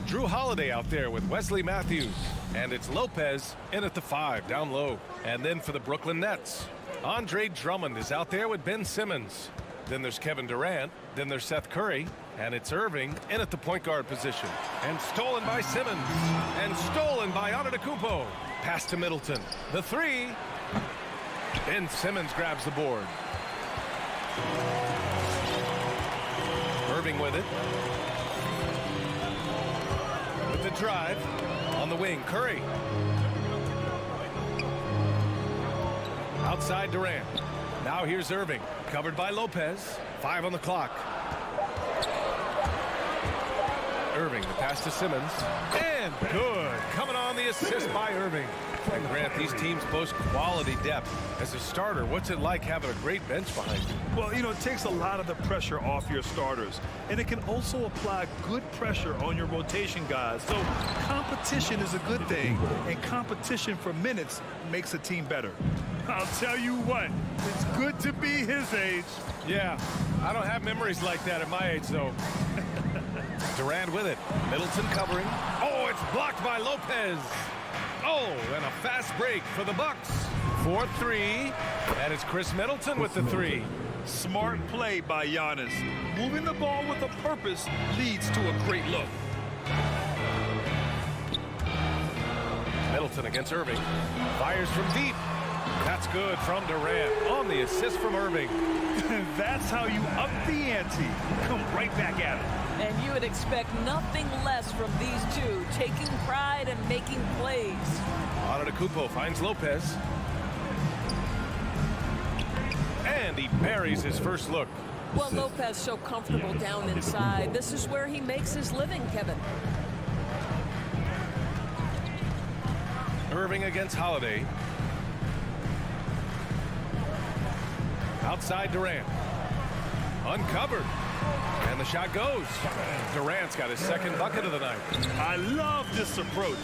Drew Holiday out there with Wesley Matthews. And it's Lopez in at the 5, down low. And then for the Brooklyn Nets, Andre Drummond is out there with Ben Simmons. Then there's Kevin Durant. Then there's Seth Curry. And it's Irving in at the point guard position. And stolen by Simmons. And stolen by Antetokounmpo. Pass to Middleton. The 3. Ben Simmons grabs the board. Irving with it. With the drive. On the wing, Curry. Outside Durant. Now here's Irving. Covered by Lopez. 5 on the clock. Irving, the pass to Simmons. And good. Coming on the assist by Irving. And Grant, these teams boast quality depth. As a starter, what's it like having a great bench behind you? Well, you know, it takes a lot of the pressure off your starters. And it can also apply good pressure on your rotation guys. So competition is a good thing. And competition for minutes makes a team better. I'll tell you what, it's good to be his age. Yeah, I don't have memories like that at my age, though. Durant with it. Middleton covering. Oh, it's blocked by Lopez. Oh, and a fast break for the Bucks. 4-3, and it's Chris Middleton with the 3. Smart play by Giannis. Moving the ball with a purpose leads to a great look. Middleton against Irving. Fires from deep. That's good from Durant on the assist from Irving. That's how you up the ante. Come right back at it. And you would expect nothing less from these two, taking pride and making plays. Antetokounmpo finds Lopez. And he buries his first look. Well, Lopez so comfortable down inside. This is where he makes his living, Kevin. Irving against Holiday. Outside Durant. Uncovered. And the shot goes. Durant's got his second bucket of the night. I love this approach.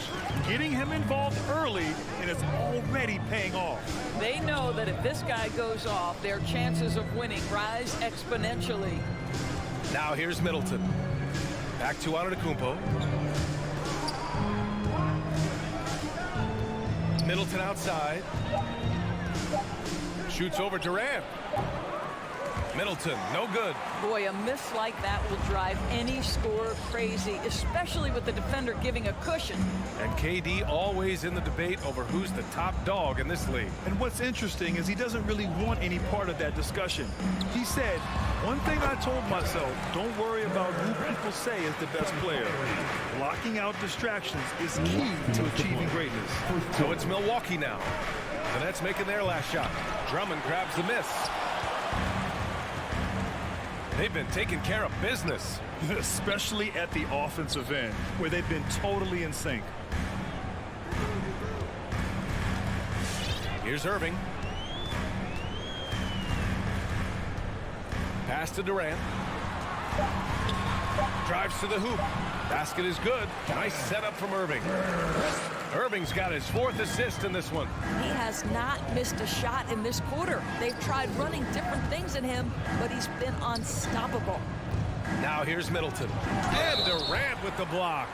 Getting him involved early, and it's already paying off. They know that if this guy goes off, their chances of winning rise exponentially. Now here's Middleton. Back to Antetokounmpo. Middleton outside. Shoots over Durant. Middleton, no good. Boy, a miss like that will drive any scorer crazy, especially with the defender giving a cushion. And KD always in the debate over who's the top dog in this league. And what's interesting is he doesn't really want any part of that discussion. He said, one thing I told myself, don't worry about who people say is the best player. Blocking out distractions is key to achieving greatness. So it's Milwaukee now. The Nets making their last shot. Drummond grabs the miss. They've been taking care of business. Especially at the offensive end, where they've been totally in sync. Here's Irving. Pass to Durant. Drives to the hoop. Basket is good. Nice setup from Irving. Irving's got his 4th assist in this one. He has not missed a shot in this quarter. They've tried running different things in him, but he's been unstoppable. Now here's Middleton. And Durant with the block.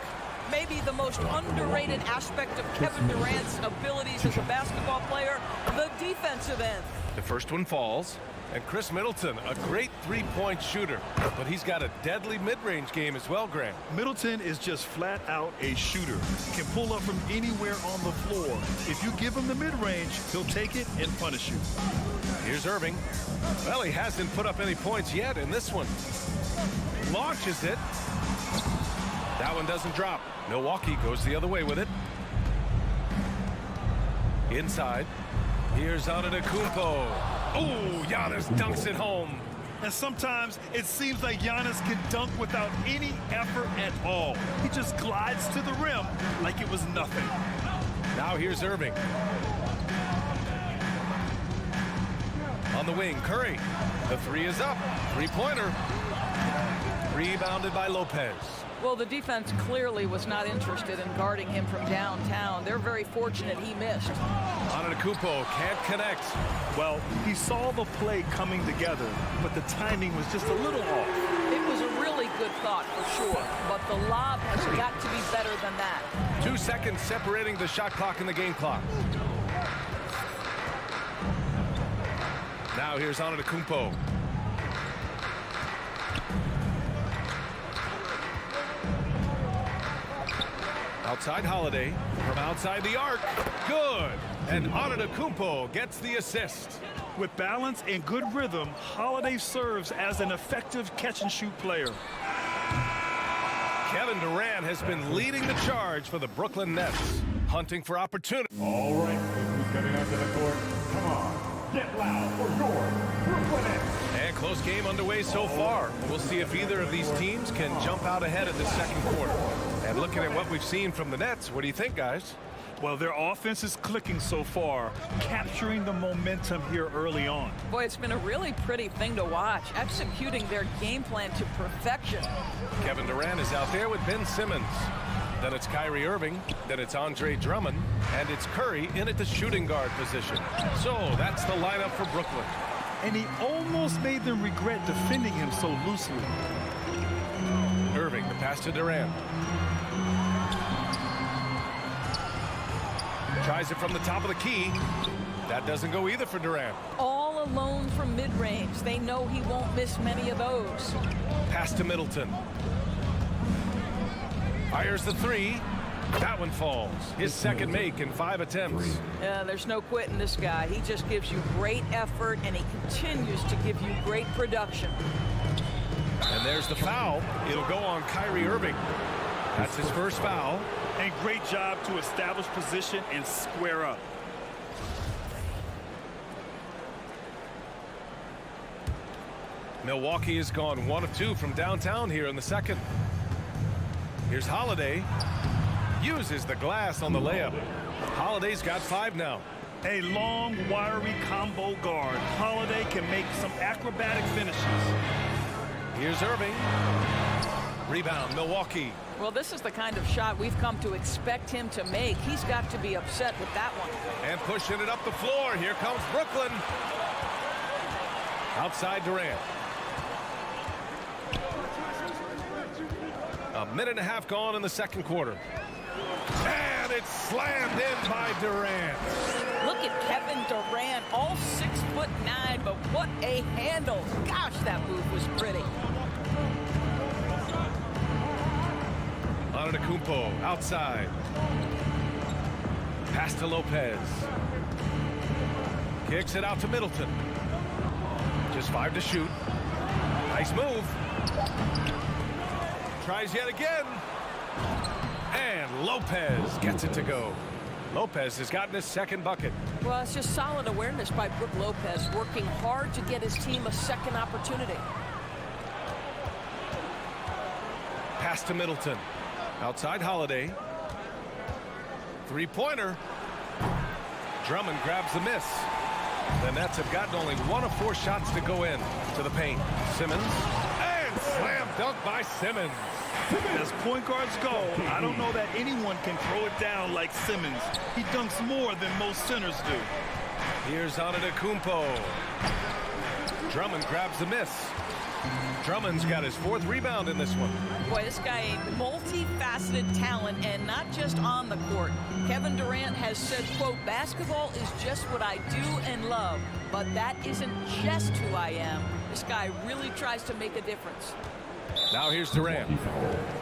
Maybe the most underrated aspect of Kevin Durant's abilities as a basketball player, the defensive end. The first one falls. And Chris Middleton, a great three-point shooter. But he's got a deadly mid-range game as well, Grant. Middleton is just flat out a shooter. Can pull up from anywhere on the floor. If you give him the mid-range, he'll take it and punish you. Here's Irving. Well, he hasn't put up any points yet in this one. Launches it. That one doesn't drop. Milwaukee goes the other way with it. Inside. Here's Antetokounmpo. Oh, Giannis dunks it home. And sometimes it seems like Giannis can dunk without any effort at all. He just glides to the rim like it was nothing. Now here's Irving. On the wing, Curry. The three is up. Three-pointer. Rebounded by Lopez. Well, the defense clearly was not interested in guarding him from downtown. They're very fortunate he missed. Antetokounmpo can't connect. Well, he saw the play coming together, but the timing was just a little off. It was a really good thought for sure, but the lob has got to be better than that. 2 seconds separating the shot clock and the game clock. Now here's Antetokounmpo. Outside Holiday, from outside the arc, good. And Antetokounmpo gets the assist. With balance and good rhythm, Holiday serves as an effective catch-and-shoot player. Kevin Durant has been leading the charge for the Brooklyn Nets, hunting for opportunity. All right, who's coming onto the court? Come on, get loud for your Brooklyn Nets. And close game underway so far. We'll see if either of these teams can jump out ahead of the second quarter. And looking at what we've seen from the Nets, what do you think, guys? Well, their offense is clicking so far, capturing the momentum here early on. Boy, it's been a really pretty thing to watch, executing their game plan to perfection. Kevin Durant is out there with Ben Simmons. Then it's Kyrie Irving. Then it's Andre Drummond. And it's Curry in at the shooting guard position. So that's the lineup for Brooklyn. And he almost made them regret defending him so loosely. Irving, the pass to Durant. Tries it from the top of the key. That doesn't go either for Durant. All alone from mid-range. They know he won't miss many of those. Pass to Middleton. Fires the three. That one falls. His second make in 5 attempts. There's no quitting this guy. He just gives you great effort, and he continues to give you great production. And there's the foul. It'll go on Kyrie Irving. That's his first foul. And great job to establish position and square up. Milwaukee has gone 1 of 2 from downtown here in the second. Here's Holiday. Uses the glass on the layup. Holiday's got 5 now. A long, wiry combo guard. Holiday can make some acrobatic finishes. Here's Irving. Rebound, Milwaukee. Well, this is the kind of shot we've come to expect him to make. He's got to be upset with that one. And pushing it up the floor. Here comes Brooklyn. Outside Durant. A minute and a half gone in the second quarter. And it's slammed in by Durant. Look at Kevin Durant, all 6'9", but what a handle. Gosh, that move was pretty. Antetokounmpo outside. Pass to Lopez. Kicks it out to Middleton. Just 5 to shoot. Nice move. Tries yet again. And Lopez gets it to go. Lopez has gotten his second bucket. Well, it's just solid awareness by Brook Lopez, working hard to get his team a second opportunity. Pass to Middleton. Outside Holiday. Three-pointer. Drummond grabs the miss. The Nets have gotten only 1 of 4 shots to go in to the paint. Simmons. And slam dunk by Simmons. As point guards go, I don't know that anyone can throw it down like Simmons. He dunks more than most centers do. Here's Antetokounmpo. Drummond grabs the miss. Drummond's got his 4th rebound in this one. Boy, this guy a multifaceted talent, and not just on the court. Kevin Durant has said, quote, basketball is just what I do and love, but that isn't just who I am. This guy really tries to make a difference. Now here's Durant.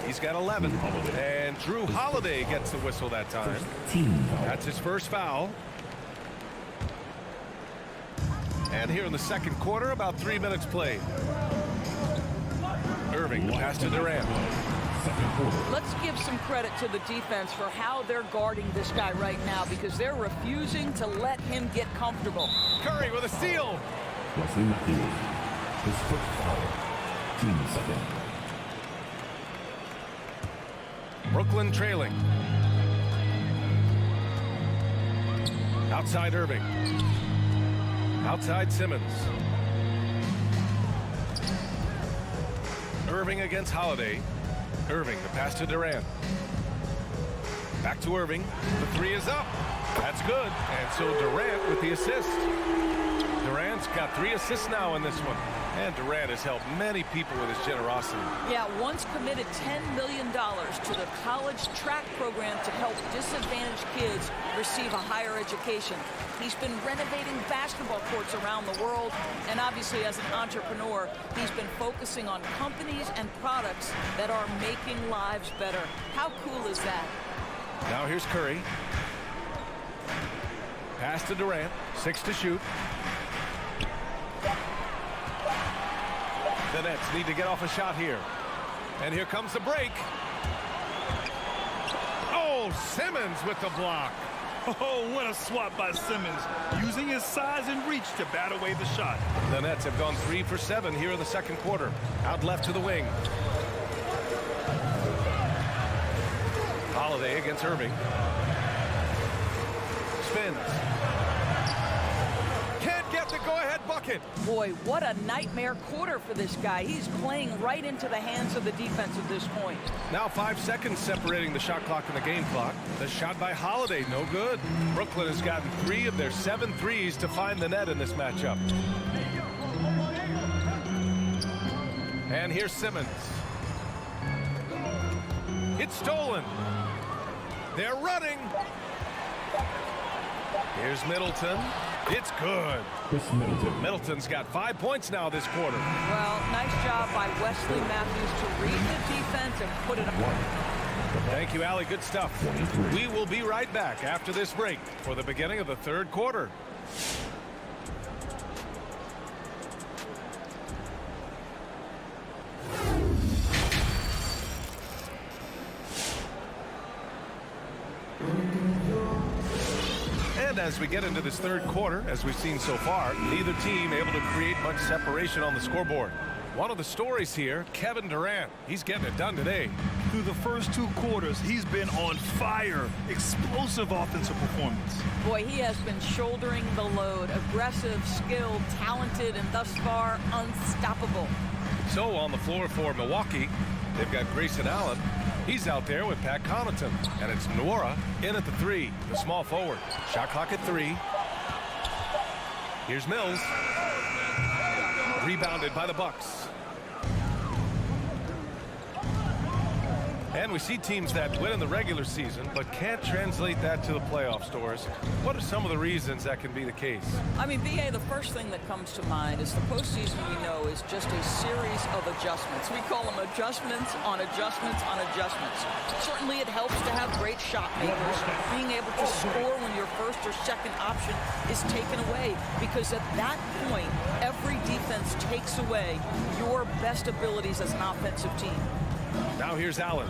He's got 11. And Drew Holiday gets the whistle that time. That's his first foul. And here in the second quarter, about 3 minutes played. Irving pass to Durant. second quarter. Let's give some credit to the defense for how they're guarding this guy right now, because they're refusing to let him get comfortable. Curry with a steal. Wesley Matthews, his first foul, team second. Brooklyn trailing. Outside Irving. Outside Simmons. Irving against Holiday. Irving, the pass to Durant. Back to Irving. The three is up. That's good. And so Durant with the assist. Durant's got 3 assists now in this one. And Durant has helped many people with his generosity. Yeah, once committed $10 million to the college track program to help disadvantaged kids receive a higher education. He's been renovating basketball courts around the world, and obviously as an entrepreneur, he's been focusing on companies and products that are making lives better. How cool is that? Now here's Curry. Pass to Durant. 6 to shoot. The Nets need to get off a shot here. And here comes the break. Oh, Simmons with the block. Oh, what a swat by Simmons, using his size and reach to bat away the shot. The Nets have gone 3 for 7 here in the second quarter. Out left to the wing. Holiday against Irving. Spins. Can't get the go-ahead bucket. Boy, what a nightmare quarter for this guy. He's playing right into the hands of the defense at this point. Now 5 seconds separating the shot clock and the game clock. The shot by Holiday, no good. Brooklyn has gotten 3 of their 7 threes to find the net in this matchup. And here's Simmons. It's stolen. They're running. Here's Middleton. It's good. Chris Middleton. Middleton's got 5 points now this quarter. Well, nice job by Wesley Matthews to read the defense and put it up. Thank you, Allie. Good stuff. 23. We will be right back after this break for the beginning of the third quarter. And as we get into this third quarter, as we've seen so far, neither team able to create much separation on the scoreboard. One of the stories here, Kevin Durant. He's getting it done today. Through the first 2 quarters, he's been on fire. Explosive offensive performance. Boy, he has been shouldering the load. Aggressive, skilled, talented, and thus far unstoppable. So on the floor for Milwaukee, they've got Grayson Allen. He's out there with Pat Connaughton. And it's Nwora in at the 3, the small forward. Shot clock at 3. Here's Mills. Rebounded by the Bucks. And we see teams that win in the regular season but can't translate that to the playoffs, Doris. What are some of the reasons that can be the case? I mean, BA, the first thing that comes to mind is the postseason, we know, is just a series of adjustments. We call them adjustments on adjustments on adjustments. Certainly it helps to have great shot makers, being able to score when your first or second option is taken away, because at that point, every defense takes away your best abilities as an offensive team. Now here's Allen.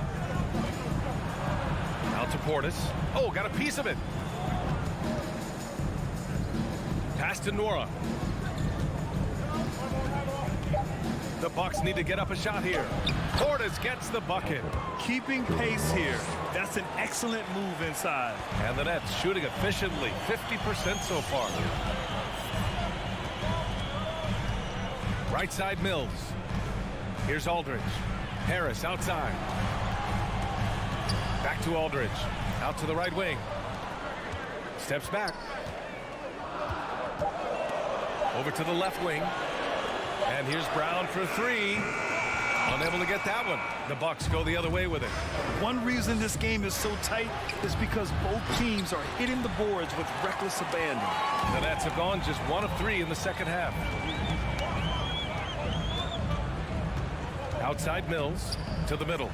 Out to Portis. Oh, got a piece of it. Pass to Nwora. The Bucks need to get up a shot here. Portis gets the bucket. Keeping pace here. That's an excellent move inside. And the Nets shooting efficiently. 50% so far. Right side Mills. Here's Aldridge. Harris outside. Back to Aldridge. Out to the right wing. Steps back. Over to the left wing. And here's Brown for 3. Unable to get that one. The Bucks go the other way with it. One reason this game is so tight is because both teams are hitting the boards with reckless abandon. The Nets have gone just 1 of 3 in the second half. Outside Mills to the middle.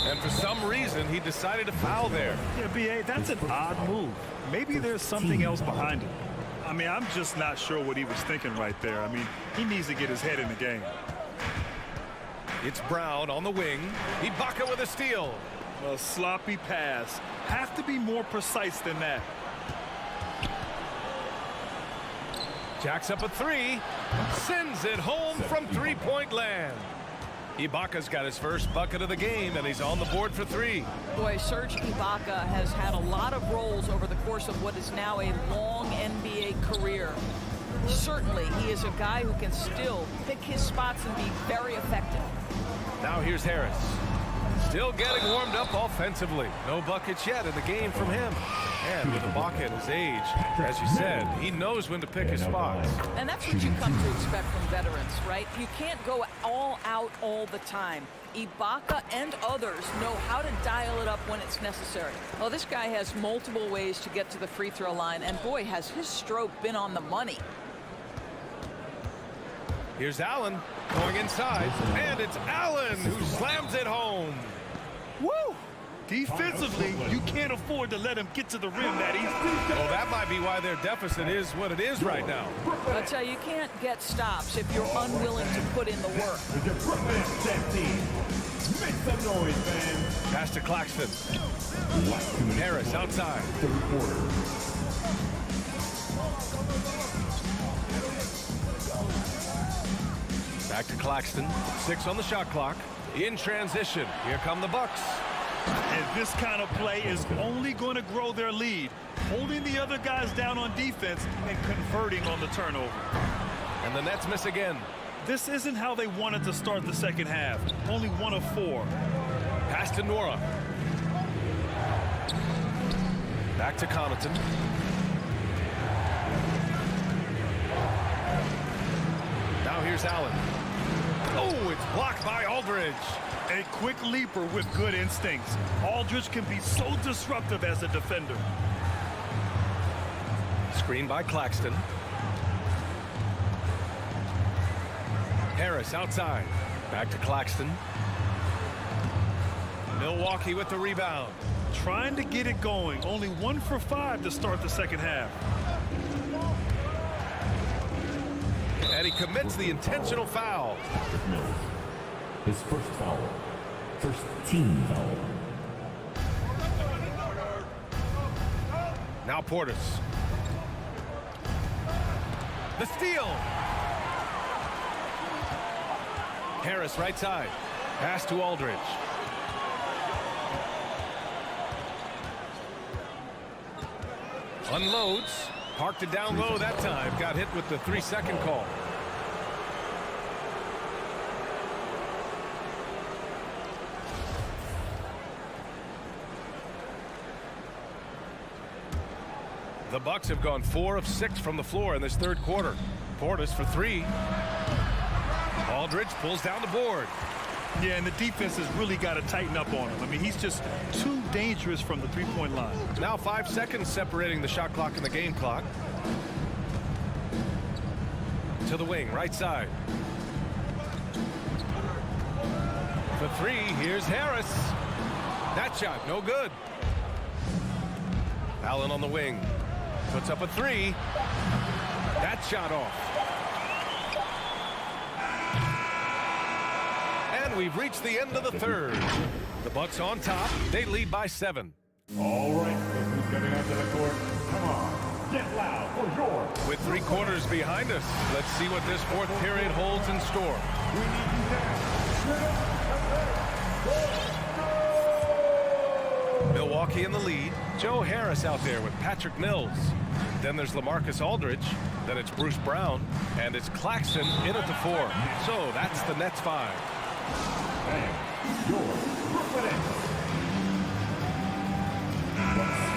And for some reason, he decided to foul there. Yeah, B.A., that's an odd move. Maybe there's something else behind it. I mean, I'm just not sure what he was thinking right there. I mean, he needs to get his head in the game. It's Brown on the wing. Ibaka with a steal. A sloppy pass. Have to be more precise than that. Jacks up a three. Sends it home from three-point land. Ibaka's got his first bucket of the game, and he's on the board for three. Boy, Serge Ibaka has had a lot of roles over the course of what is now a long NBA career. Certainly, he is a guy who can still pick his spots and be very effective. Now here's Harris. Still getting warmed up offensively. No buckets yet in the game from him. And with Ibaka at his age, as you said, he knows when to pick his spots. And that's what you come to expect from veterans, right? You can't go all out all the time. Ibaka and others know how to dial it up when it's necessary. Well, this guy has multiple ways to get to the free throw line, and boy, has his stroke been on the money. Here's Allen going inside, and it's Allen who slams it home. Woo! Defensively, you can't afford to let him get to the rim that easy. Well, that might be why their deficit is what it is right now. I'll tell you, you can't get stops if you're unwilling to put in the work. Make some noise, fans. Pass to Claxton. Harris outside. Third quarter. Back to Claxton. 6 on the shot clock. In transition. Here come the Bucks. And this kind of play is only going to grow their lead, holding the other guys down on defense and converting on the turnover. And the Nets miss again. This isn't how they wanted to start the second half. Only 1 of 4. Pass to Nora. Back to Connaughton. Now here's Allen. Oh, it's blocked by Aldridge. A quick leaper with good instincts. Aldridge can be so disruptive as a defender. Screen by Claxton. Harris outside. Back to Claxton. Milwaukee with the rebound. Trying to get it going. Only 1 for 5 to start the second half. And he commits the intentional foul. His first foul. First team foul. Now Portis. The steal. Harris right side. Pass to Aldridge. Unloads. Parked it down low that time. Got hit with the 3-second call. The Bucks have gone 4 of 6 from the floor in this third quarter. Portis for 3. Aldridge pulls down the board. Yeah, and the defense has really got to tighten up on him. I mean, he's just too dangerous from the three-point line. Now 5 seconds separating the shot clock and the game clock. To the wing, right side. For 3, here's Harris. That shot, no good. Allen on the wing. Puts up a 3. That shot off. And we've reached the end of the third. The Bucks on top. They lead by 7. All right, look who's coming onto the court. Come on, get loud for yours. With 3 quarters behind us, let's see what this fourth period holds in store. We need you now. Milwaukee in the lead. Joe Harris out there with Patrick Mills. Then there's LaMarcus Aldridge. Then it's Bruce Brown. And it's Claxton in at the 4. So that's the Nets 5.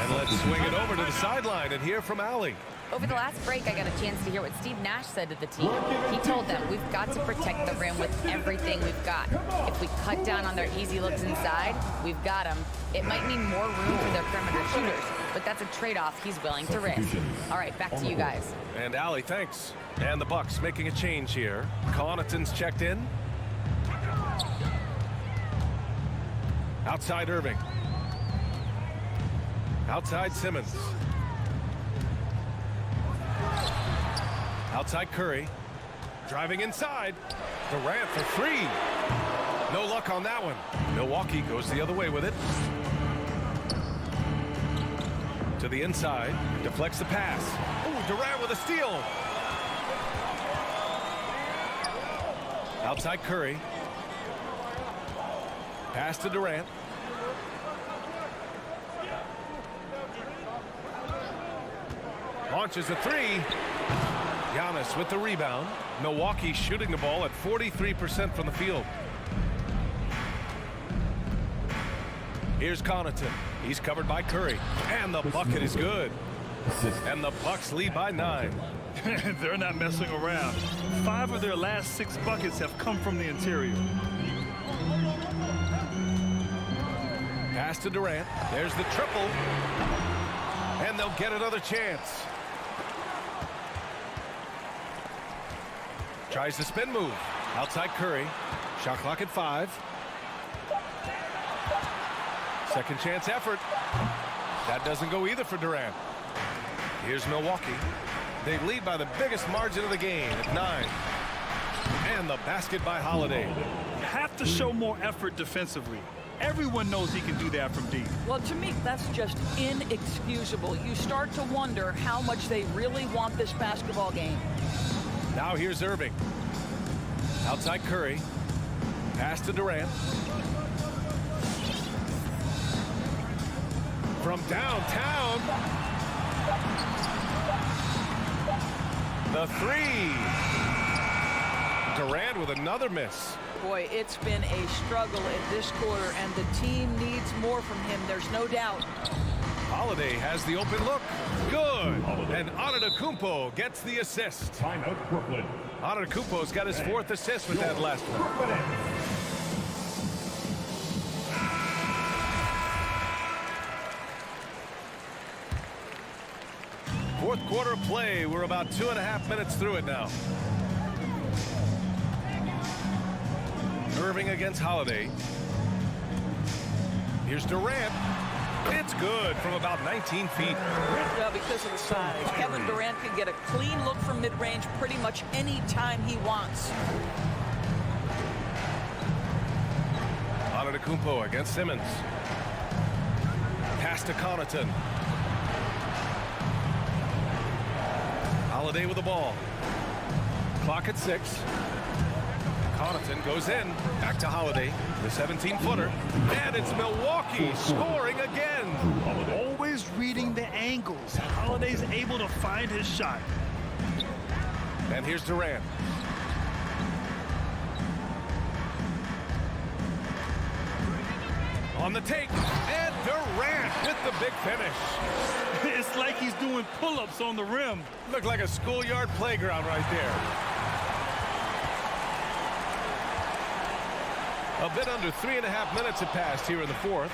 And let's swing it over to the sideline and hear from Allie. Over the last break, I got a chance to hear what Steve Nash said to the team. He told them, we've got to protect the rim with everything we've got. If we cut down on their easy looks inside, we've got them. It might mean more room for their perimeter shooters, but that's a trade-off he's willing to risk. All right, back to you guys. And Allie, thanks. And the Bucks making a change here. Connaughton's checked in. Outside Irving. Outside Simmons. Outside Curry. Driving inside. Durant for 3. No luck on that one. Milwaukee goes the other way with it. To the inside, deflects the pass. Oh, Durant with a steal. Outside Curry. Pass to Durant. Launches a three. Giannis with the rebound. Milwaukee shooting the ball at 43% from the field. Here's Connaughton. He's covered by Curry. And the bucket is good. And the Bucks lead by 9. They're not messing around. 5 of their last 6 buckets have come from the interior. Pass to Durant. There's the triple. And they'll get another chance. Tries the spin move. Outside Curry. Shot clock at 5. Second chance effort. That doesn't go either for Durant. Here's Milwaukee. They lead by the biggest margin of the game at 9. And the basket by Holiday. You have to show more effort defensively. Everyone knows he can do that from deep. Well, to me, that's just inexcusable. You start to wonder how much they really want this basketball game. Now here's Irving. Outside Curry. Pass to Durant. From downtown. The three. Durant with another miss. Boy, it's been a struggle in this quarter, and the team needs more from him. There's no doubt. Holiday has the open look. Good. And Antetokounmpo gets the assist. Timeout, Brooklyn. Antetokounmpo's got his 4th assist with that last one. Fourth quarter play. We're about 2.5 minutes through it now. Irving against Holiday. Here's Durant. It's good from about 19 feet. Well, because of the size, Kevin Durant can get a clean look from mid-range pretty much any time he wants. Antetokounmpo against Simmons. Pass to Connaughton. Holiday with the ball. Clock at 6. Connaughton goes in. Back to Holiday. The 17-footer. And it's Milwaukee scoring again. Always reading the angles. Holiday's able to find his shot. And here's Durant. On the take. And Durant with the big finish. It's like he's doing pull-ups on the rim. Looked like a schoolyard playground right there. A bit under 3.5 minutes have passed here in the 4th.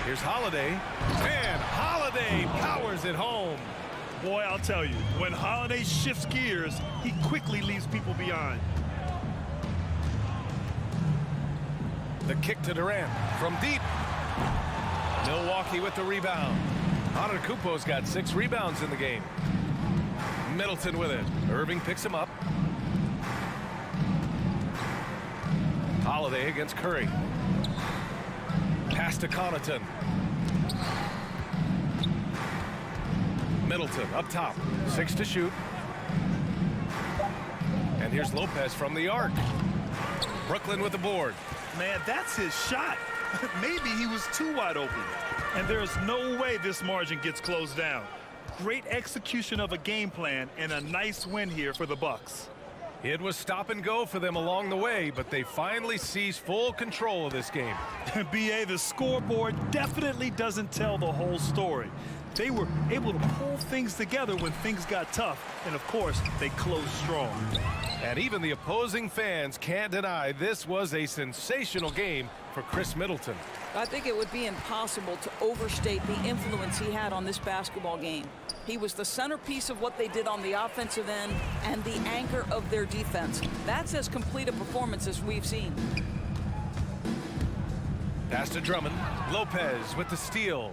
Here's Holiday. And Holiday powers it home. Boy, I'll tell you, when Holiday shifts gears, he quickly leaves people behind. The kick to Durant from deep. Milwaukee with the rebound. Antetokounmpo's got 6 rebounds in the game. Middleton with it. Irving picks him up. Holiday against Curry. Pass to Connaughton. Middleton up top. 6 to shoot. And here's Lopez from the arc. Brooklyn with the board. Man, that's his shot. Maybe he was too wide open. And there's no way this margin gets closed down. Great execution of a game plan and a nice win here for the Bucks. It was stop and go for them along the way, but they finally seized full control of this game. BA, the scoreboard definitely doesn't tell the whole story. They were able to pull things together when things got tough, and of course, they closed strong. And even the opposing fans can't deny this was a sensational game for Chris Middleton. I think it would be impossible to overstate the influence he had on this basketball game. He was the centerpiece of what they did on the offensive end and the anchor of their defense. That's as complete a performance as we've seen. Pass to Drummond. Lopez with the steal.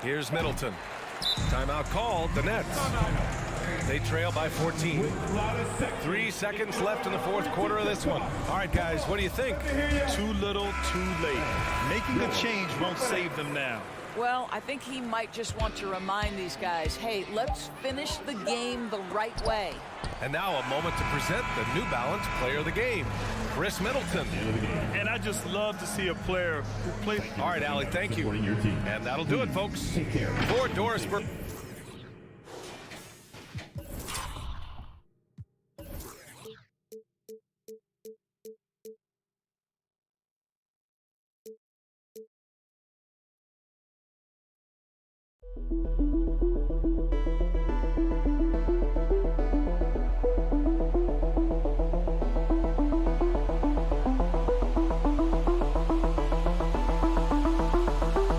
Here's Middleton. Timeout called. The Nets. They trail by 14. 3 seconds left in the fourth quarter of this one. All right, guys, what do you think? Too little, too late. Making a change won't save them now. Well, I think he might just want to remind these guys, hey, let's finish the game the right way. And now a moment to present the New Balance Player of the Game, Chris Middleton. And I just love to see a player who plays. All right, Allie, thank you. And that'll do it, folks. For Dorisburg.